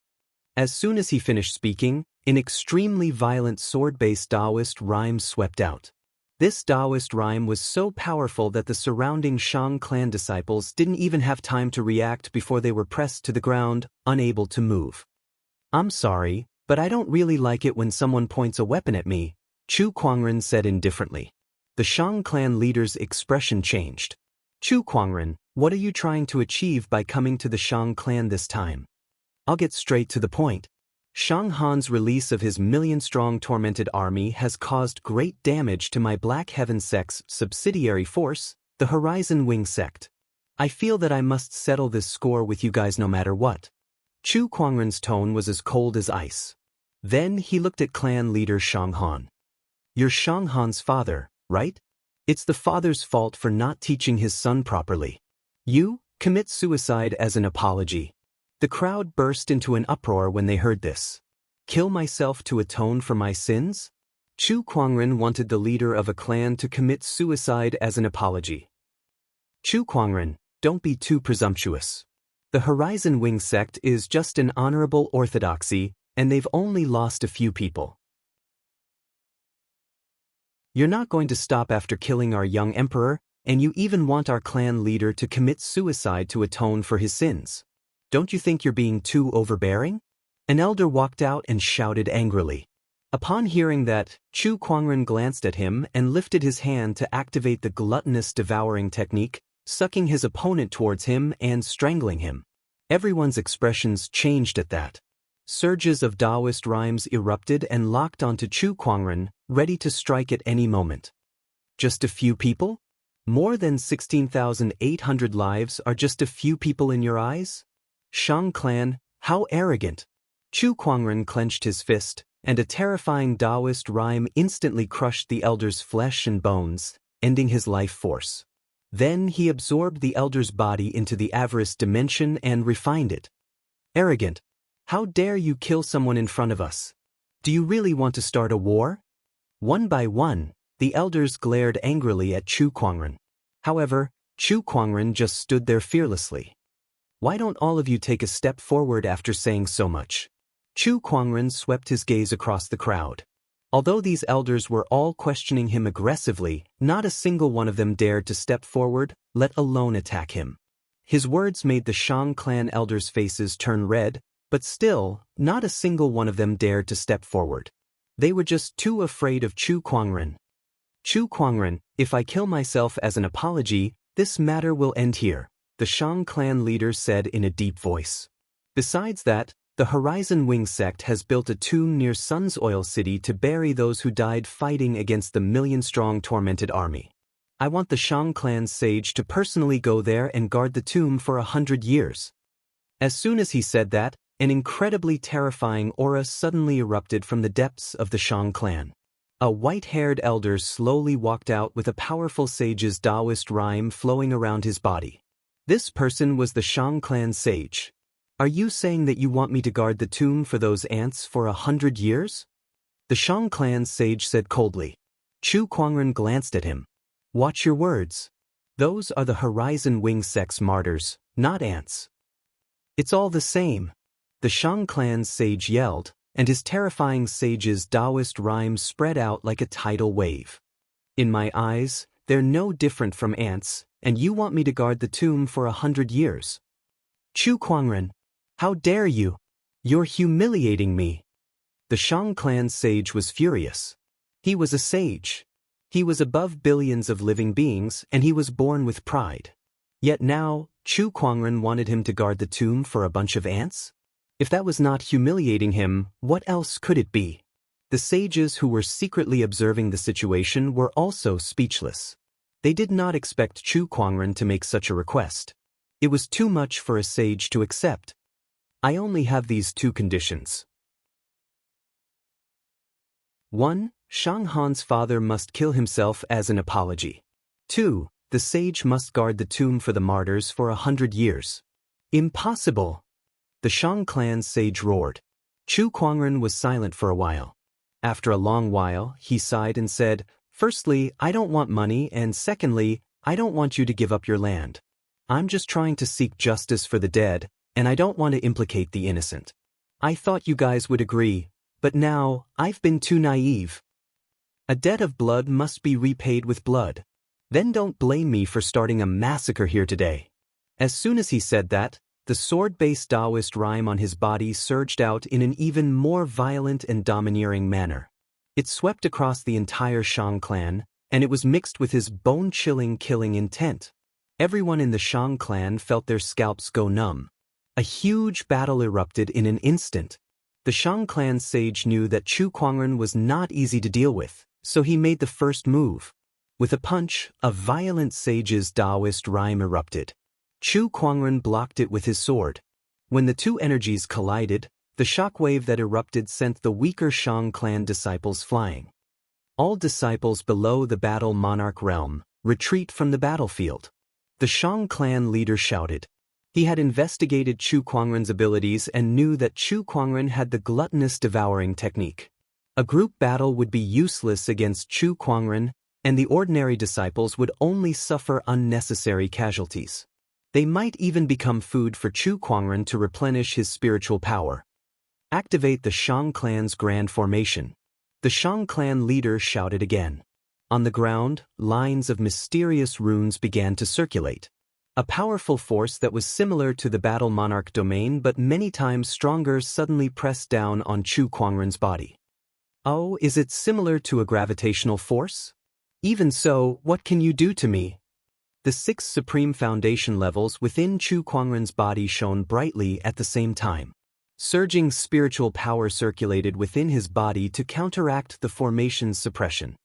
As soon as he finished speaking, an extremely violent sword-based Daoist rhyme swept out. This Daoist rhyme was so powerful that the surrounding Shang clan disciples didn't even have time to react before they were pressed to the ground, unable to move. "I'm sorry, but I don't really like it when someone points a weapon at me," Chu Kuangren said indifferently. The Shang clan leader's expression changed. "Chu Kuangren, what are you trying to achieve by coming to the Shang clan this time?" "I'll get straight to the point. Shang Han's release of his million-strong tormented army has caused great damage to my Black Heaven sect's subsidiary force, the Horizon Wing sect. I feel that I must settle this score with you guys no matter what." Chu Kuangren's tone was as cold as ice. Then he looked at clan leader Shang Han. "You're Shang Han's father, right? It's the father's fault for not teaching his son properly. You commit suicide as an apology." The crowd burst into an uproar when they heard this. "Kill myself to atone for my sins?" Chu Kuangren wanted the leader of a clan to commit suicide as an apology. "Chu Kuangren, don't be too presumptuous. The Horizon Wing sect is just an honorable orthodoxy, and they've only lost a few people. You're not going to stop after killing our young emperor, and you even want our clan leader to commit suicide to atone for his sins. Don't you think you're being too overbearing? An elder walked out and shouted angrily. Upon hearing that, Chu Kuangren glanced at him and lifted his hand to activate the gluttonous devouring technique, sucking his opponent towards him and strangling him. Everyone's expressions changed at that. Surges of Daoist rhymes erupted and locked onto Chu Kuangren, ready to strike at any moment. Just a few people? More than 16,800 lives are just a few people in your eyes? Shang clan, how arrogant! Chu Kuangren clenched his fist, and a terrifying Daoist rhyme instantly crushed the elder's flesh and bones, ending his life force. Then he absorbed the elder's body into the avarice dimension and refined it. Arrogant! How dare you kill someone in front of us? Do you really want to start a war? One by one, the elders glared angrily at Chu Kuangren. However, Chu Kuangren just stood there fearlessly. Why don't all of you take a step forward after saying so much? Chu Kuangren swept his gaze across the crowd. Although these elders were all questioning him aggressively, not a single one of them dared to step forward, let alone attack him. His words made the Shang clan elders' faces turn red, but still, not a single one of them dared to step forward. They were just too afraid of Chu Kuangren. Chu Kuangren, if I kill myself as an apology, this matter will end here, the Shang clan leader said in a deep voice. Besides that, the Horizon Wing sect has built a tomb near Sun's Oil City to bury those who died fighting against the million-strong tormented army. I want the Shang clan sage to personally go there and guard the tomb for 100 years. As soon as he said that, an incredibly terrifying aura suddenly erupted from the depths of the Shang clan. A white-haired elder slowly walked out with a powerful sage's Daoist rhyme flowing around his body. This person was the Shang clan sage. Are you saying that you want me to guard the tomb for those ants for 100 years? The Shang clan sage said coldly. Chu Kuangren glanced at him. Watch your words. Those are the Horizon Wing sect's martyrs, not ants. It's all the same. The Shang clan sage yelled, and his terrifying sage's Daoist rhyme spread out like a tidal wave. In my eyes, they're no different from ants, and you want me to guard the tomb for 100 years. Chu Kuangren, how dare you? You're humiliating me. The Shang clan sage was furious. He was a sage. He was above billions of living beings, and he was born with pride. Yet now, Chu Kuangren wanted him to guard the tomb for a bunch of ants? If that was not humiliating him, what else could it be? The sages who were secretly observing the situation were also speechless. They did not expect Chu Kuangren to make such a request. It was too much for a sage to accept. I only have these two conditions. 1. Shang Han's father must kill himself as an apology. 2. The sage must guard the tomb for the martyrs for 100 years. Impossible! The Shang clan sage roared. Chu Kuangren was silent for a while. After a long while, he sighed and said, Firstly, I don't want money, and secondly, I don't want you to give up your land. I'm just trying to seek justice for the dead, and I don't want to implicate the innocent. I thought you guys would agree, but now, I've been too naive. A debt of blood must be repaid with blood. Then don't blame me for starting a massacre here today. As soon as he said that, the sword-based Daoist rhyme on his body surged out in an even more violent and domineering manner. It swept across the entire Shang clan, and it was mixed with his bone-chilling killing intent. Everyone in the Shang clan felt their scalps go numb. A huge battle erupted in an instant. The Shang clan sage knew that Chu Kuangren was not easy to deal with, so he made the first move. With a punch, a violent sage's Daoist rhyme erupted. Chu Kuangren blocked it with his sword. When the two energies collided, the shockwave that erupted sent the weaker Shang clan disciples flying. All disciples below the battle monarch realm, retreat from the battlefield. The Shang clan leader shouted. He had investigated Chu Kuangren's abilities and knew that Chu Kuangren had the gluttonous devouring technique. A group battle would be useless against Chu Kuangren, and the ordinary disciples would only suffer unnecessary casualties. They might even become food for Chu Kuangren to replenish his spiritual power. Activate the Shang clan's grand formation. The Shang clan leader shouted again. On the ground, lines of mysterious runes began to circulate. A powerful force that was similar to the battle monarch domain but many times stronger suddenly pressed down on Chu Kuangren's body. Oh, is it similar to a gravitational force? Even so, what can you do to me? The 6 supreme foundation levels within Chu Kuangren's body shone brightly at the same time. Surging spiritual power circulated within his body to counteract the formation's suppression.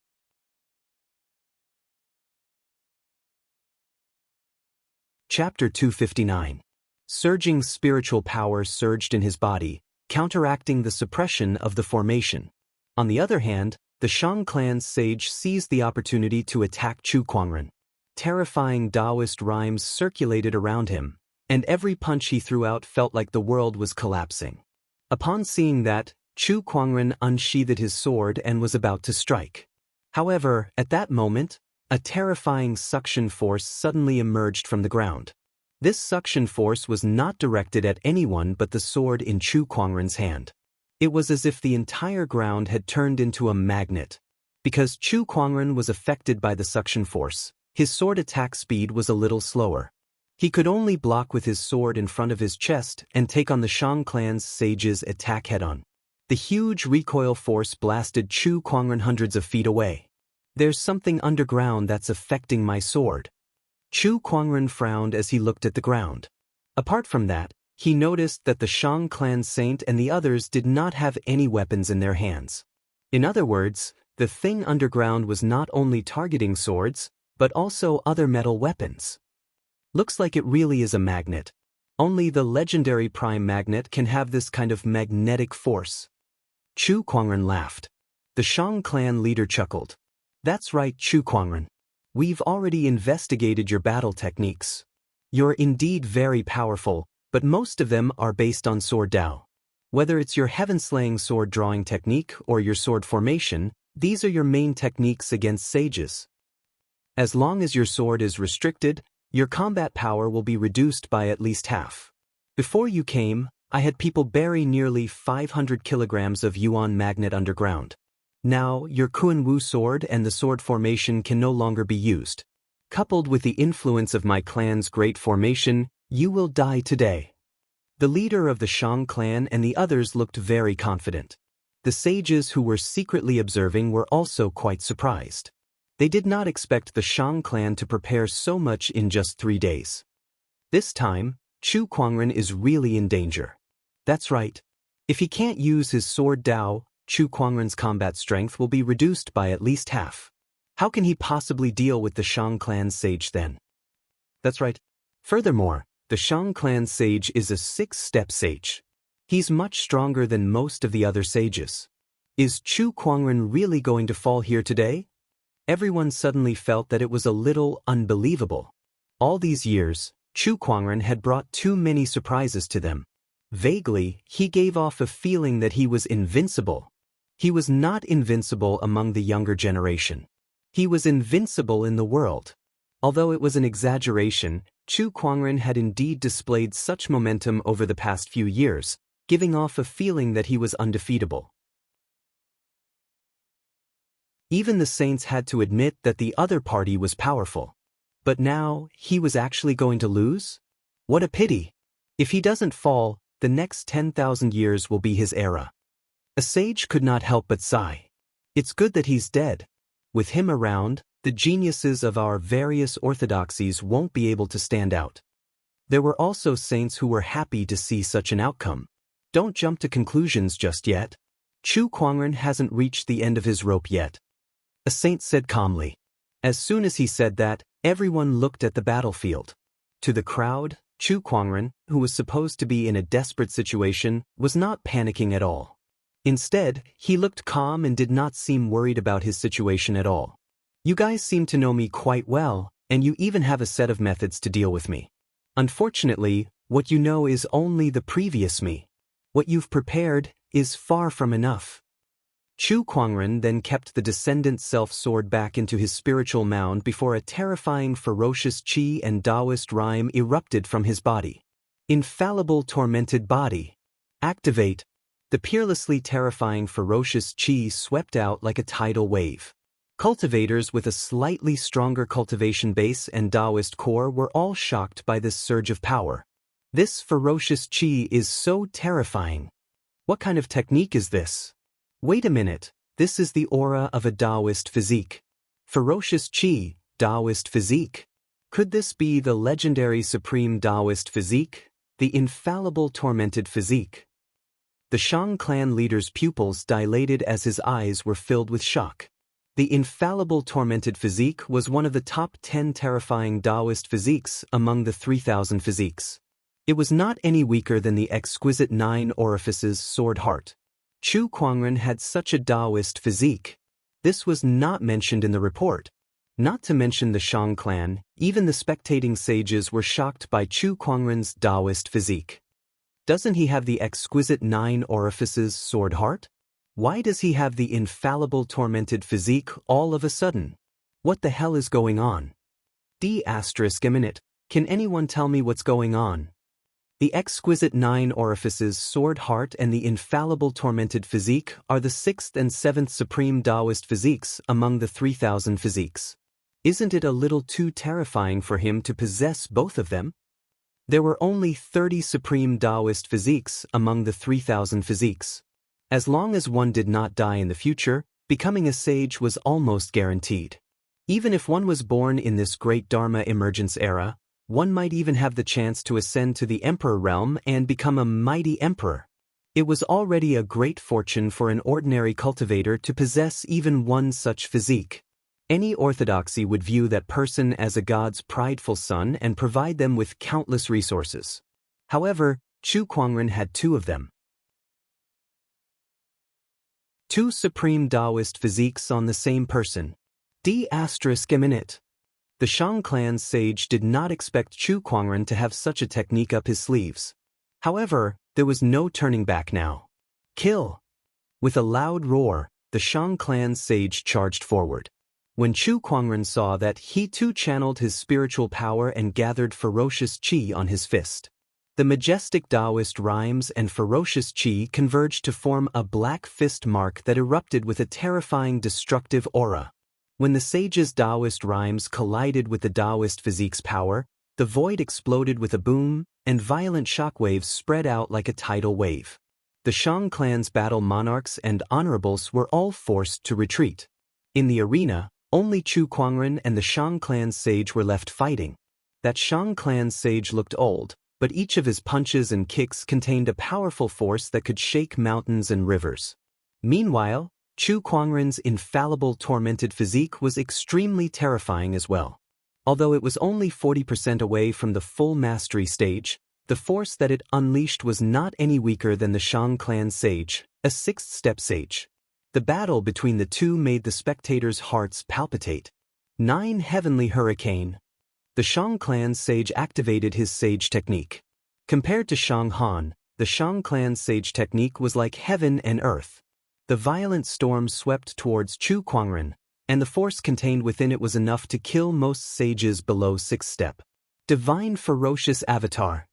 Chapter 259. Surging spiritual power surged in his body, counteracting the suppression of the formation. On the other hand, the Shang clan's sage seized the opportunity to attack Chu Kuangren. Terrifying Daoist rhymes circulated around him, and every punch he threw out felt like the world was collapsing. Upon seeing that, Chu Kuangren unsheathed his sword and was about to strike. However, at that moment, a terrifying suction force suddenly emerged from the ground. This suction force was not directed at anyone but the sword in Chu Kuangren's hand. It was as if the entire ground had turned into a magnet. Because Chu Kuangren was affected by the suction force, his sword attack speed was a little slower. He could only block with his sword in front of his chest and take on the Shang clan's sage's attack head-on. The huge recoil force blasted Chu Kuangren hundreds of feet away. There's something underground that's affecting my sword. Chu Kuangren frowned as he looked at the ground. Apart from that, he noticed that the Shang clan saint and the others did not have any weapons in their hands. In other words, the thing underground was not only targeting swords, but also other metal weapons. Looks like it really is a magnet. Only the legendary prime magnet can have this kind of magnetic force. Chu Kuangren laughed. The Shang clan leader chuckled. That's right, Chu Kuangren. We've already investigated your battle techniques. You're indeed very powerful, but most of them are based on sword Dao. Whether it's your heaven-slaying sword drawing technique or your sword formation, these are your main techniques against sages. As long as your sword is restricted, your combat power will be reduced by at least half. Before you came, I had people bury nearly 500 kilograms of yuan magnet underground. Now, your Kuan Wu sword and the sword formation can no longer be used. Coupled with the influence of my clan's great formation, you will die today. The leader of the Shang clan and the others looked very confident. The sages who were secretly observing were also quite surprised. They did not expect the Shang clan to prepare so much in just 3 days. This time, Chu Kuangren is really in danger. That's right. If he can't use his sword Dao, Chu Kuangren's combat strength will be reduced by at least half. How can he possibly deal with the Shang clan sage then? That's right. Furthermore, the Shang clan sage is a 6-step sage. He's much stronger than most of the other sages. Is Chu Kuangren really going to fall here today? Everyone suddenly felt that it was a little unbelievable. All these years, Chu Kuangren had brought too many surprises to them. Vaguely, he gave off a feeling that he was invincible. He was not invincible among the younger generation. He was invincible in the world. Although it was an exaggeration, Chu Kuangren had indeed displayed such momentum over the past few years, giving off a feeling that he was undefeatable. Even the saints had to admit that the other party was powerful. But now, he was actually going to lose? What a pity! If he doesn't fall, the next 10,000 years will be his era. A sage could not help but sigh. It's good that he's dead. With him around, the geniuses of our various orthodoxies won't be able to stand out. There were also saints who were happy to see such an outcome. Don't jump to conclusions just yet. Chu Kuangren hasn't reached the end of his rope yet. A saint said calmly. As soon as he said that, everyone looked at the battlefield. To the crowd, Chu Kuangren, who was supposed to be in a desperate situation, was not panicking at all. Instead, he looked calm and did not seem worried about his situation at all. You guys seem to know me quite well, and you even have a set of methods to deal with me. Unfortunately, what you know is only the previous me. What you've prepared is far from enough. Chu Kuangren then kept the descendant self-sword back into his spiritual mound before a terrifying ferocious Qi and Daoist rhyme erupted from his body. Infallible tormented body. Activate. The peerlessly terrifying ferocious qi swept out like a tidal wave. Cultivators with a slightly stronger cultivation base and Daoist core were all shocked by this surge of power. This ferocious qi is so terrifying. What kind of technique is this? Wait a minute, this is the aura of a Daoist physique. Ferocious qi, Daoist physique. Could this be the legendary supreme Daoist physique, the infallible tormented physique? The Shang clan leader's pupils dilated as his eyes were filled with shock. The infallible tormented physique was one of the top 10 terrifying Daoist physiques among the 3,000 physiques. It was not any weaker than the exquisite 9 orifices sword heart. Chu Kuangren had such a Daoist physique. This was not mentioned in the report. Not to mention the Shang clan, even the spectating sages were shocked by Chu Kuangren's Daoist physique. Doesn't he have the exquisite 9 orifices sword heart? Why does he have the infallible tormented physique all of a sudden? What the hell is going on? D***minute. Can anyone tell me what's going on? The exquisite 9 orifices sword heart and the infallible tormented physique are the 6th and 7th supreme Daoist physiques among the 3,000 physiques. Isn't it a little too terrifying for him to possess both of them? There were only 30 supreme Daoist physiques among the 3,000 physiques. As long as one did not die in the future, becoming a sage was almost guaranteed. Even if one was born in this great Dharma emergence era, one might even have the chance to ascend to the emperor realm and become a mighty emperor. It was already a great fortune for an ordinary cultivator to possess even one such physique. Any orthodoxy would view that person as a god's prideful son and provide them with countless resources. However, Chu Kuangren had 2 of them. 2 supreme Daoist physiques on the same person. D***minute. The Shang clan's sage did not expect Chu Kuangren to have such a technique up his sleeves. However, there was no turning back now. Kill! With a loud roar, the Shang clan's sage charged forward. When Chu Kuangren saw that, he too channeled his spiritual power and gathered ferocious qi on his fist. The majestic Daoist rhymes and ferocious qi converged to form a black fist mark that erupted with a terrifying destructive aura. When the sage's Daoist rhymes collided with the Daoist physique's power, the void exploded with a boom, and violent shockwaves spread out like a tidal wave. The Shang clan's battle monarchs and honorables were all forced to retreat. In the arena, only Chu Kuangren and the Shang clan's sage were left fighting. That Shang clan's sage looked old, but each of his punches and kicks contained a powerful force that could shake mountains and rivers. Meanwhile, Chu Kuangren's infallible tormented physique was extremely terrifying as well. Although it was only 40% away from the full mastery stage, the force that it unleashed was not any weaker than the Shang clan sage, a 6th-step sage. The battle between the two made the spectators' hearts palpitate. 9 heavenly hurricane. The Shang clan sage activated his sage technique. Compared to Shang Han, the Shang clan sage technique was like heaven and earth. The violent storm swept towards Chu Kuangren, and the force contained within it was enough to kill most sages below 6th step. Divine ferocious avatar.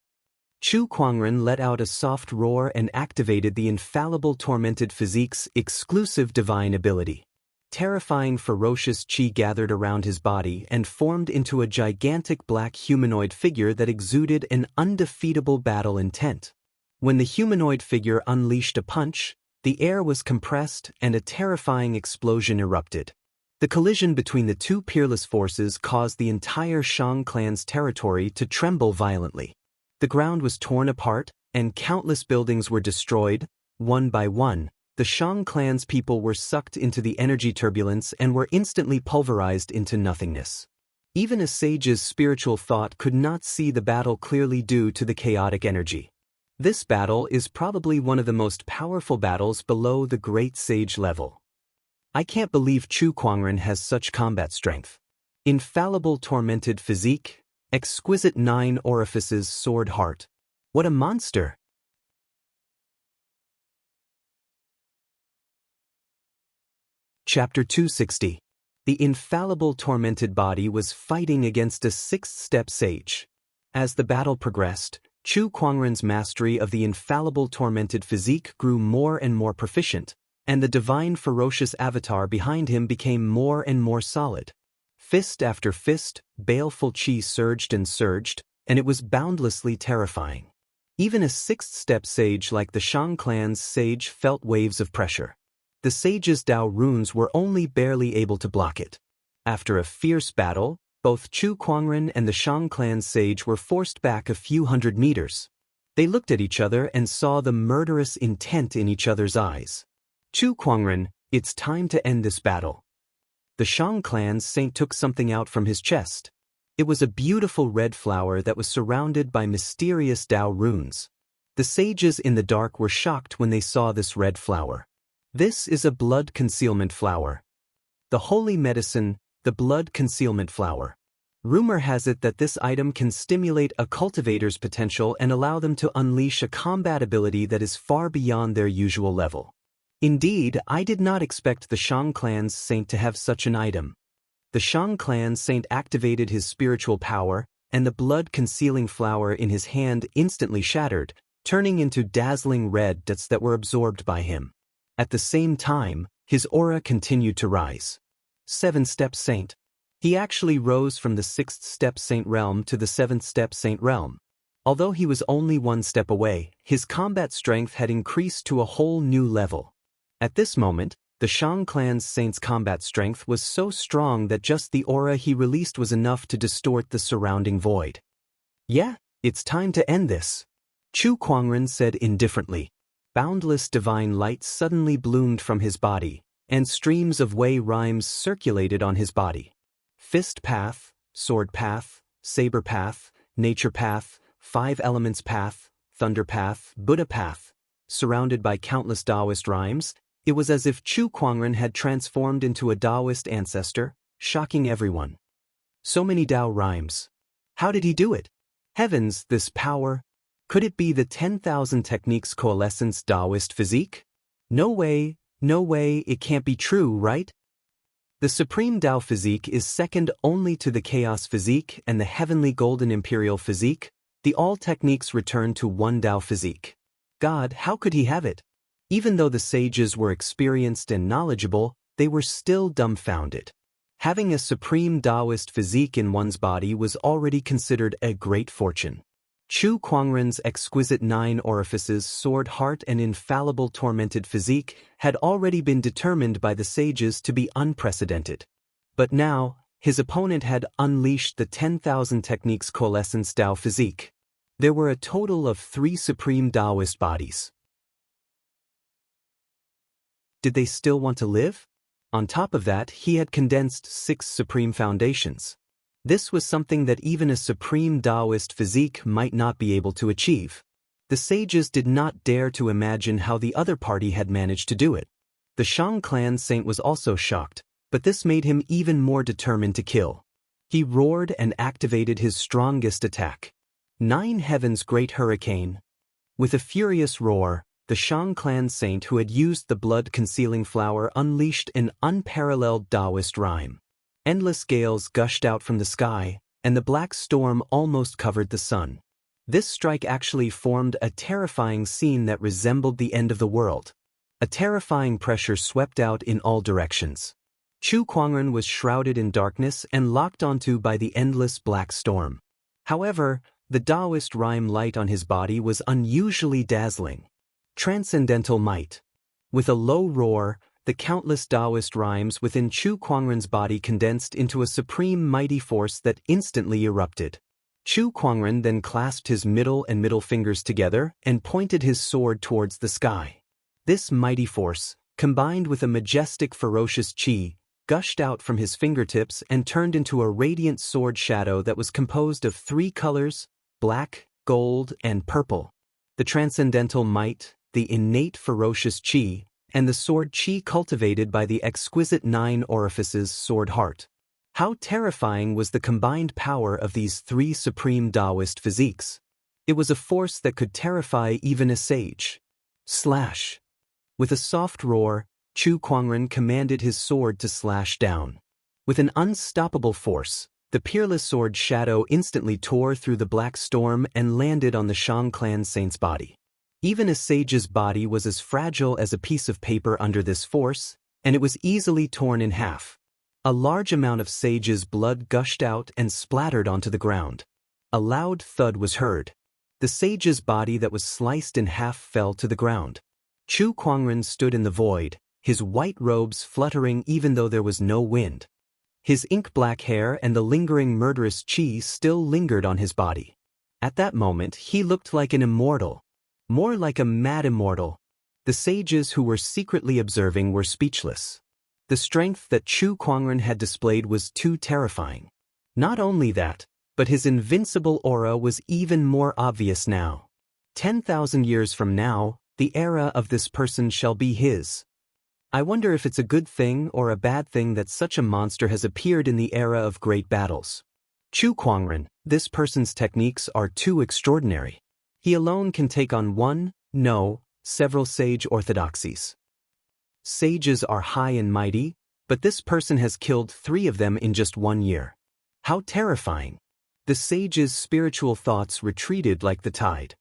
Chu Kuangren let out a soft roar and activated the infallible tormented physique's exclusive divine ability. Terrifying ferocious qi gathered around his body and formed into a gigantic black humanoid figure that exuded an undefeatable battle intent. When the humanoid figure unleashed a punch, the air was compressed and a terrifying explosion erupted. The collision between the two peerless forces caused the entire Shang clan's territory to tremble violently. The ground was torn apart, and countless buildings were destroyed. One by one, the Shang clan's people were sucked into the energy turbulence and were instantly pulverized into nothingness. Even a sage's spiritual thought could not see the battle clearly due to the chaotic energy. This battle is probably one of the most powerful battles below the great sage level. I can't believe Chu Kuangren has such combat strength. Infallible tormented physique, exquisite 9 orifices sword heart. What a monster! Chapter 260. The infallible tormented body was fighting against a 6th-step sage. As the battle progressed, Chu Kuangren's mastery of the infallible tormented physique grew more and more proficient, and the divine ferocious avatar behind him became more and more solid. Fist after fist, baleful chi surged, and it was boundlessly terrifying. Even a sixth-step sage like the Shang clan's sage felt waves of pressure. The sage's Dao runes were only barely able to block it. After a fierce battle, both Chu Kuangren and the Shang clan's sage were forced back a few hundred meters. They looked at each other and saw the murderous intent in each other's eyes. Chu Kuangren, it's time to end this battle. The Shang clan's saint took something out from his chest. It was a beautiful red flower that was surrounded by mysterious Dao runes. The sages in the dark were shocked when they saw this red flower. This is a blood concealment flower. The holy medicine, the blood concealment flower. Rumor has it that this item can stimulate a cultivator's potential and allow them to unleash a combat ability that is far beyond their usual level. Indeed, I did not expect the Shang clan's saint to have such an item. The Shang clan's saint activated his spiritual power, and the blood-concealing flower in his hand instantly shattered, turning into dazzling red dots that were absorbed by him. At the same time, his aura continued to rise. 7th-step saint. He actually rose from the 6th-step saint realm to the 7th-step saint realm. Although he was only one step away, his combat strength had increased to a whole new level. At this moment, the Shang clan's saint's combat strength was so strong that just the aura he released was enough to distort the surrounding void. Yeah, it's time to end this, Chu Kuangren said indifferently. Boundless divine light suddenly bloomed from his body, and streams of Wei rhymes circulated on his body. Fist path, sword path, saber path, nature path, 5 elements path, thunder path, Buddha path. Surrounded by countless Daoist rhymes, it was as if Chu Kuangren had transformed into a Daoist ancestor, shocking everyone. So many Dao rhymes. How did he do it? Heavens, this power! Could it be the 10,000 techniques coalescence Daoist physique? No way, it can't be true, right? The Supreme Dao physique is second only to the Chaos physique and the Heavenly Golden Imperial physique. The all techniques return to one Dao physique. God, how could he have it? Even though the sages were experienced and knowledgeable, they were still dumbfounded. Having a supreme Daoist physique in one's body was already considered a great fortune. Chu Kuangren's exquisite 9 orifices, sword heart and infallible tormented physique had already been determined by the sages to be unprecedented. But now, his opponent had unleashed the 10,000 techniques coalescence Dao physique. There were a total of 3 supreme Daoist bodies. Did they still want to live? On top of that, he had condensed 6 supreme foundations. This was something that even a supreme Daoist physique might not be able to achieve. The sages did not dare to imagine how the other party had managed to do it. The Shang clan saint was also shocked, but this made him even more determined to kill. He roared and activated his strongest attack. 9 Heaven's Great Hurricane. With a furious roar, the Shang clan saint who had used the blood-concealing flower unleashed an unparalleled Daoist rhyme. Endless gales gushed out from the sky, and the black storm almost covered the sun. This strike actually formed a terrifying scene that resembled the end of the world. A terrifying pressure swept out in all directions. Chu Kuangren was shrouded in darkness and locked onto by the endless black storm. However, the Daoist rhyme light on his body was unusually dazzling. Transcendental might. With a low roar, the countless Daoist rhymes within Chu Kuangren's body condensed into a supreme mighty force that instantly erupted. Chu Kuangren then clasped his middle and middle fingers together and pointed his sword towards the sky. This mighty force, combined with a majestic ferocious chi, gushed out from his fingertips and turned into a radiant sword shadow that was composed of 3 colors, black, gold, and purple. The transcendental might, the innate ferocious chi, and the sword chi cultivated by the exquisite 9 orifices sword heart. How terrifying was the combined power of these 3 supreme Daoist physiques. It was a force that could terrify even a sage. Slash. With a soft roar, Chu Kuangren commanded his sword to slash down. With an unstoppable force, The peerless sword shadow instantly tore through the black storm and landed on the Shang clan saint's body. Even a sage's body was as fragile as a piece of paper under this force, and it was easily torn in half. A large amount of sage's blood gushed out and splattered onto the ground. A loud thud was heard. The sage's body that was sliced in half fell to the ground. Chu Kuangren stood in the void, his white robes fluttering even though there was no wind. His ink-black hair and the lingering murderous chi still lingered on his body. At that moment he looked like an immortal. More like a mad immortal. The sages who were secretly observing were speechless. The strength that Chu Kuangren had displayed was too terrifying. Not only that, but his invincible aura was even more obvious now. 10,000 years from now, the era of this person shall be his. I wonder if it's a good thing or a bad thing that such a monster has appeared in the era of great battles. Chu Kuangren, this person's techniques are too extraordinary. He alone can take on several sage orthodoxies. Sages are high and mighty, but this person has killed 3 of them in just 1 year. How terrifying! The sage's spiritual thoughts retreated like the tide.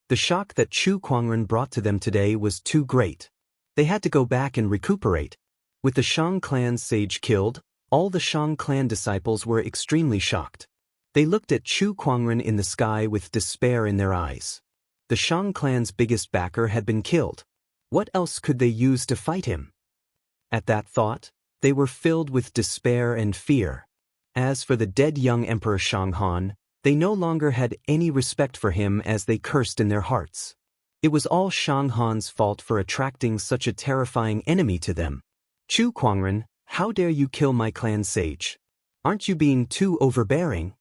The shock that Chu Kuangren brought to them today was too great. They had to go back and recuperate. With the Shang clan sage killed, all the Shang clan disciples were extremely shocked. They looked at Chu Kuangren in the sky with despair in their eyes. The Shang clan's biggest backer had been killed. What else could they use to fight him? At that thought, they were filled with despair and fear. As for the dead young Emperor Shang Han, they no longer had any respect for him as they cursed in their hearts. It was all Shang Han's fault for attracting such a terrifying enemy to them. Chu Kuangren, how dare you kill my clan sage? Aren't you being too overbearing?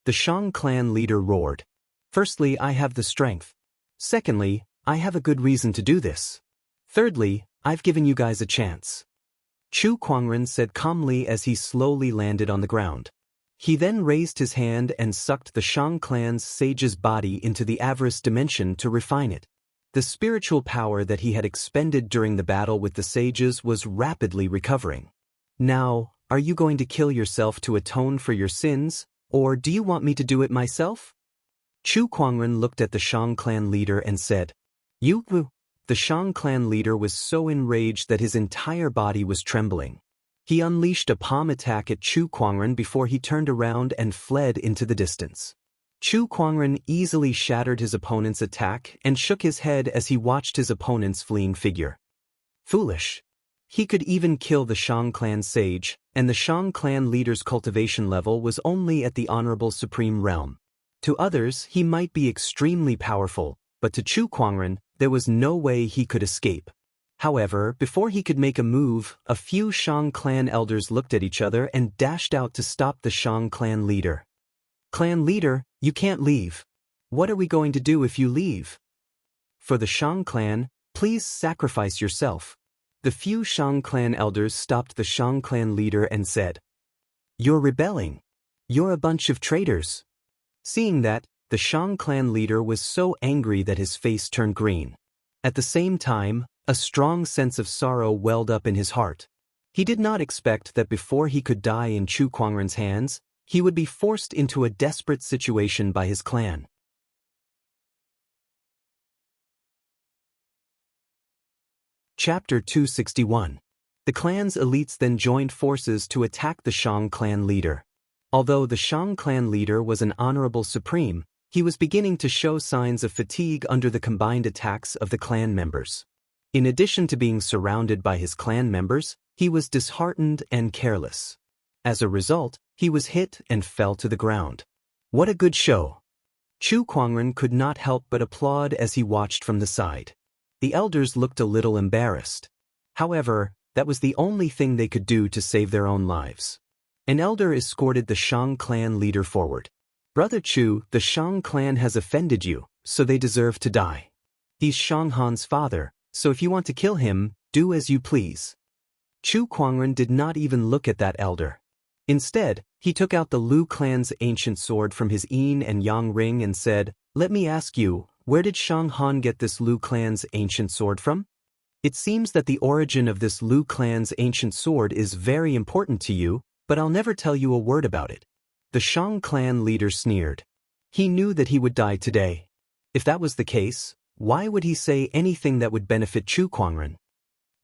The Shang clan leader roared. Firstly, I have the strength. Secondly, I have a good reason to do this. Thirdly, I've given you guys a chance. Chu Kuangren said calmly as he slowly landed on the ground. He then raised his hand and sucked the Shang clan's sage's body into the avarice dimension to refine it. The spiritual power that he had expended during the battle with the sages was rapidly recovering. Now, are you going to kill yourself to atone for your sins, or do you want me to do it myself? Chu Kuangren looked at the Shang clan leader and said, You? The Shang clan leader was so enraged that his entire body was trembling. He unleashed a palm attack at Chu Kuangren before he turned around and fled into the distance. Chu Kuangren easily shattered his opponent's attack and shook his head as he watched his opponent's fleeing figure. Foolish. He could even kill the Shang clan sage, and the Shang clan leader's cultivation level was only at the honorable supreme realm. To others, he might be extremely powerful, but to Chu Kuangren, there was no way he could escape. However, before he could make a move, a few Shang clan elders looked at each other and dashed out to stop the Shang clan leader. Clan leader, you can't leave. What are we going to do if you leave? For the Shang clan, please sacrifice yourself. The few Shang clan elders stopped the Shang clan leader and said, You're rebelling. You're a bunch of traitors. Seeing that, the Shang clan leader was so angry that his face turned green. At the same time, a strong sense of sorrow welled up in his heart. He did not expect that before he could die in Chu Kuangren's hands, he would be forced into a desperate situation by his clan. Chapter 261. The clan's elites then joined forces to attack the Shang clan leader. Although the Shang clan leader was an honorable supreme, he was beginning to show signs of fatigue under the combined attacks of the clan members. In addition to being surrounded by his clan members, he was disheartened and careless. As a result, he was hit and fell to the ground. What a good show! Chu Kuangren could not help but applaud as he watched from the side. The elders looked a little embarrassed. However, that was the only thing they could do to save their own lives. An elder escorted the Shang clan leader forward. Brother Chu, the Shang clan has offended you, so they deserve to die. He's Shang Han's father, so if you want to kill him, do as you please. Chu Kuangren did not even look at that elder. Instead, he took out the Lu clan's ancient sword from his yin and yang ring and said, Let me ask you, where did Shang Han get this Lu clan's ancient sword from? It seems that the origin of this Lu clan's ancient sword is very important to you, but I'll never tell you a word about it. The Shang clan leader sneered. He knew that he would die today. If that was the case, why would he say anything that would benefit Chu Kuangren?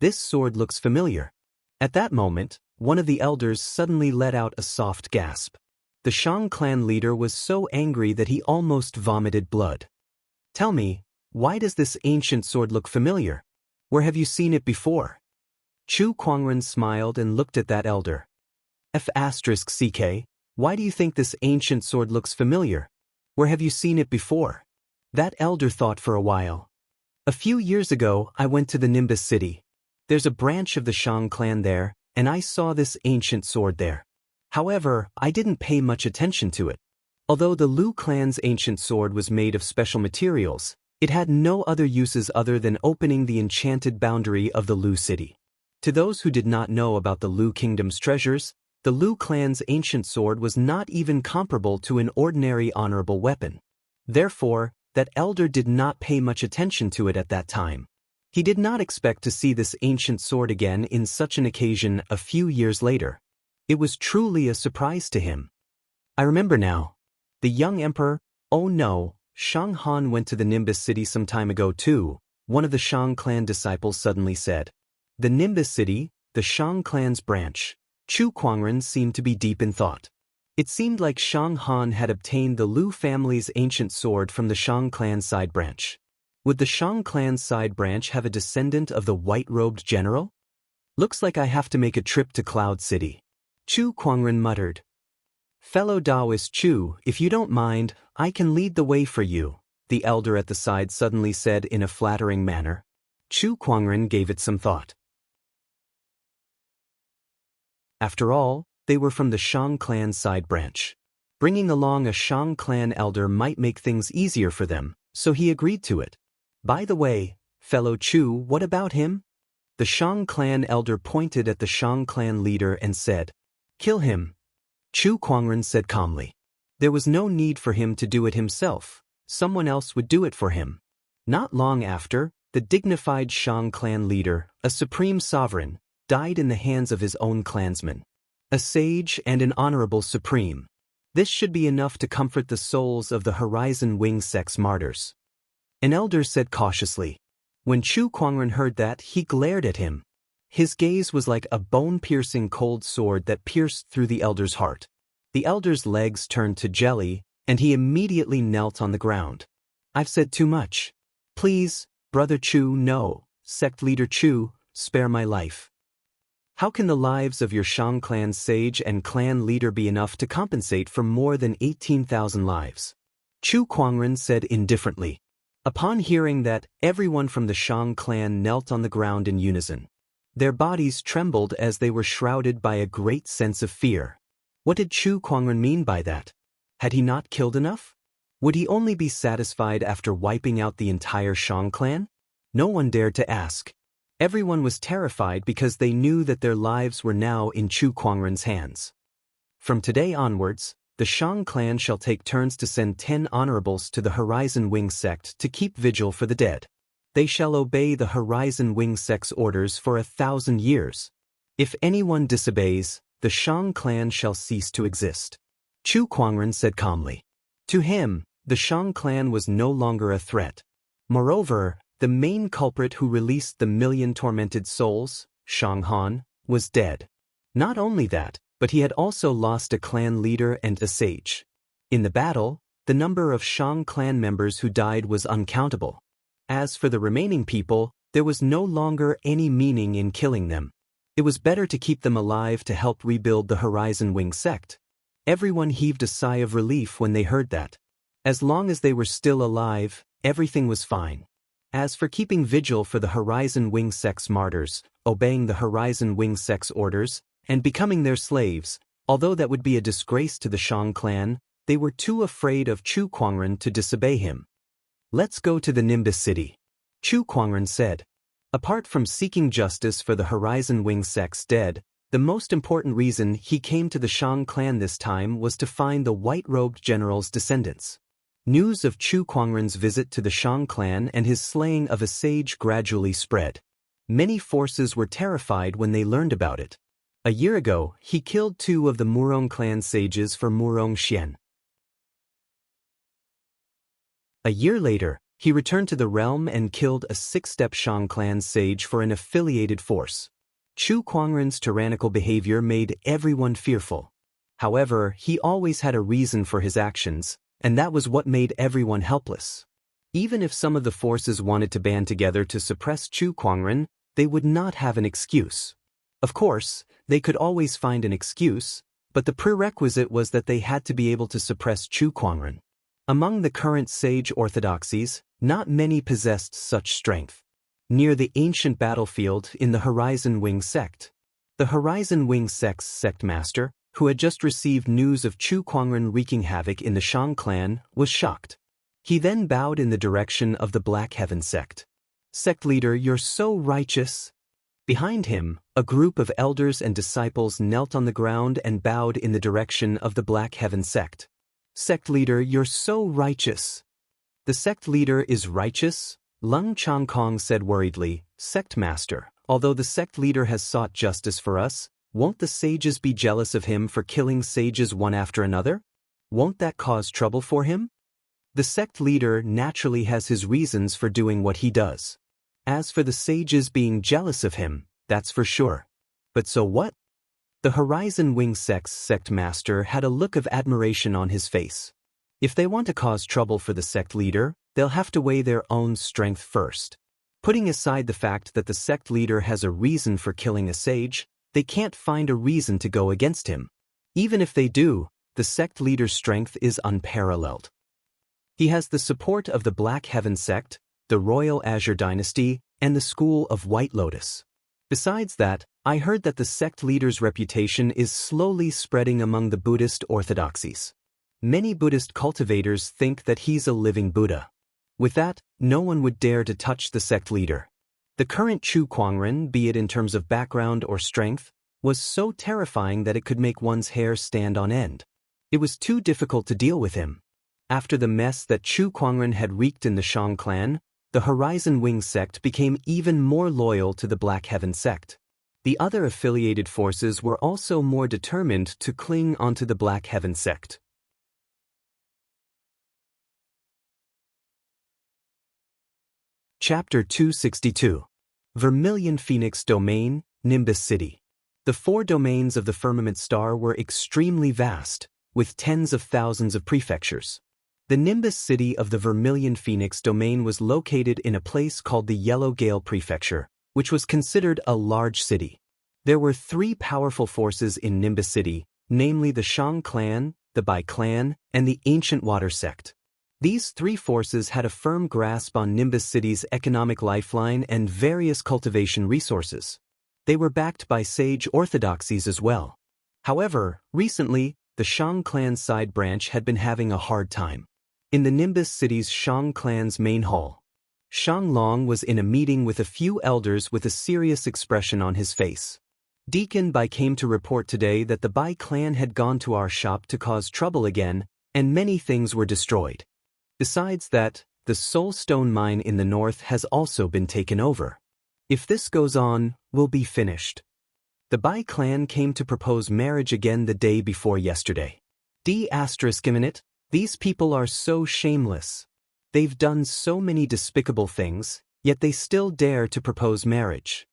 This sword looks familiar. At that moment, one of the elders suddenly let out a soft gasp. The Shang clan leader was so angry that he almost vomited blood. Tell me, why does this ancient sword look familiar? Where have you seen it before? Chu Kuangren smiled and looked at that elder. F***CK, why do you think this ancient sword looks familiar? Where have you seen it before? That elder thought for a while. A few years ago, I went to the Nimbus city. There's a branch of the Shang clan there, and I saw this ancient sword there. However, I didn't pay much attention to it. Although the Lu clan's ancient sword was made of special materials, it had no other uses other than opening the enchanted boundary of the Lu city. To those who did not know about the Lu kingdom's treasures, the Lu clan's ancient sword was not even comparable to an ordinary honorable weapon. Therefore, that elder did not pay much attention to it at that time. He did not expect to see this ancient sword again in such an occasion a few years later. It was truly a surprise to him. I remember now. The young emperor, oh no, Shang Han went to the Nimbus city some time ago too, one of the Shang clan disciples suddenly said. The Nimbus city, the Shang clan's branch. Chu Kuangren seemed to be deep in thought. It seemed like Shang Han had obtained the Lu family's ancient sword from the Shang clan side branch. Would the Shang clan side branch have a descendant of the white-robed general? Looks like I have to make a trip to Cloud City. Chu Kuangren muttered. Fellow Daoist Chu, if you don't mind, I can lead the way for you, the elder at the side suddenly said in a flattering manner. Chu Kuangren gave it some thought. After all, they were from the Shang clan side branch. Bringing along a Shang clan elder might make things easier for them, so he agreed to it. By the way, fellow Chu, what about him? The Shang clan elder pointed at the Shang clan leader and said, Kill him. Chu Kuangren said calmly. There was no need for him to do it himself. Someone else would do it for him. Not long after, the dignified Shang clan leader, a supreme sovereign, died in the hands of his own clansmen. A sage and an honorable supreme. This should be enough to comfort the souls of the Horizon Wing Sect's martyrs. An elder said cautiously. When Chu Kuangren heard that, he glared at him. His gaze was like a bone-piercing cold sword that pierced through the elder's heart. The elder's legs turned to jelly, and he immediately knelt on the ground. I've said too much. Please, Brother Chu, no, Sect Leader Chu, spare my life. How can the lives of your Shang clan sage and clan leader be enough to compensate for more than 18,000 lives? Chu Kuangren said indifferently. Upon hearing that, everyone from the Shang clan knelt on the ground in unison. Their bodies trembled as they were shrouded by a great sense of fear. What did Chu Kuangren mean by that? Had he not killed enough? Would he only be satisfied after wiping out the entire Shang clan? No one dared to ask. Everyone was terrified because they knew that their lives were now in Chu Kuangren's hands. From today onwards, the Shang clan shall take turns to send 10 honorables to the Horizon Wing sect to keep vigil for the dead. They shall obey the Horizon Wing sect's orders for 1,000 years. If anyone disobeys, the Shang clan shall cease to exist. Chu Kuangren said calmly. To him, the Shang clan was no longer a threat. Moreover, the main culprit who released the million tormented souls, Shang Han, was dead. Not only that, but he had also lost a clan leader and a sage. In the battle, the number of Shang clan members who died was uncountable. As for the remaining people, there was no longer any meaning in killing them. It was better to keep them alive to help rebuild the Horizon Wing sect. Everyone heaved a sigh of relief when they heard that. As long as they were still alive, everything was fine. As for keeping vigil for the Horizon Wing sect's martyrs, obeying the Horizon Wing sect's orders, and becoming their slaves, although that would be a disgrace to the Shang clan, they were too afraid of Chu Kuangren to disobey him. Let's go to the Nimbus city. Chu Kuangren said. Apart from seeking justice for the Horizon Wing sect's dead, the most important reason he came to the Shang clan this time was to find the white-robed general's descendants. News of Chu Kuangren's visit to the Shang clan and his slaying of a sage gradually spread. Many forces were terrified when they learned about it. A year ago, he killed 2 of the Murong clan sages for Murong Xian. A year later, he returned to the realm and killed a 6-step Shang clan sage for an affiliated force. Chu Kuangren's tyrannical behavior made everyone fearful. However, he always had a reason for his actions, and that was what made everyone helpless. Even if some of the forces wanted to band together to suppress Chu Kuangren, they would not have an excuse. Of course, they could always find an excuse, but the prerequisite was that they had to be able to suppress Chu Kuangren. Among the current sage orthodoxies, not many possessed such strength. Near the ancient battlefield in the Horizon Wing sect, the Horizon Wing sect's sect master, who had just received news of Chu Kuangren wreaking havoc in the Shang clan, was shocked. He then bowed in the direction of the Black Heaven sect. "Sect leader, you're so righteous." Behind him, a group of elders and disciples knelt on the ground and bowed in the direction of the Black Heaven sect. "Sect leader, you're so righteous." "The sect leader is righteous?" Lung Changkong said worriedly. "Sect master, although the sect leader has sought justice for us, won't the sages be jealous of him for killing sages one after another? Won't that cause trouble for him?" The sect leader naturally has his reasons for doing what he does. As for the sages being jealous of him, that's for sure. But so what? The Horizon Wing sect's sect master had a look of admiration on his face. If they want to cause trouble for the sect leader, they'll have to weigh their own strength first. Putting aside the fact that the sect leader has a reason for killing a sage, they can't find a reason to go against him. Even if they do, the sect leader's strength is unparalleled. He has the support of the Black Heaven sect, the Royal Azure Dynasty, and the School of White Lotus. Besides that, I heard that the sect leader's reputation is slowly spreading among the Buddhist orthodoxies. Many Buddhist cultivators think that he's a living Buddha. With that, no one would dare to touch the sect leader. The current Chu Kuangren, be it in terms of background or strength, was so terrifying that it could make one's hair stand on end. It was too difficult to deal with him. After the mess that Chu Kuangren had wreaked in the Shang clan, the Horizon Wing sect became even more loyal to the Black Heaven sect. The other affiliated forces were also more determined to cling onto the Black Heaven sect. Chapter 262. Vermilion Phoenix Domain, Nimbus City. The 4 domains of the firmament star were extremely vast, with tens of thousands of prefectures. The Nimbus City of the Vermilion Phoenix domain was located in a place called the Yellow Gale Prefecture, which was considered a large city. There were 3 powerful forces in Nimbus City, namely the Shang clan, the Bai clan, and the Ancient Water sect. These 3 forces had a firm grasp on Nimbus City's economic lifeline and various cultivation resources. They were backed by sage orthodoxies as well. However, recently, the Shang clan side branch had been having a hard time. In the Nimbus City's Shang clan's main hall, Shang Long was in a meeting with a few elders with a serious expression on his face. "Deacon Bai came to report today that the Bai clan had gone to our shop to cause trouble again, and many things were destroyed. Besides that, the Soul Stone mine in the north has also been taken over. If this goes on, we'll be finished." The Bai clan came to propose marriage again the day before yesterday. These people are so shameless. They've done so many despicable things, yet they still dare to propose marriage.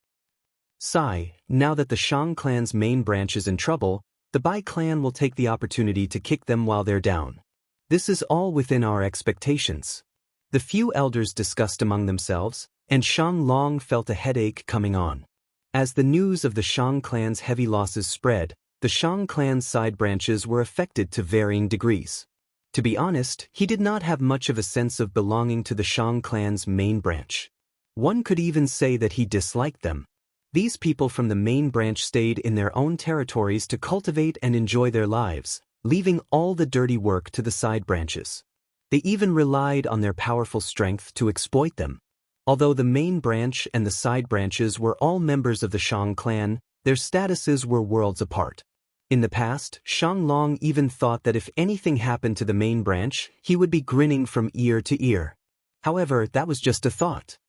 Sigh, now that the Shang clan's main branch is in trouble, the Bai clan will take the opportunity to kick them while they're down. This is all within our expectations. The few elders discussed among themselves, and Shang Long felt a headache coming on. As the news of the Shang clan's heavy losses spread, the Shang clan's side branches were affected to varying degrees. To be honest, he did not have much of a sense of belonging to the Shang clan's main branch. One could even say that he disliked them. These people from the main branch stayed in their own territories to cultivate and enjoy their lives, leaving all the dirty work to the side branches. They even relied on their powerful strength to exploit them. Although the main branch and the side branches were all members of the Shang clan, their statuses were worlds apart. In the past, Shang Long even thought that if anything happened to the main branch, he would be grinning from ear to ear. However, that was just a thought.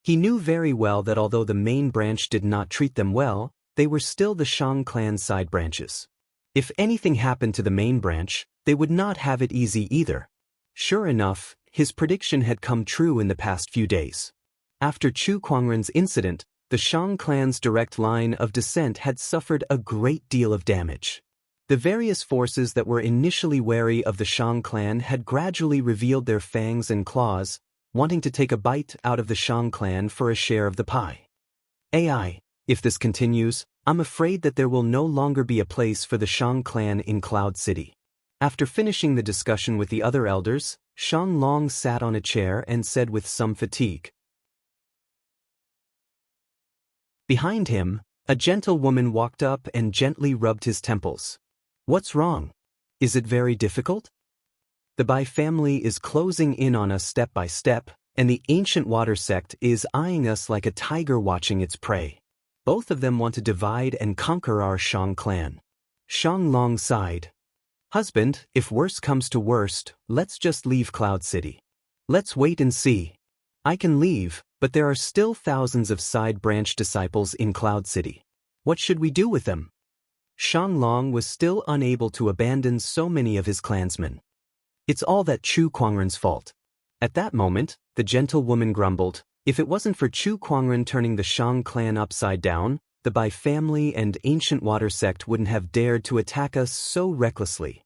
He knew very well that although the main branch did not treat them well, they were still the Shang clan's side branches. If anything happened to the main branch, they would not have it easy either. Sure enough, his prediction had come true in the past few days. After Chu Kuangren's incident, the Shang clan's direct line of descent had suffered a great deal of damage. The various forces that were initially wary of the Shang clan had gradually revealed their fangs and claws, wanting to take a bite out of the Shang clan for a share of the pie. AI, if this continues, I'm afraid that there will no longer be a place for the Shang clan in Cloud City. After finishing the discussion with the other elders, Shang Long sat on a chair and said with some fatigue. Behind him, a gentle woman walked up and gently rubbed his temples. What's wrong? Is it very difficult? The Bai family is closing in on us step by step, and the ancient water sect is eyeing us like a tiger watching its prey. Both of them want to divide and conquer our Shang clan. Shang Long sighed. Husband, if worse comes to worst, let's just leave Cloud City. Let's wait and see. I can leave, but there are still thousands of side branch disciples in Cloud City. What should we do with them? Shang Long was still unable to abandon so many of his clansmen. It's all that Chu Kuangren's fault. At that moment, the gentle woman grumbled, if it wasn't for Chu Kuangren turning the Shang clan upside down, the Bai family and ancient water sect wouldn't have dared to attack us so recklessly.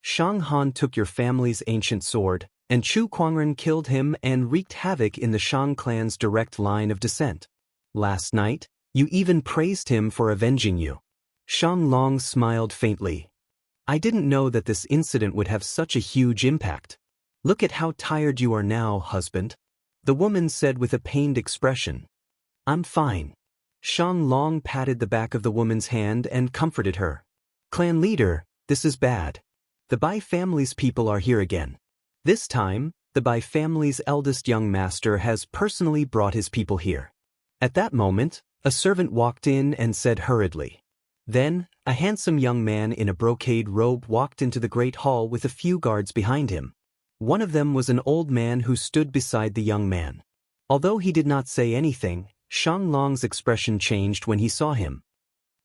Shang Han took your family's ancient sword, and Chu Kuangren killed him and wreaked havoc in the Shang clan's direct line of descent. Last night, you even praised him for avenging you. Shang Long smiled faintly. I didn't know that this incident would have such a huge impact. Look at how tired you are now, husband. The woman said with a pained expression. I'm fine. Shang Long patted the back of the woman's hand and comforted her. Clan leader, this is bad. The Bai family's people are here again. This time, the Bai family's eldest young master has personally brought his people here. At that moment, a servant walked in and said hurriedly. Then, a handsome young man in a brocade robe walked into the great hall with a few guards behind him. One of them was an old man who stood beside the young man. Although he did not say anything, Shang Long's expression changed when he saw him.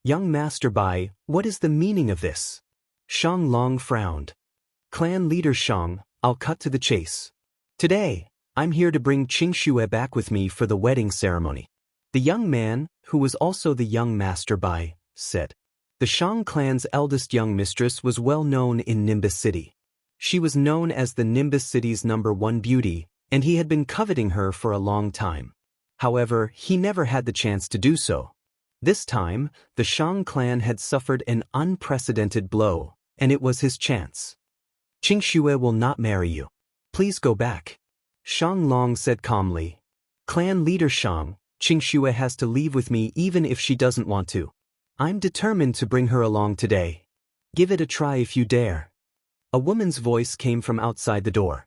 Young Master Bai, what is the meaning of this? Shang Long frowned. Clan leader Shang, I'll cut to the chase. Today, I'm here to bring Xianxia back with me for the wedding ceremony. The young man, who was also the young Master Bai, said. The Shang clan's eldest young mistress was well known in Nimbus City. She was known as the Nimbus City's #1 beauty, and he had been coveting her for a long time. However, he never had the chance to do so. This time, the Shang clan had suffered an unprecedented blow, and it was his chance. Xianxia will not marry you. Please go back. Shang Long said calmly. Clan leader Shang, Xianxia has to leave with me even if she doesn't want to. I'm determined to bring her along today. Give it a try if you dare. A woman's voice came from outside the door.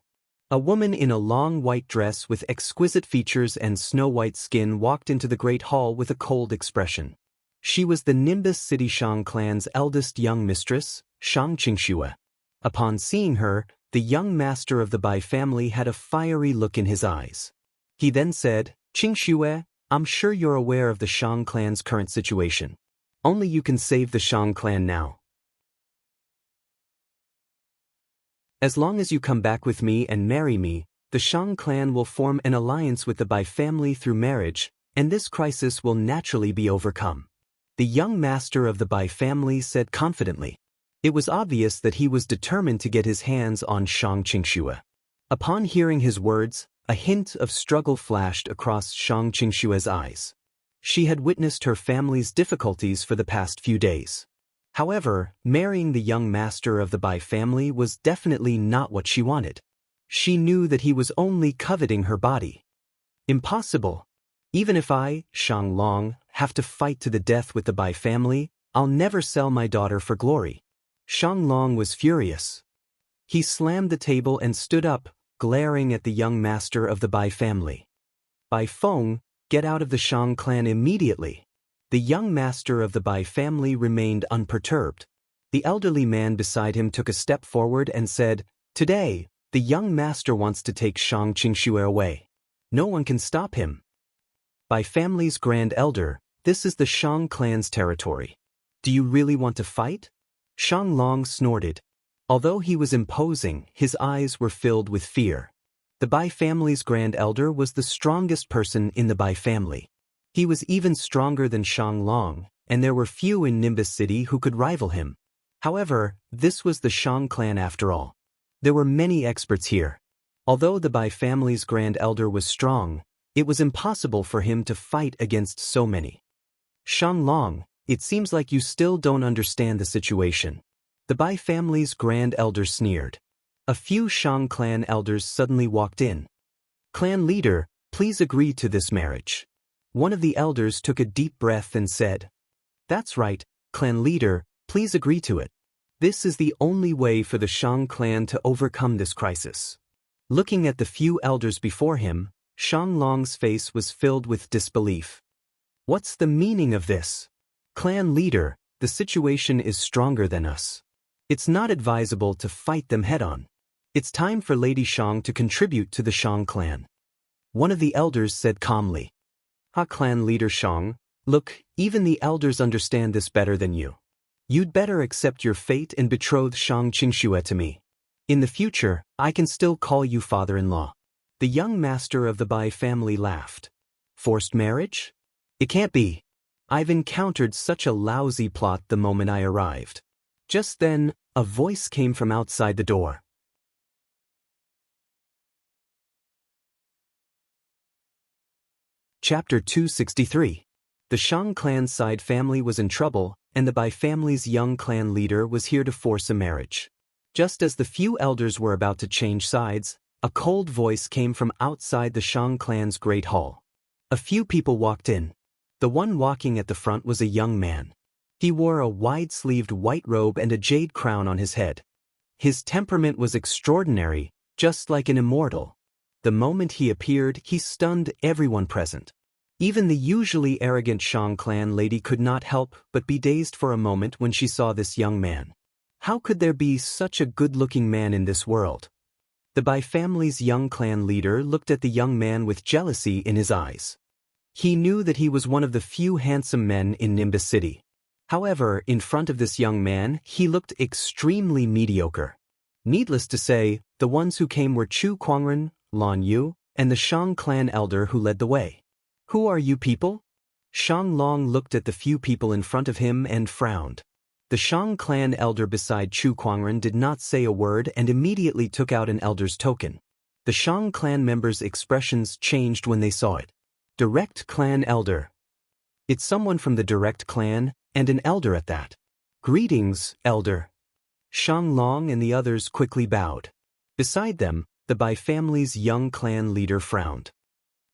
A woman in a long white dress with exquisite features and snow-white skin walked into the great hall with a cold expression. She was the Nimbus City Shang clan's eldest young mistress, Shang Xianxia. Upon seeing her, the young master of the Bai family had a fiery look in his eyes. He then said, Xianxia, I'm sure you're aware of the Shang clan's current situation. Only you can save the Shang clan now. As long as you come back with me and marry me, the Shang clan will form an alliance with the Bai family through marriage, and this crisis will naturally be overcome. The young master of the Bai family said confidently. It was obvious that he was determined to get his hands on Shang Xianxia. Upon hearing his words, a hint of struggle flashed across Shang Xianxia's eyes. She had witnessed her family's difficulties for the past few days. However, marrying the young master of the Bai family was definitely not what she wanted. She knew that he was only coveting her body. Impossible. Even if I, Shang Long, have to fight to the death with the Bai family, I'll never sell my daughter for glory. Shang Long was furious. He slammed the table and stood up, glaring at the young master of the Bai family. Bai Feng, get out of the Shang clan immediately. The young master of the Bai family remained unperturbed. The elderly man beside him took a step forward and said, Today, the young master wants to take Shang Xianxia away. No one can stop him. By family's grand elder, this is the Shang clan's territory. Do you really want to fight? Shang Long snorted. Although he was imposing, his eyes were filled with fear. The Bai family's grand elder was the strongest person in the Bai family. He was even stronger than Shang Long, and there were few in Nimbus City who could rival him. However, this was the Shang clan after all. There were many experts here. Although the Bai family's grand elder was strong, it was impossible for him to fight against so many. Shang Long, it seems like you still don't understand the situation. The Bai family's grand elder sneered. A few Shang clan elders suddenly walked in. Clan leader, please agree to this marriage. One of the elders took a deep breath and said, "That's right, clan leader, please agree to it. This is the only way for the Shang clan to overcome this crisis." Looking at the few elders before him, Shang Long's face was filled with disbelief. What's the meaning of this? Clan leader, the situation is stronger than us. It's not advisable to fight them head-on. It's time for Lady Shang to contribute to the Shang clan. One of the elders said calmly. Clan leader Shang, look, even the elders understand this better than you. You'd better accept your fate and betroth Shang Xianxia to me. In the future, I can still call you father-in-law. The young master of the Bai family laughed. Forced marriage? It can't be. I've encountered such a lousy plot the moment I arrived. Just then, a voice came from outside the door. Chapter 263. The Shang clan side family was in trouble, and the Bai family's young clan leader was here to force a marriage. Just as the few elders were about to change sides, a cold voice came from outside the Shang clan's great hall. A few people walked in. The one walking at the front was a young man. He wore a wide-sleeved white robe and a jade crown on his head. His temperament was extraordinary, just like an immortal. The moment he appeared, he stunned everyone present. Even the usually arrogant Shang clan lady could not help but be dazed for a moment when she saw this young man. How could there be such a good-looking man in this world? The Bai family's young clan leader looked at the young man with jealousy in his eyes. He knew that he was one of the few handsome men in Nimbus City. However, in front of this young man, he looked extremely mediocre. Needless to say, the ones who came were Chu Kuangren, Lan Yu, and the Shang clan elder who led the way. Who are you people? Shang Long looked at the few people in front of him and frowned. The Shang clan elder beside Chu Kuangren did not say a word and immediately took out an elder's token. The Shang clan members' expressions changed when they saw it. Direct clan elder. It's someone from the direct clan, and an elder at that. Greetings, elder. Shang Long and the others quickly bowed. Beside them, the Bai family's young clan leader frowned.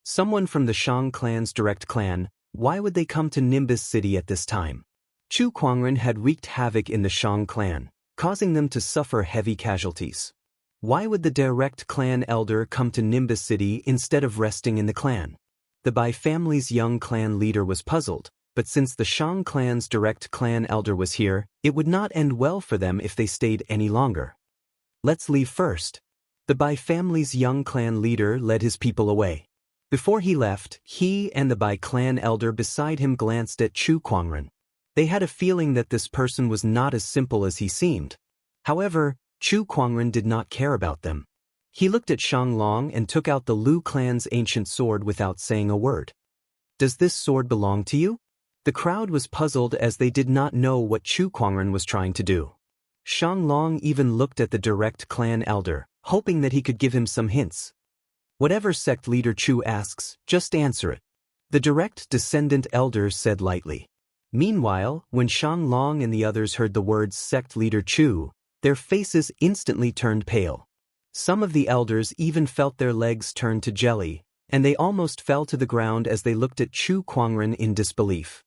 Someone from the Shang clan's direct clan, why would they come to Nimbus City at this time? Chu Kuangren had wreaked havoc in the Shang clan, causing them to suffer heavy casualties. Why would the direct clan elder come to Nimbus City instead of resting in the clan? The Bai family's young clan leader was puzzled, but since the Shang clan's direct clan elder was here, it would not end well for them if they stayed any longer. Let's leave first. The Bai family's young clan leader led his people away. Before he left, he and the Bai clan elder beside him glanced at Chu Kuangren. They had a feeling that this person was not as simple as he seemed. However, Chu Kuangren did not care about them. He looked at Shang Long and took out the Lu clan's ancient sword without saying a word. Does this sword belong to you? The crowd was puzzled as they did not know what Chu Kuangren was trying to do. Shang Long even looked at the direct clan elder, hoping that he could give him some hints. Whatever sect leader Chu asks, just answer it. The direct descendant elder said lightly. Meanwhile, when Shang Long and the others heard the words sect leader Chu, their faces instantly turned pale. Some of the elders even felt their legs turn to jelly, and they almost fell to the ground as they looked at Chu Kuangren in disbelief.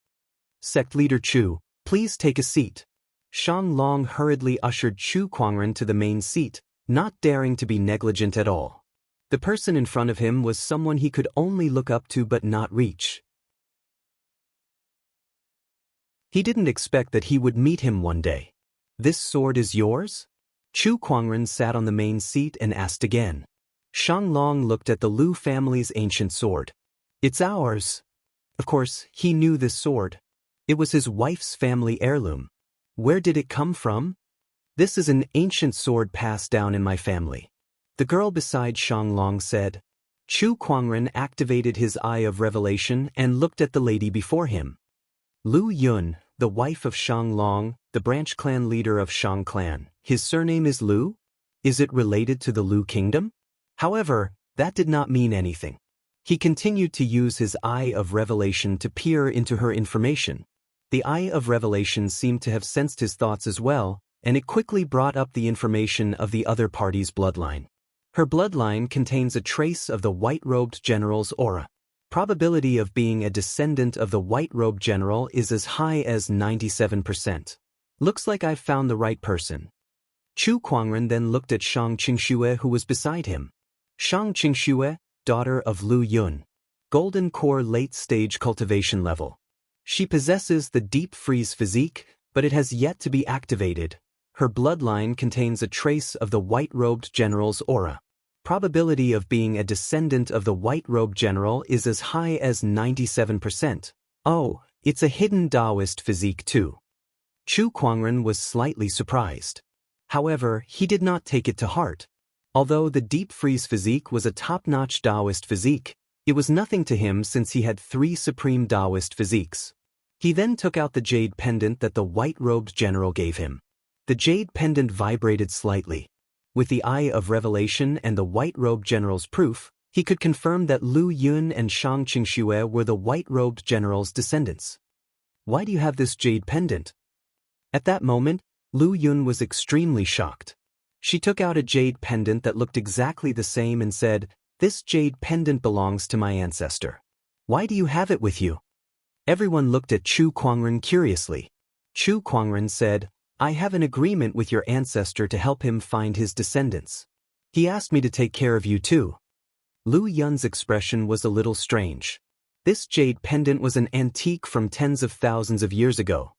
Sect leader Chu, please take a seat. Shang Long hurriedly ushered Chu Kuangren to the main seat, not daring to be negligent at all. The person in front of him was someone he could only look up to but not reach. He didn't expect that he would meet him one day. This sword is yours? Chu Kuangren sat on the main seat and asked again. Shang Long looked at the Lu family's ancient sword. It's ours. Of course, he knew this sword. It was his wife's family heirloom. Where did it come from? This is an ancient sword passed down in my family. The girl beside Xianglong said. Chu Kuangren activated his eye of revelation and looked at the lady before him. Lu Yun, the wife of Xianglong, the branch clan leader of Xiang clan. His surname is Lu? Is it related to the Lu kingdom? However, that did not mean anything. He continued to use his eye of revelation to peer into her information. The eye of revelation seemed to have sensed his thoughts as well, and it quickly brought up the information of the other party's bloodline. Her bloodline contains a trace of the white-robed general's aura. Probability of being a descendant of the white-robed general is as high as 97%. Looks like I've found the right person. Chu Kuangren then looked at Shang Qingxue, who was beside him. Shang Qingxue, daughter of Lu Yun. Golden Core late-stage cultivation level. She possesses the deep freeze physique, but it has yet to be activated. Her bloodline contains a trace of the white-robed general's aura. Probability of being a descendant of the white-robed general is as high as 97%. Oh, it's a hidden Daoist physique too. Chu Kuangren was slightly surprised. However, he did not take it to heart. Although the deep freeze physique was a top-notch Daoist physique, it was nothing to him since he had 3 supreme Daoist physiques. He then took out the jade pendant that the white-robed general gave him. The jade pendant vibrated slightly. With the eye of revelation and the white-robed general's proof, he could confirm that Lu Yun and Shang Qingxue were the white-robed general's descendants. Why do you have this jade pendant? At that moment, Lu Yun was extremely shocked. She took out a jade pendant that looked exactly the same and said, "This jade pendant belongs to my ancestor. Why do you have it with you?" Everyone looked at Chu Kuangren curiously. Chu Kuangren said, "I have an agreement with your ancestor to help him find his descendants. He asked me to take care of you too." Lu Yun's expression was a little strange. This jade pendant was an antique from tens of thousands of years ago.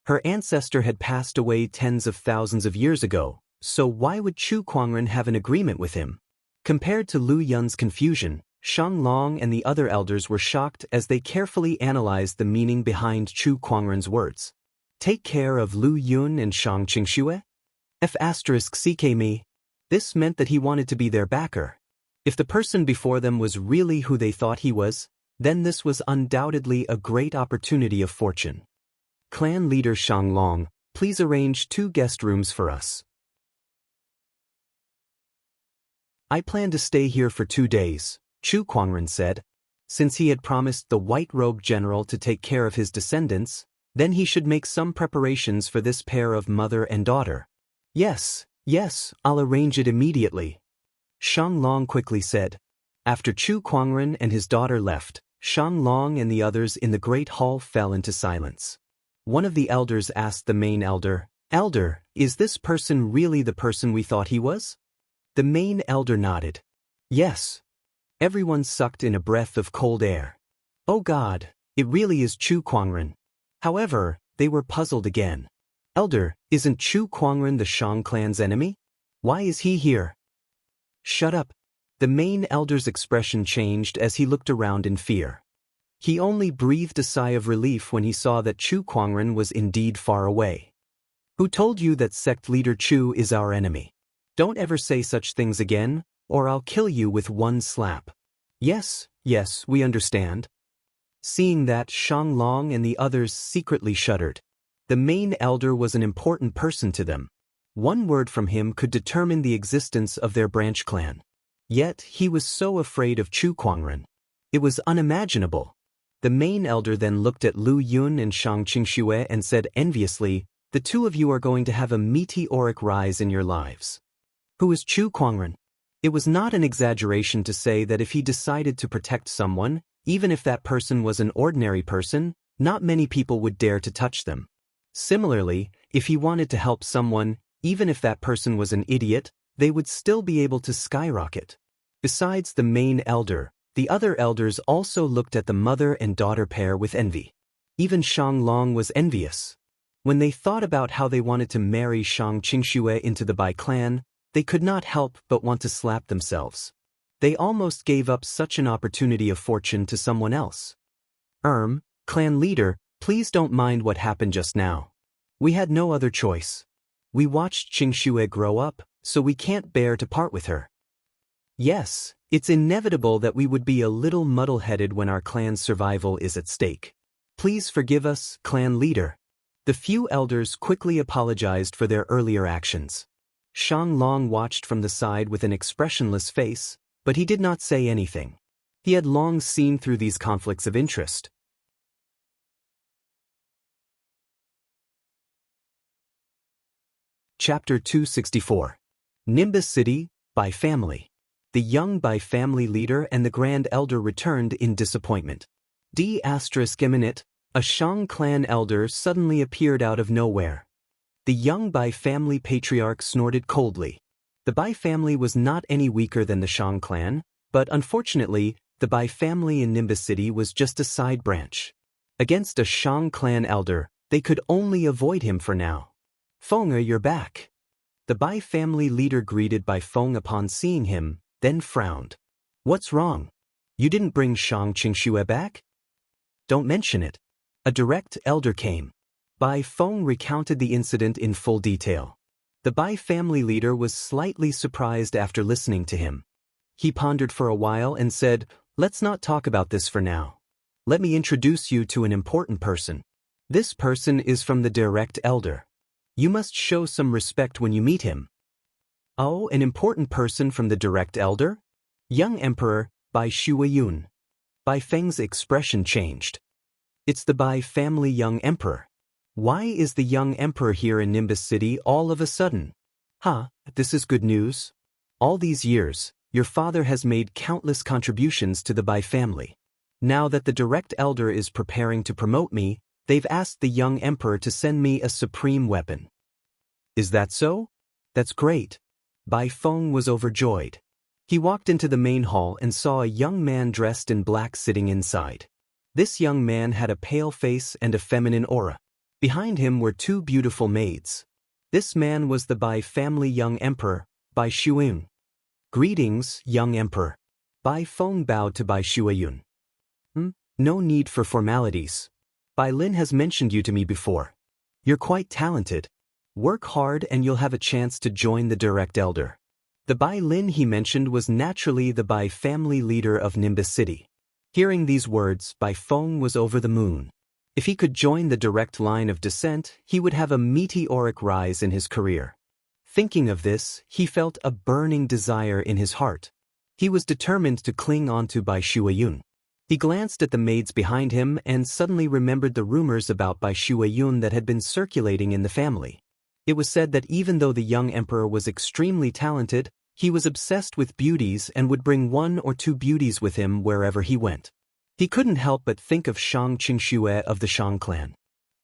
Her ancestor had passed away tens of thousands of years ago, so why would Chu Kuangren have an agreement with him? Compared to Lu Yun's confusion, Shang Long and the other elders were shocked as they carefully analyzed the meaning behind Chu Kuangren's words. Take care of Lu Yun and Shang Qingxue? F***CK. This meant that he wanted to be their backer. If the person before them was really who they thought he was, then this was undoubtedly a great opportunity of fortune. Clan leader Shang Long, please arrange 2 guest rooms for us. I plan to stay here for 2 days, Chu Kuangren said. Since he had promised the white-robed general to take care of his descendants, then he should make some preparations for this pair of mother and daughter. Yes, I'll arrange it immediately. Shang Long quickly said. After Chu Kuangren and his daughter left, Shang Long and the others in the great hall fell into silence. One of the elders asked the main elder, "Elder, is this person really the person we thought he was?" The main elder nodded. Yes. Everyone sucked in a breath of cold air. Oh God, it really is Chu Kuangren. However, they were puzzled again. Elder, isn't Chu Kuangren the Shang clan's enemy? Why is he here? Shut up. The main elder's expression changed as he looked around in fear. He only breathed a sigh of relief when he saw that Chu Kuangren was indeed far away. Who told you that sect leader Chu is our enemy? Don't ever say such things again, or I'll kill you with one slap. Yes, we understand. Seeing that, Shang Long and the others secretly shuddered. The main elder was an important person to them. One word from him could determine the existence of their branch clan. Yet, he was so afraid of Chu Kuangren. It was unimaginable. The main elder then looked at Lu Yun and Shang Qingxue and said enviously, "The 2 of you are going to have a meteoric rise in your lives." Who is Chu Kuangren? It was not an exaggeration to say that if he decided to protect someone, even if that person was an ordinary person, not many people would dare to touch them. Similarly, if he wanted to help someone, even if that person was an idiot, they would still be able to skyrocket. Besides the main elder, the other elders also looked at the mother and daughter pair with envy. Even Shang Long was envious. When they thought about how they wanted to marry Shang Qingxue into the Bai clan, they could not help but want to slap themselves. They almost gave up such an opportunity of fortune to someone else. Clan leader, please don't mind what happened just now. We had no other choice. We watched Xianxia grow up, so we can't bear to part with her. Yes, it's inevitable that we would be a little muddle-headed when our clan's survival is at stake. Please forgive us, clan leader. The few elders quickly apologized for their earlier actions. Shang Long watched from the side with an expressionless face, but he did not say anything. He had long seen through these conflicts of interest. Chapter 264. Nimbus City, by Family. The young by family leader and the grand elder returned in disappointment. D***, a Shang clan elder suddenly appeared out of nowhere. The young by family patriarch snorted coldly. The Bai family was not any weaker than the Shang clan, but unfortunately, the Bai family in Nimbus City was just a side branch. Against a Shang clan elder, they could only avoid him for now. Feng, you're back. The Bai family leader greeted Bai Feng upon seeing him, then frowned. What's wrong? You didn't bring Shang Xianxia back? Don't mention it. A direct elder came. Bai Feng recounted the incident in full detail. The Bai family leader was slightly surprised after listening to him. He pondered for a while and said, "Let's not talk about this for now. Let me introduce you to an important person. This person is from the direct elder. You must show some respect when you meet him." Oh, an important person from the direct elder? Young Emperor, Bai Shuiyun. Bai Feng's expression changed. It's the Bai family young emperor. Why is the young emperor here in Nimbus City all of a sudden? This is good news. All these years, your father has made countless contributions to the Bai family. Now that the direct elder is preparing to promote me, they've asked the young emperor to send me a supreme weapon. Is that so? That's great. Bai Feng was overjoyed. He walked into the main hall and saw a young man dressed in black sitting inside. This young man had a pale face and a feminine aura. Behind him were two beautiful maids. This man was the Bai family young emperor, Bai Shuiyun. Greetings, young emperor. Bai Feng bowed to Bai Shuiyun. No need for formalities. Bai Lin has mentioned you to me before. You're quite talented. Work hard and you'll have a chance to join the direct elder. The Bai Lin he mentioned was naturally the Bai family leader of Nimbus City. Hearing these words, Bai Feng was over the moon. If he could join the direct line of descent, he would have a meteoric rise in his career. Thinking of this, he felt a burning desire in his heart. He was determined to cling on to Bai Shuiyun. He glanced at the maids behind him and suddenly remembered the rumors about Bai Shuiyun that had been circulating in the family. It was said that even though the young emperor was extremely talented, he was obsessed with beauties and would bring one or two beauties with him wherever he went. He couldn't help but think of Shang Xianxia of the Shang clan.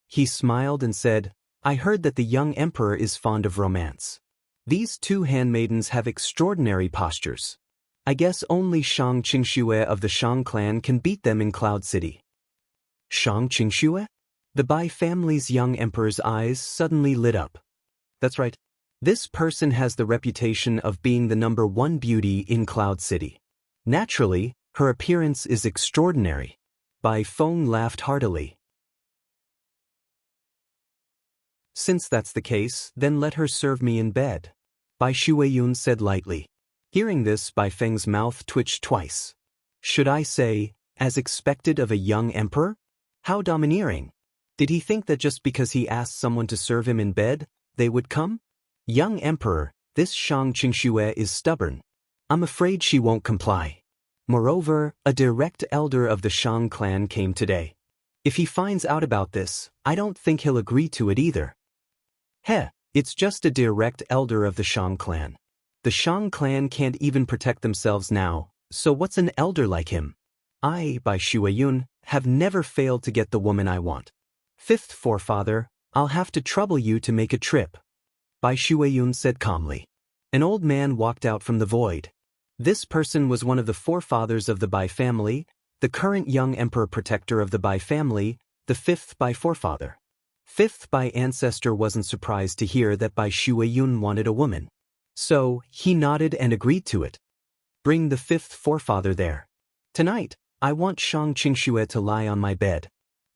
He smiled and said, "I heard that the young emperor is fond of romance. These two handmaidens have extraordinary postures. I guess only Shang Xianxia of the Shang clan can beat them in Cloud City." Shang Xianxia? The Bai family's young emperor's eyes suddenly lit up. That's right. This person has the reputation of being the #1 beauty in Cloud City. Naturally, her appearance is extraordinary. Bai Feng laughed heartily. Since that's the case, then let her serve me in bed, Bai Shuiyun said lightly. Hearing this, Bai Feng's mouth twitched twice. Should I say, as expected of a young emperor? How domineering. Did he think that just because he asked someone to serve him in bed, they would come? Young emperor, this Shang Xianxia is stubborn. I'm afraid she won't comply. Moreover, a direct elder of the Shang clan came today. If he finds out about this, I don't think he'll agree to it either. It's just a direct elder of the Shang clan. The Shang clan can't even protect themselves now, so what's an elder like him? I, Bai Shuiyun, have never failed to get the woman I want. Fifth forefather, I'll have to trouble you to make a trip, Bai Shuiyun said calmly. An old man walked out from the void. This person was one of the forefathers of the Bai family, the current young emperor protector of the Bai family, the fifth Bai forefather. Fifth Bai ancestor wasn't surprised to hear that Bai Shuiyun wanted a woman. So, he nodded and agreed to it. Bring the fifth forefather there. Tonight, I want Shang Qingxue to lie on my bed.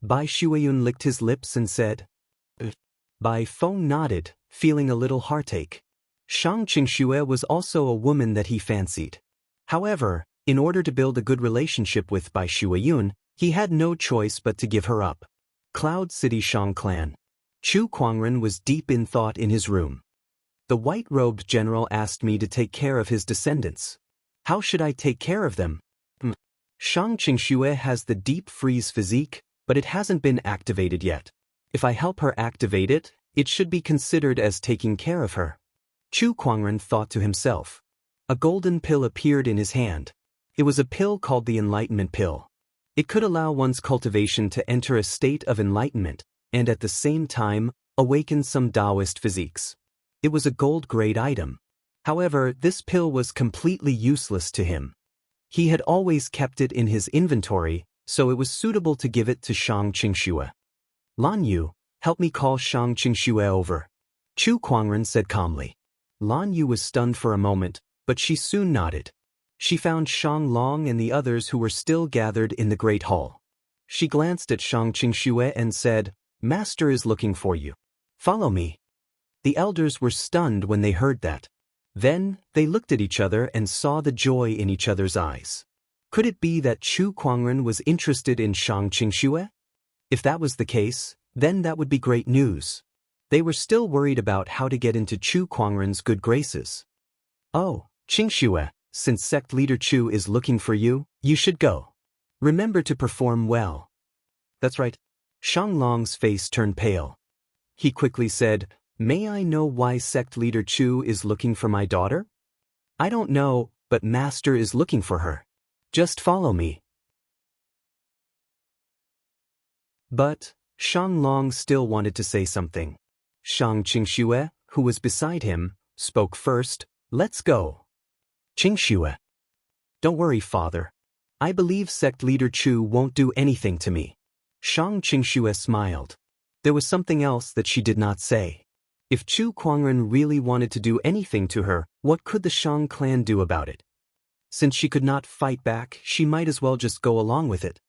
Bai Shuiyun licked his lips and said. Bai Feng nodded, feeling a little heartache. Shang Qingxue was also a woman that he fancied. However, in order to build a good relationship with Bai Shuiyun, he had no choice but to give her up. Cloud City Shang Clan. Chu Kuangren was deep in thought in his room. The white-robed general asked me to take care of his descendants. How should I take care of them? Shang Qingxue has the deep freeze physique, but it hasn't been activated yet. If I help her activate it, it should be considered as taking care of her. Chu Kuangren thought to himself. A golden pill appeared in his hand. It was a pill called the Enlightenment Pill. It could allow one's cultivation to enter a state of enlightenment, and at the same time, awaken some Daoist physiques. It was a gold-grade item. However, this pill was completely useless to him. He had always kept it in his inventory, so it was suitable to give it to Shang Qingxue. Lan Yu, help me call Shang Qingxue over. Chu Kuangren said calmly. Lan Yu was stunned for a moment, but she soon nodded. She found Shang Long and the others who were still gathered in the Great Hall. She glanced at Shang Qingxue and said, Master is looking for you. Follow me. The elders were stunned when they heard that. Then, they looked at each other and saw the joy in each other's eyes. Could it be that Chu Kuangren was interested in Shang Qingxue? If that was the case, then that would be great news. They were still worried about how to get into Chu Kuangren's good graces. Oh, Qingxue, since sect leader Chu is looking for you, you should go. Remember to perform well. That's right. Shang Long's face turned pale. He quickly said, May I know why sect leader Chu is looking for my daughter? I don't know, but Master is looking for her. Just follow me. But Shang Long still wanted to say something. Shang Qingxue, who was beside him, spoke first. Let's go. Qingxue. Don't worry, father. I believe sect leader Chu won't do anything to me. Shang Qingxue smiled. There was something else that she did not say. If Chu Kuangren really wanted to do anything to her, what could the Shang clan do about it? Since she could not fight back, she might as well just go along with it.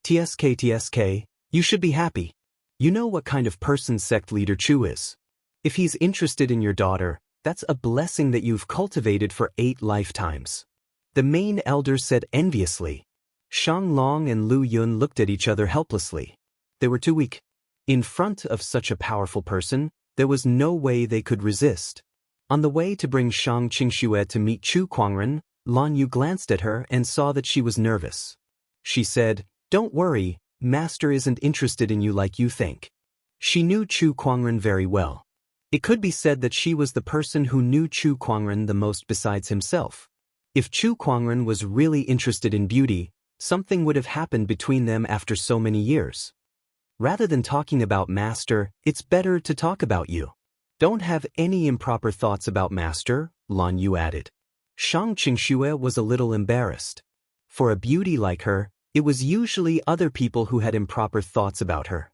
TSK, you should be happy. You know what kind of person sect leader Chu is. If he's interested in your daughter, that's a blessing that you've cultivated for 8 lifetimes. The main elder said enviously. Shang Long and Lu Yun looked at each other helplessly. They were too weak. In front of such a powerful person, there was no way they could resist. On the way to bring Shang Qingxue to meet Chu Kuangren, Lan Yu glanced at her and saw that she was nervous. She said, Don't worry, Master isn't interested in you like you think. She knew Chu Kuangren very well. It could be said that she was the person who knew Chu Kuangren the most besides himself. If Chu Kuangren was really interested in beauty, something would have happened between them after so many years. Rather than talking about Master, it's better to talk about you. Don't have any improper thoughts about Master, Lan Yu added. Shang Qingxue was a little embarrassed. For a beauty like her, it was usually other people who had improper thoughts about her.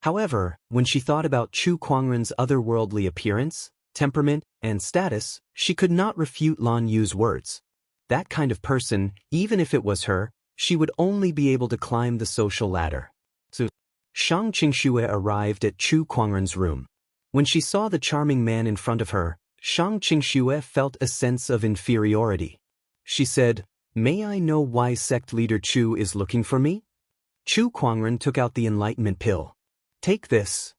However, when she thought about Chu Kuangren's otherworldly appearance, temperament, and status, she could not refute Lan Yu's words. That kind of person, even if it was her, she would only be able to climb the social ladder. So, Shang Qingxue arrived at Chu Kuangren's room. When she saw the charming man in front of her, Shang Qingxue felt a sense of inferiority. She said, May I know why sect leader Chu is looking for me? Chu Kuangren took out the Enlightenment Pill. Take this.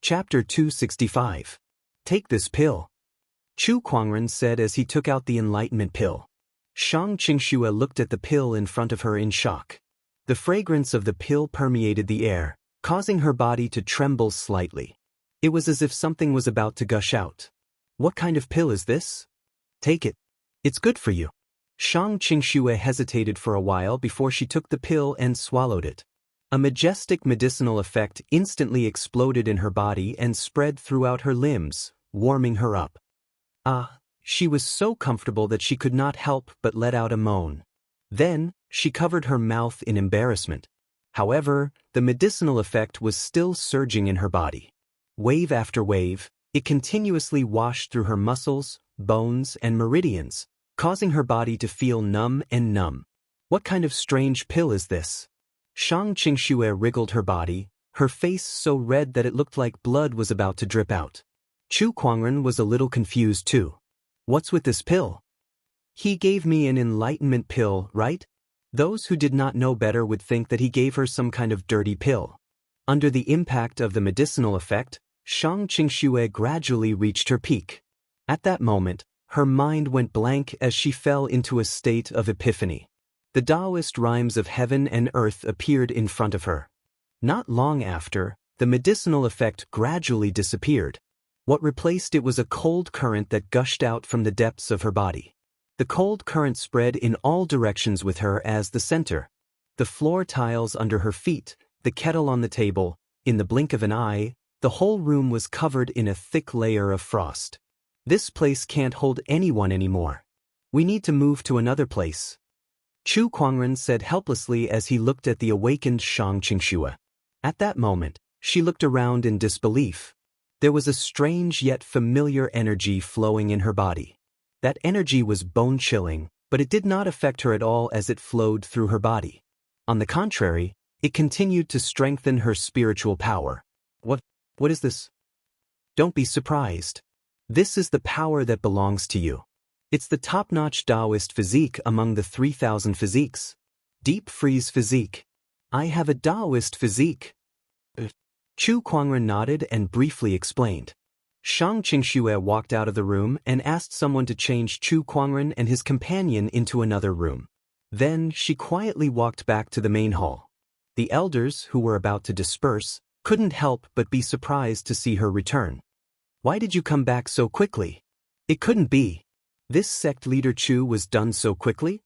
Chapter 265. Take this pill. Chu Kuangren said as he took out the Enlightenment Pill. Shang Qingxue looked at the pill in front of her in shock. The fragrance of the pill permeated the air, causing her body to tremble slightly. It was as if something was about to gush out. What kind of pill is this? Take it. It's good for you. Shang Qingxue hesitated for a while before she took the pill and swallowed it. A majestic medicinal effect instantly exploded in her body and spread throughout her limbs, warming her up. She was so comfortable that she could not help but let out a moan. Then, she covered her mouth in embarrassment. However, the medicinal effect was still surging in her body. Wave after wave, it continuously washed through her muscles, bones, and meridians, causing her body to feel numb and numb. What kind of strange pill is this? Xianxia wriggled her body, her face so red that it looked like blood was about to drip out. Chu Kuangren was a little confused too. What's with this pill? He gave me an enlightenment pill, right? Those who did not know better would think that he gave her some kind of dirty pill. Under the impact of the medicinal effect, Xianxia gradually reached her peak. At that moment, her mind went blank as she fell into a state of epiphany. The Daoist rhymes of heaven and earth appeared in front of her. Not long after, the medicinal effect gradually disappeared. What replaced it was a cold current that gushed out from the depths of her body. The cold current spread in all directions with her as the center. The floor tiles under her feet, the kettle on the table, in the blink of an eye, the whole room was covered in a thick layer of frost. This place can't hold anyone anymore. We need to move to another place. Chu Kuangren said helplessly as he looked at the awakened Xianxia. At that moment, she looked around in disbelief. There was a strange yet familiar energy flowing in her body. That energy was bone-chilling, but it did not affect her at all as it flowed through her body. On the contrary, it continued to strengthen her spiritual power. What is this? Don't be surprised. This is the power that belongs to you. It's the top-notch Daoist physique among the 3,000 physiques. Deep freeze physique. I have a Daoist physique. Chu Kuangren nodded and briefly explained. Xianxia walked out of the room and asked someone to change Chu Kuangren and his companion into another room. Then she quietly walked back to the main hall. The elders, who were about to disperse, couldn't help but be surprised to see her return. Why did you come back so quickly? It couldn't be. This sect leader Chu was done so quickly?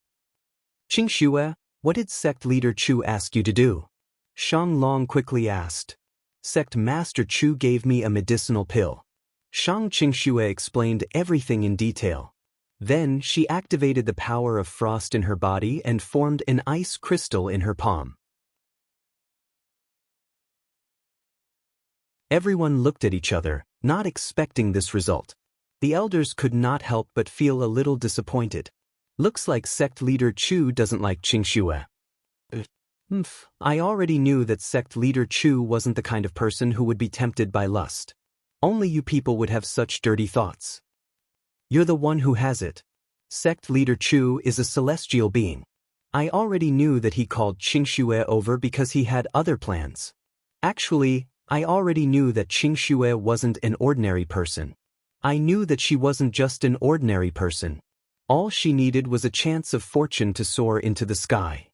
Qingxue, what did sect leader Chu ask you to do? Shang Long quickly asked. Sect master Chu gave me a medicinal pill. Qingxue explained everything in detail. Then she activated the power of frost in her body and formed an ice crystal in her palm. Everyone looked at each other, not expecting this result. The elders could not help but feel a little disappointed. Looks like sect leader Chu doesn't like Qingxue. I already knew that sect leader Chu wasn't the kind of person who would be tempted by lust. Only you people would have such dirty thoughts. You're the one who has it. Sect leader Chu is a celestial being. I already knew that he called Qingxue over because he had other plans. Actually, I already knew that Qingxue wasn't an ordinary person. I knew that she wasn't just an ordinary person. All she needed was a chance of fortune to soar into the sky.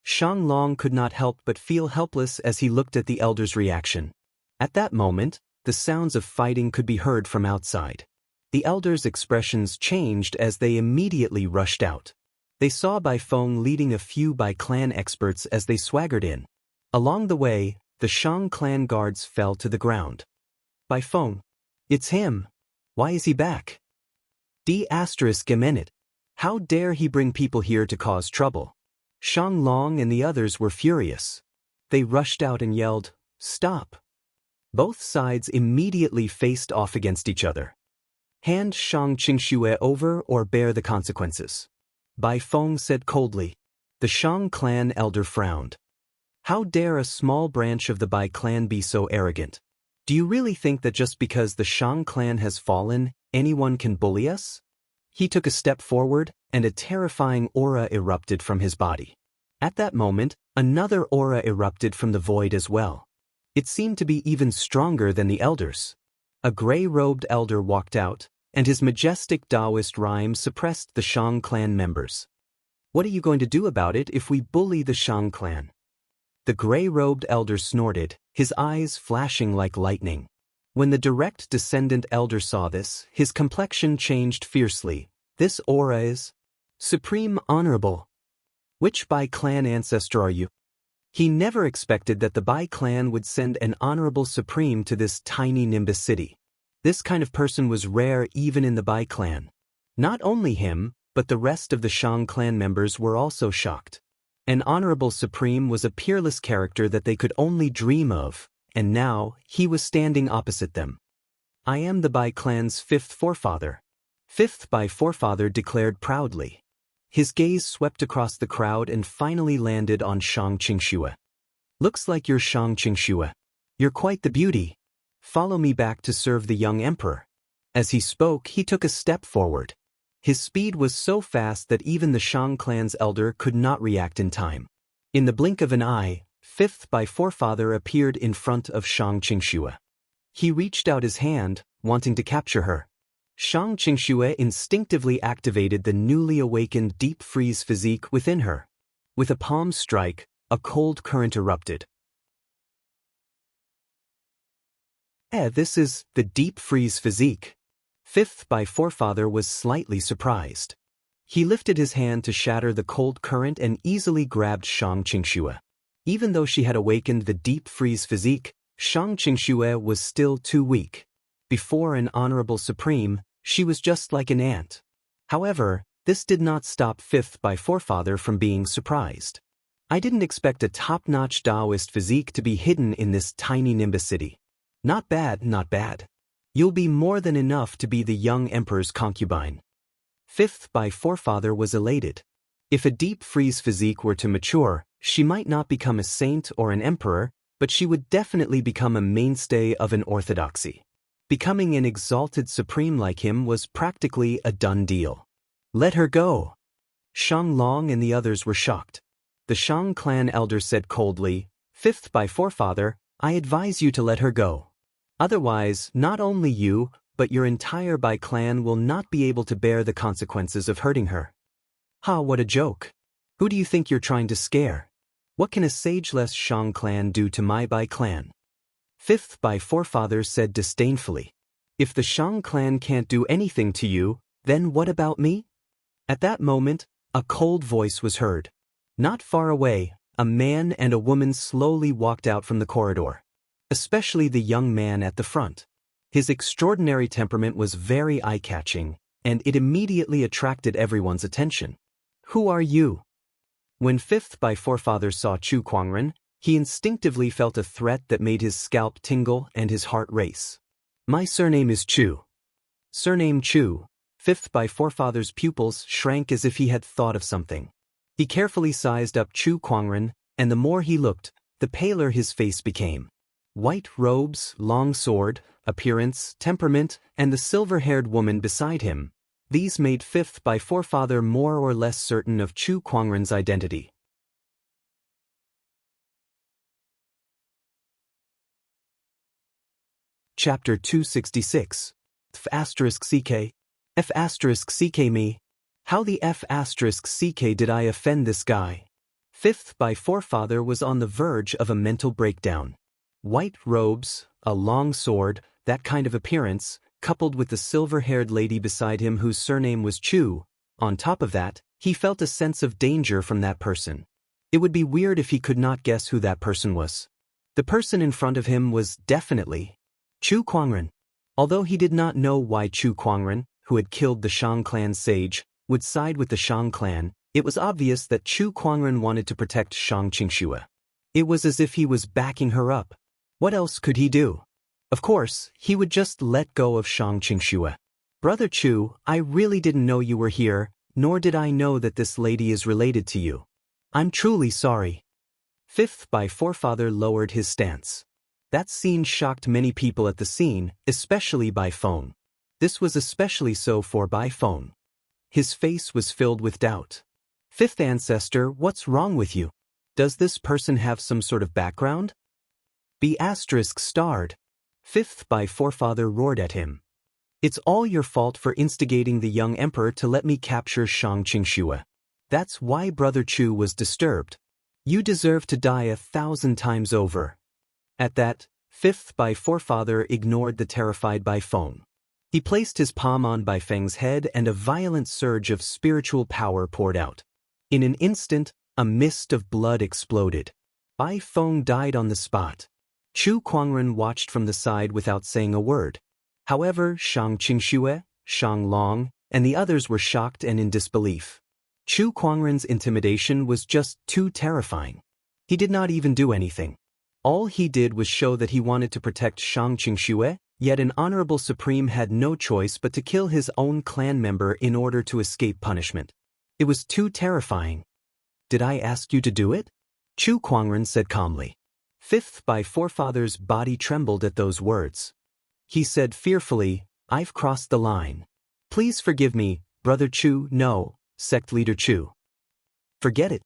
Shang Long could not help but feel helpless as he looked at the elders' reaction. At that moment, the sounds of fighting could be heard from outside. The elders' expressions changed as they immediately rushed out. They saw Bai Feng leading a few Bai clan experts as they swaggered in. Along the way, the Shang clan guards fell to the ground. Bai Feng. It's him. Why is he back? D****. How dare he bring people here to cause trouble? Shang Long and the others were furious. They rushed out and yelled, "Stop!" Both sides immediately faced off against each other. Hand Xianxia over or bear the consequences. Bai Feng said coldly. The Shang clan elder frowned. How dare a small branch of the Bai clan be so arrogant? Do you really think that just because the Shang clan has fallen, anyone can bully us? He took a step forward, and a terrifying aura erupted from his body. At that moment, another aura erupted from the void as well. It seemed to be even stronger than the elders. A gray-robed elder walked out, and his majestic Daoist rhyme suppressed the Shang clan members. What are you going to do about it if we bully the Shang clan? The gray-robed elder snorted, his eyes flashing like lightning. When the direct descendant elder saw this, his complexion changed fiercely. This aura is supreme honorable. Which Bai clan ancestor are you? He never expected that the Bai clan would send an honorable supreme to this tiny Nimbus city. This kind of person was rare even in the Bai clan. Not only him, but the rest of the Shang clan members were also shocked. An honorable supreme was a peerless character that they could only dream of, and now he was standing opposite them. I am the Bai clan's fifth forefather. Fifth by Forefather declared proudly. His gaze swept across the crowd and finally landed on Xianxia. Looks like you're Xianxia. You're quite the beauty. Follow me back to serve the young emperor. As he spoke, he took a step forward. His speed was so fast that even the Shang clan's elder could not react in time. In the blink of an eye, Fifth by Forefather appeared in front of Xianxia. He reached out his hand, wanting to capture her. Xianxia instinctively activated the newly awakened deep freeze physique within her. With a palm strike, a cold current erupted. This is the deep freeze physique. Fifth by Forefather was slightly surprised. He lifted his hand to shatter the cold current and easily grabbed Xianxia. Even though she had awakened the deep freeze physique, Xianxia was still too weak. Before an honorable supreme, she was just like an ant. However, this did not stop Fifth by Forefather from being surprised. I didn't expect a top-notch Daoist physique to be hidden in this tiny Nimbus city. Not bad, not bad. You'll be more than enough to be the young emperor's concubine. Fifth by Forefather was elated. If a deep freeze physique were to mature, she might not become a saint or an emperor, but she would definitely become a mainstay of an orthodoxy. Becoming an exalted supreme like him was practically a done deal. Let her go. Shang Long and the others were shocked. The Shang clan elder said coldly, Fifth by Forefather, I advise you to let her go. Otherwise, not only you, but your entire Bai clan will not be able to bear the consequences of hurting her. Ha, what a joke. Who do you think you're trying to scare? What can a sageless Shang clan do to my Bai clan? Fifth by Forefather said disdainfully. If the Shang clan can't do anything to you, then what about me? At that moment, a cold voice was heard. Not far away, a man and a woman slowly walked out from the corridor. Especially the young man at the front. His extraordinary temperament was very eye-catching, and it immediately attracted everyone's attention. Who are you? When Fifth by Forefather saw Chu Kuangren, he instinctively felt a threat that made his scalp tingle and his heart race. My surname is Chu. Surname Chu. Fifth by Forefather's pupils shrank as if he had thought of something. He carefully sized up Chu Kuangren, and the more he looked, the paler his face became. White robes, long sword, appearance, temperament, and the silver-haired woman beside him. These made Fifth by Forefather more or less certain of Chu Kuangren's identity. Chapter 266. F***CK. F***CK me. How the F***CK did I offend this guy? Fifth by Forefather was on the verge of a mental breakdown. White robes, a long sword, that kind of appearance, coupled with the silver-haired lady beside him whose surname was Chu. On top of that, he felt a sense of danger from that person. It would be weird if he could not guess who that person was. The person in front of him was definitely Chu Kuangren. Although he did not know why Chu Kuangren, who had killed the Shang clan sage, would side with the Shang clan, it was obvious that Chu Kuangren wanted to protect Xianxia. It was as if he was backing her up. What else could he do? Of course, he would just let go of Xianxia. Brother Chu, I really didn't know you were here, nor did I know that this lady is related to you. I'm truly sorry. Fifth by Forefather lowered his stance. That scene shocked many people at the scene, especially by phone. This was especially so for by phone. His face was filled with doubt. Fifth ancestor, what's wrong with you? Does this person have some sort of background? Be ***starred. Fifth by Forefather roared at him. It's all your fault for instigating the young emperor to let me capture Xianxia. That's why Brother Chu was disturbed. You deserve to die 1,000 times over. At that, Fifth by Forefather ignored the terrified Bai Feng. He placed his palm on Bai Feng's head and a violent surge of spiritual power poured out. In an instant, a mist of blood exploded. Bai Feng died on the spot. Chu Kuangren watched from the side without saying a word. However, Xianxia, Shang Long, and the others were shocked and in disbelief. Chu Kuangren's intimidation was just too terrifying. He did not even do anything. All he did was show that he wanted to protect Xianxia, Yet an honorable supreme had no choice but to kill his own clan member in order to escape punishment. It was too terrifying. Did I ask you to do it? Chu Kuangren said calmly. Fifth by Forefather's body trembled at those words. He said fearfully, I've crossed the line. Please forgive me, Brother Chu. No, Sect Leader Chu. Forget it.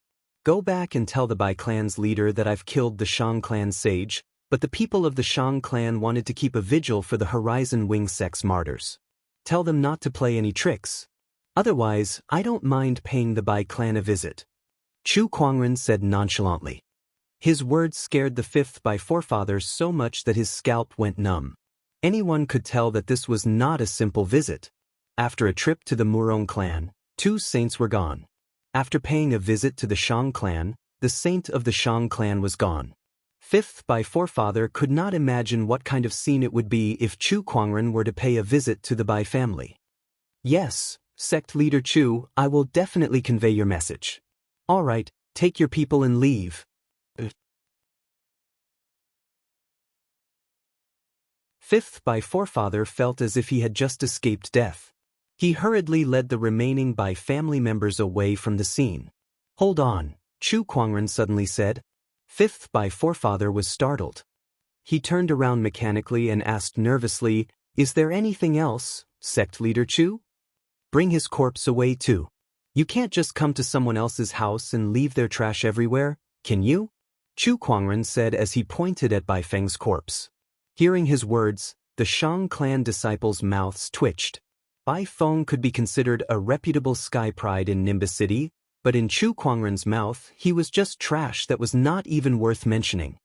Go back and tell the Bai clan's leader that I've killed the Shang clan sage, but the people of the Shang clan wanted to keep a vigil for the Horizon Wing Sect's martyrs. Tell them not to play any tricks. Otherwise, I don't mind paying the Bai clan a visit. Chu Kuangren said nonchalantly. His words scared the fifth Bai forefather so much that his scalp went numb. Anyone could tell that this was not a simple visit. After a trip to the Murong clan, 2 saints were gone. After paying a visit to the Shang clan, the saint of the Shang clan was gone. Fifth Bai forefather could not imagine what kind of scene it would be if Chu Kuangren were to pay a visit to the Bai family. Yes, Sect Leader Chu, I will definitely convey your message. All right, take your people and leave. Fifth Bai forefather felt as if he had just escaped death. He hurriedly led the remaining Bai family members away from the scene. Hold on, Chu Kuangren suddenly said. Fifth Bai forefather was startled. He turned around mechanically and asked nervously, Is there anything else, Sect Leader Chu? Bring his corpse away too. You can't just come to someone else's house and leave their trash everywhere, can you? Chu Kuangren said as he pointed at Bai Feng's corpse. Hearing his words, the Shang clan disciples' mouths twitched. Bai Feng could be considered a reputable sky pride in Nimbus City, but in Chu Kuangren's mouth, he was just trash that was not even worth mentioning.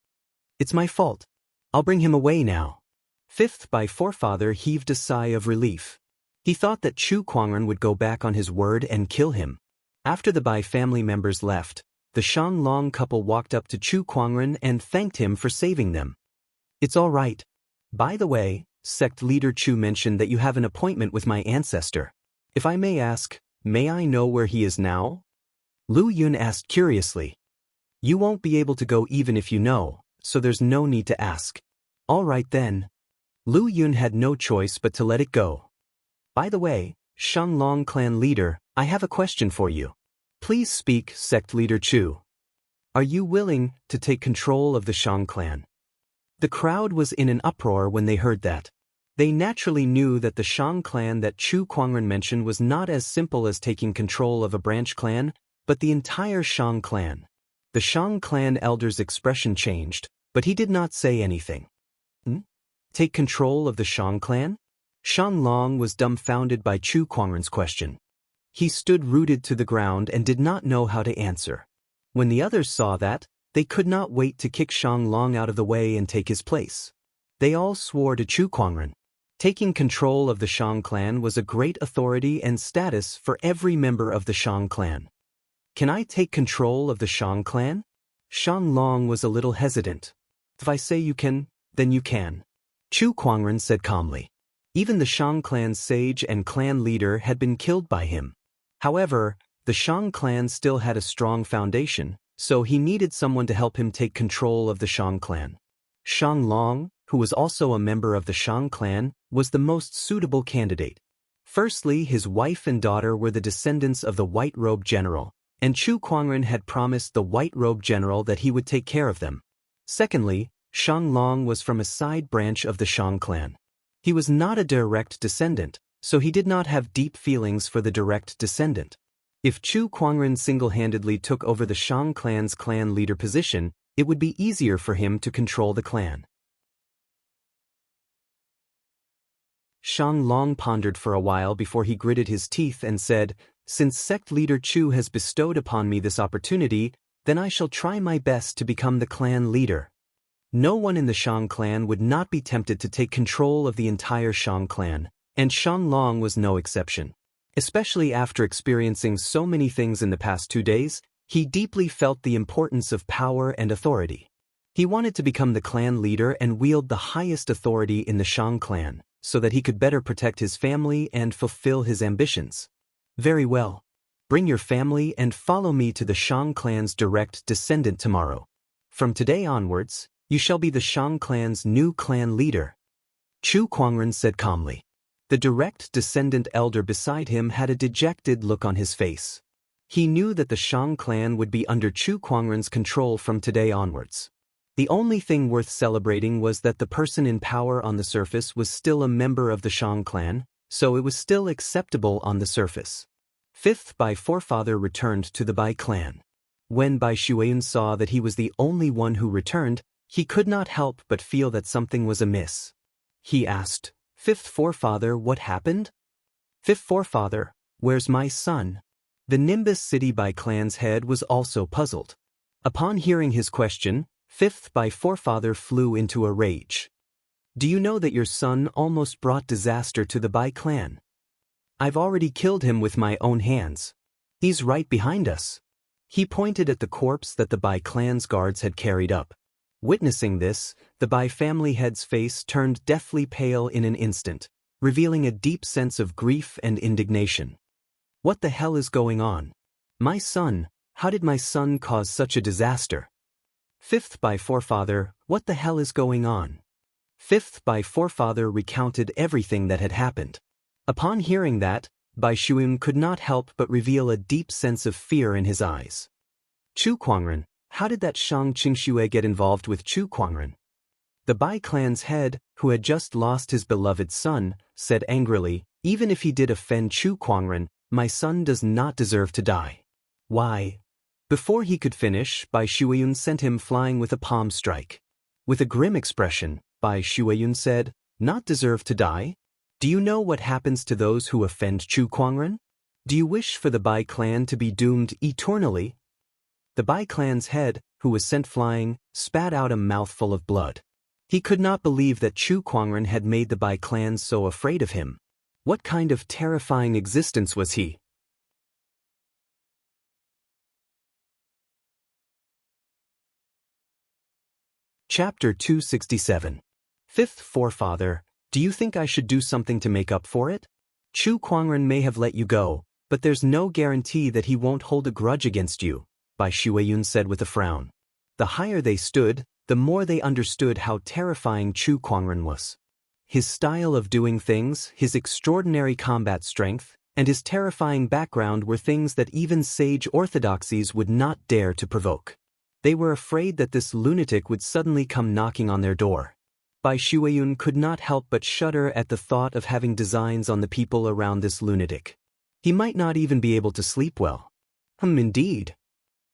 It's my fault. I'll bring him away now. Fifth Bai forefather heaved a sigh of relief. He thought that Chu Kuangren would go back on his word and kill him. After the Bai family members left, the Shang Long couple walked up to Chu Kuangren and thanked him for saving them. It's all right. By the way, Sect Leader Chu mentioned that you have an appointment with my ancestor. If I may ask, may I know where he is now? Lu Yun asked curiously. You won't be able to go even if you know, so there's no need to ask. All right then. Lu Yun had no choice but to let it go. By the way, Shang Long clan leader, I have a question for you. Please speak, Sect Leader Chu. Are you willing to take control of the Shang clan? The crowd was in an uproar when they heard that. They naturally knew that the Shang clan that Chu Kuangren mentioned was not as simple as taking control of a branch clan, but the entire Shang clan. The Shang clan elder's expression changed, but he did not say anything. Take control of the Shang clan? Shang Long was dumbfounded by Chu Kuangren's question. He stood rooted to the ground and did not know how to answer. When the others saw that, they could not wait to kick Shang Long out of the way and take his place. They all swore to Chu Kuangren. Taking control of the Shang clan was a great authority and status for every member of the Shang clan. Can I take control of the Shang clan? Shang Long was a little hesitant. If I say you can, then you can. Chu Kuangren said calmly. Even the Shang clan's sage and clan leader had been killed by him. However, the Shang clan still had a strong foundation, so he needed someone to help him take control of the Shang clan. Shang Long, who was also a member of the Shang clan, was the most suitable candidate. Firstly, his wife and daughter were the descendants of the White Robe General, and Chu Kuangren had promised the White Robe General that he would take care of them. Secondly, Shang Long was from a side branch of the Shang clan. He was not a direct descendant, so he did not have deep feelings for the direct descendant. If Chu Kuangren single-handedly took over the Shang clan's clan leader position, it would be easier for him to control the clan. Shang Long pondered for a while before he gritted his teeth and said, Since Sect Leader Chu has bestowed upon me this opportunity, then I shall try my best to become the clan leader. No one in the Shang clan would not be tempted to take control of the entire Shang clan, and Shang Long was no exception. Especially after experiencing so many things in the past 2 days, he deeply felt the importance of power and authority. He wanted to become the clan leader and wield the highest authority in the Shang clan, so that he could better protect his family and fulfill his ambitions. Very well. Bring your family and follow me to the Shang clan's direct descendant tomorrow. From today onwards, you shall be the Shang clan's new clan leader. Chu Kuangren said calmly. The direct descendant elder beside him had a dejected look on his face. He knew that the Shang clan would be under Chu Kuangren's control from today onwards. The only thing worth celebrating was that the person in power on the surface was still a member of the Shang clan, so it was still acceptable on the surface. Fifth Bai forefather returned to the Bai clan. When Bai Shuayun saw that he was the only one who returned, he could not help but feel that something was amiss. He asked, "Fifth forefather, what happened?" "Fifth forefather, where's my son?" The Nimbus City Bai clan's head was also puzzled. Upon hearing his question, Fifth Bai forefather flew into a rage. "Do you know that your son almost brought disaster to the Bai clan? I've already killed him with my own hands. He's right behind us." He pointed at the corpse that the Bai clan's guards had carried up. Witnessing this, the Bai family head's face turned deathly pale in an instant, revealing a deep sense of grief and indignation. "What the hell is going on? My son, how did my son cause such a disaster?" Fifth Bai forefather, what the hell is going on? Fifth Bai forefather recounted everything that had happened. Upon hearing that, Bai Shuayun could not help but reveal a deep sense of fear in his eyes. "Chu Kuangren, how did that Shang Qingxue get involved with Chu Kuangren?" The Bai clan's head, who had just lost his beloved son, said angrily, "Even if he did offend Chu Kuangren, my son does not deserve to die." "Why?" Before he could finish, Bai Shuayun sent him flying with a palm strike. With a grim expression, Bai Shuayun said, "Not deserve to die? Do you know what happens to those who offend Chu Kuangren? Do you wish for the Bai clan to be doomed eternally?" The Bai clan's head, who was sent flying, spat out a mouthful of blood. He could not believe that Chu Kuangren had made the Bai clan so afraid of him. What kind of terrifying existence was he? Chapter 267. Fifth forefather, do you think I should do something to make up for it? Chu Kuangren may have let you go, but there's no guarantee that he won't hold a grudge against you, Bai Shuayun said with a frown. The higher they stood, the more they understood how terrifying Chu Kuangren was. His style of doing things, his extraordinary combat strength, and his terrifying background were things that even sage orthodoxies would not dare to provoke. They were afraid that this lunatic would suddenly come knocking on their door. Bai Shuayun could not help but shudder at the thought of having designs on the people around this lunatic. He might not even be able to sleep well. Indeed.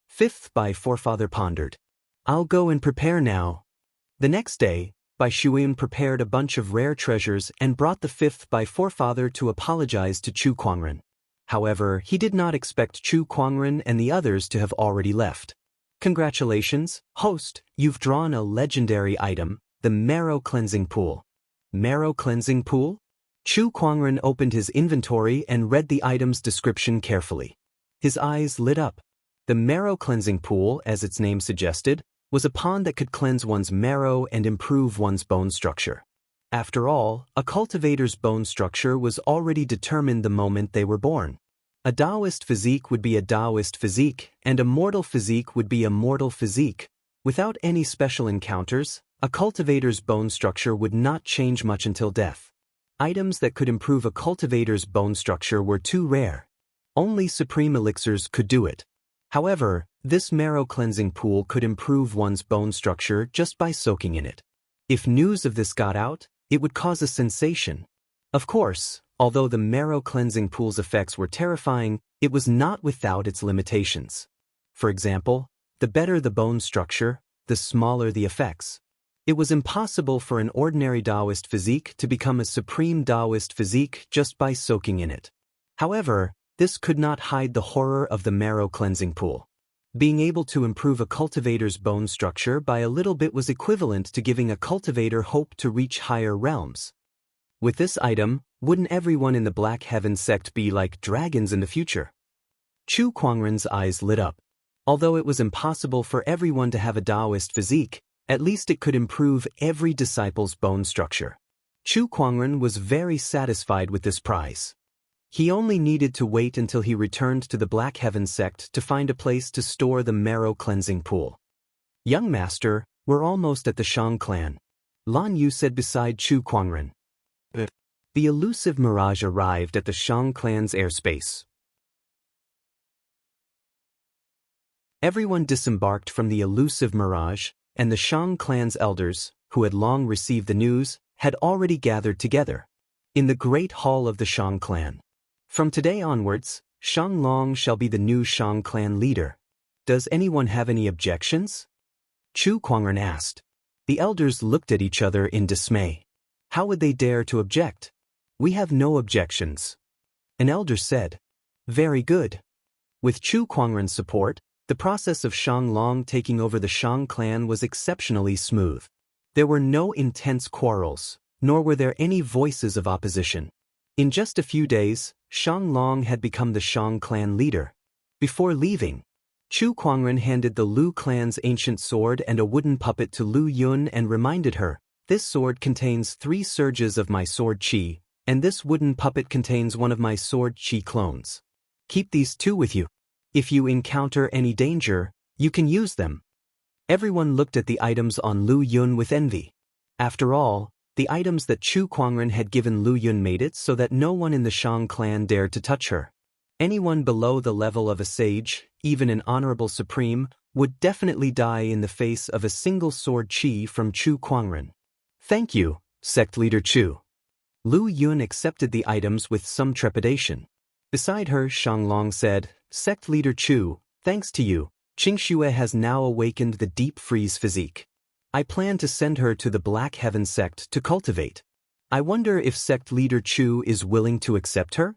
Fifth Bai forefather pondered. "I'll go and prepare now." The next day, Bai Shuayun prepared a bunch of rare treasures and brought the fifth Bai forefather to apologize to Chu Kuangren. However, he did not expect Chu Kuangren and the others to have already left. "Congratulations, host, you've drawn a legendary item, the Marrow Cleansing Pool." Marrow Cleansing Pool? Chu Kuangren opened his inventory and read the item's description carefully. His eyes lit up. The Marrow Cleansing Pool, as its name suggested, was a pond that could cleanse one's marrow and improve one's bone structure. After all, a cultivator's bone structure was already determined the moment they were born. A Daoist physique would be a Daoist physique, and a mortal physique would be a mortal physique. Without any special encounters, a cultivator's bone structure would not change much until death. Items that could improve a cultivator's bone structure were too rare. Only supreme elixirs could do it. However, this marrow cleansing pool could improve one's bone structure just by soaking in it. If news of this got out, it would cause a sensation. Of course, although the marrow cleansing pool's effects were terrifying, it was not without its limitations. For example, the better the bone structure, the smaller the effects. It was impossible for an ordinary Daoist physique to become a supreme Daoist physique just by soaking in it. However, this could not hide the horror of the marrow cleansing pool. Being able to improve a cultivator's bone structure by a little bit was equivalent to giving a cultivator hope to reach higher realms. With this item, wouldn't everyone in the Black Heaven sect be like dragons in the future? Chu Kuangren's eyes lit up. Although it was impossible for everyone to have a Daoist physique, at least it could improve every disciple's bone structure. Chu Kuangren was very satisfied with this prize. He only needed to wait until he returned to the Black Heaven sect to find a place to store the marrow cleansing pool. "Young master, we're almost at the Shang clan," Lan Yu said beside Chu Kuangren. The elusive mirage arrived at the Shang clan's airspace. Everyone disembarked from the elusive mirage, and the Shang clan's elders, who had long received the news, had already gathered together in the great hall of the Shang clan. From today onwards, Shang Long shall be the new Shang clan leader. Does anyone have any objections? Chu Kuangren asked. The elders looked at each other in dismay. How would they dare to object? We have no objections. An elder said. Very good. With Chu Kuangren's support, the process of Shang Long taking over the Shang clan was exceptionally smooth. There were no intense quarrels, nor were there any voices of opposition. In just a few days, Shang Long had become the Shang clan leader. Before leaving, Chu Kuangren handed the Lu clan's ancient sword and a wooden puppet to Lu Yun and reminded her, "This sword contains 3 surges of my sword qi, and this wooden puppet contains one of my sword qi clones. Keep these 2 with you. If you encounter any danger, you can use them." Everyone looked at the items on Lu Yun with envy. After all, the items that Chu Kuangren had given Lu Yun made it so that no one in the Shang clan dared to touch her. Anyone below the level of a sage, even an honorable supreme, would definitely die in the face of a single sword qi from Chu Kuangren. Thank you, sect leader Chu. Lu Yun accepted the items with some trepidation. Beside her, Shang Long said, "Sect leader Chu, thanks to you, Qingxue has now awakened the deep freeze physique. I plan to send her to the Black Heaven sect to cultivate. I wonder if sect leader Chu is willing to accept her?"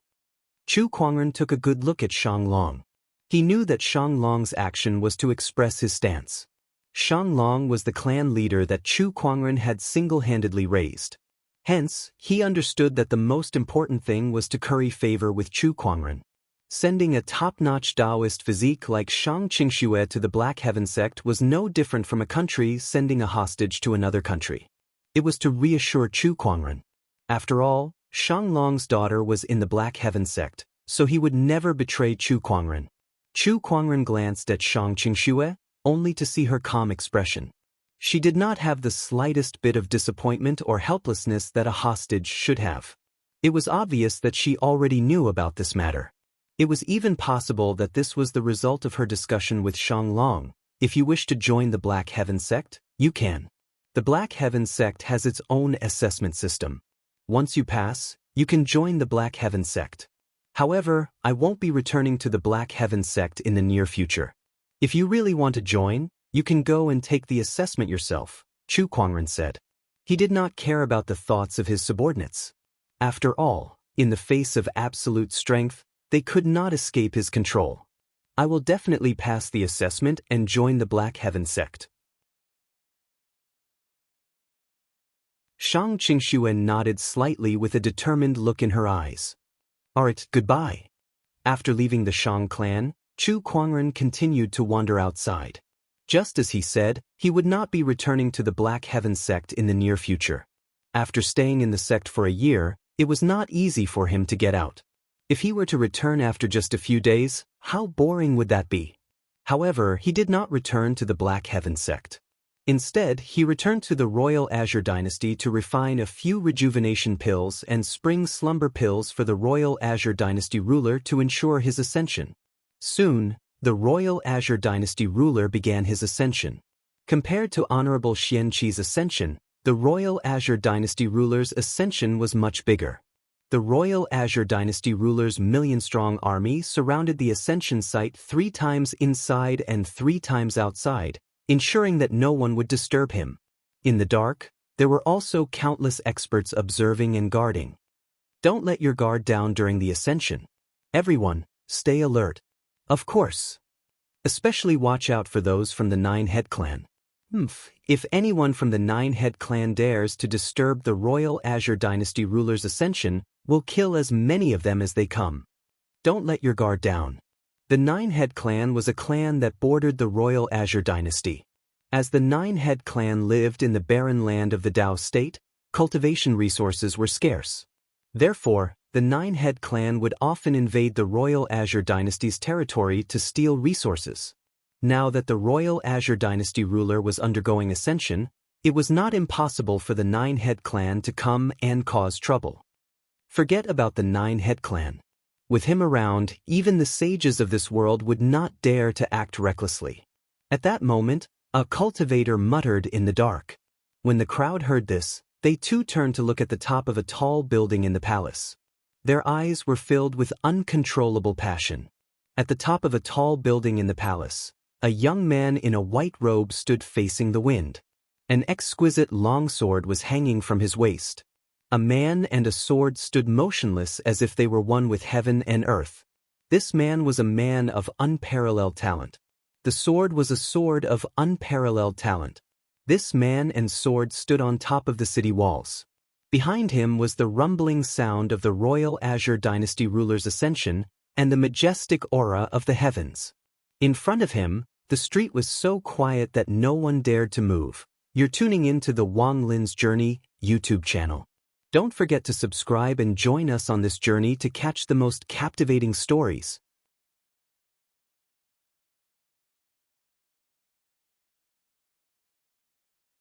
Chu Kuangren took a good look at Shang Long. He knew that Shang Long's action was to express his stance. Shang Long was the clan leader that Chu Kuangren had single-handedly raised. Hence, he understood that the most important thing was to curry favor with Chu Kuangren. Sending a top-notch Daoist physique like Shang Qingxue to the Black Heaven sect was no different from a country sending a hostage to another country. It was to reassure Chu Kuangren. After all, Shang Long's daughter was in the Black Heaven sect, so he would never betray Chu Kuangren. Chu Kuangren glanced at Shang Qingxue, only to see her calm expression. She did not have the slightest bit of disappointment or helplessness that a hostage should have. It was obvious that she already knew about this matter. It was even possible that this was the result of her discussion with Shang Long. If you wish to join the Black Heaven sect, you can. The Black Heaven sect has its own assessment system. Once you pass, you can join the Black Heaven sect. However, I won't be returning to the Black Heaven sect in the near future. If you really want to join, you can go and take the assessment yourself, Chu Kuangren said. He did not care about the thoughts of his subordinates. After all, in the face of absolute strength, they could not escape his control. I will definitely pass the assessment and join the Black Heaven sect. Shang Qingxue nodded slightly with a determined look in her eyes. Alright, goodbye. After leaving the Shang clan, Chu Kuangren continued to wander outside. Just as he said, he would not be returning to the Black Heaven sect in the near future. After staying in the sect for a year, it was not easy for him to get out. If he were to return after just a few days, how boring would that be? However, he did not return to the Black Heaven sect. Instead, he returned to the Royal Azure Dynasty to refine a few rejuvenation pills and spring slumber pills for the Royal Azure Dynasty ruler to ensure his ascension. Soon, the Royal Azure Dynasty ruler began his ascension. Compared to Honorable Xianqi's ascension, the Royal Azure Dynasty ruler's ascension was much bigger. The Royal Azure Dynasty ruler's million-strong army surrounded the ascension site 3 times inside and 3 times outside, ensuring that no one would disturb him. In the dark, there were also countless experts observing and guarding. Don't let your guard down during the ascension. Everyone, stay alert. Of course. Especially watch out for those from the Nine-Head clan. If anyone from the Nine-Head clan dares to disturb the Royal Azure Dynasty ruler's ascension, we'll kill as many of them as they come. Don't let your guard down. The Nine-Head clan was a clan that bordered the Royal Azure Dynasty. As the Nine-Head clan lived in the barren land of the Dao state, cultivation resources were scarce. Therefore, the Nine-Head clan would often invade the Royal Azure Dynasty's territory to steal resources. Now that the Royal Azure Dynasty ruler was undergoing ascension, It was not impossible for the Nine-Head Clan to come and cause trouble. Forget about the Nine-Head Clan. With him around, even the sages of this world would not dare to act recklessly. At that moment, a cultivator muttered in the dark. When the crowd heard this, they too turned to look at the top of a tall building in the palace. Their eyes were filled with uncontrollable passion. At the top of a tall building in the palace, a young man in a white robe stood facing the wind. An exquisite longsword was hanging from his waist. A man and a sword stood motionless as if they were one with heaven and earth. This man was a man of unparalleled talent. The sword was a sword of unparalleled talent. This man and sword stood on top of the city walls. Behind him was the rumbling sound of the royal Azure Dynasty ruler's ascension and the majestic aura of the heavens. In front of him, the street was so quiet that no one dared to move. You're tuning in to the Wang Lin's Journey YouTube channel. Don't forget to subscribe and join us on this journey to catch the most captivating stories.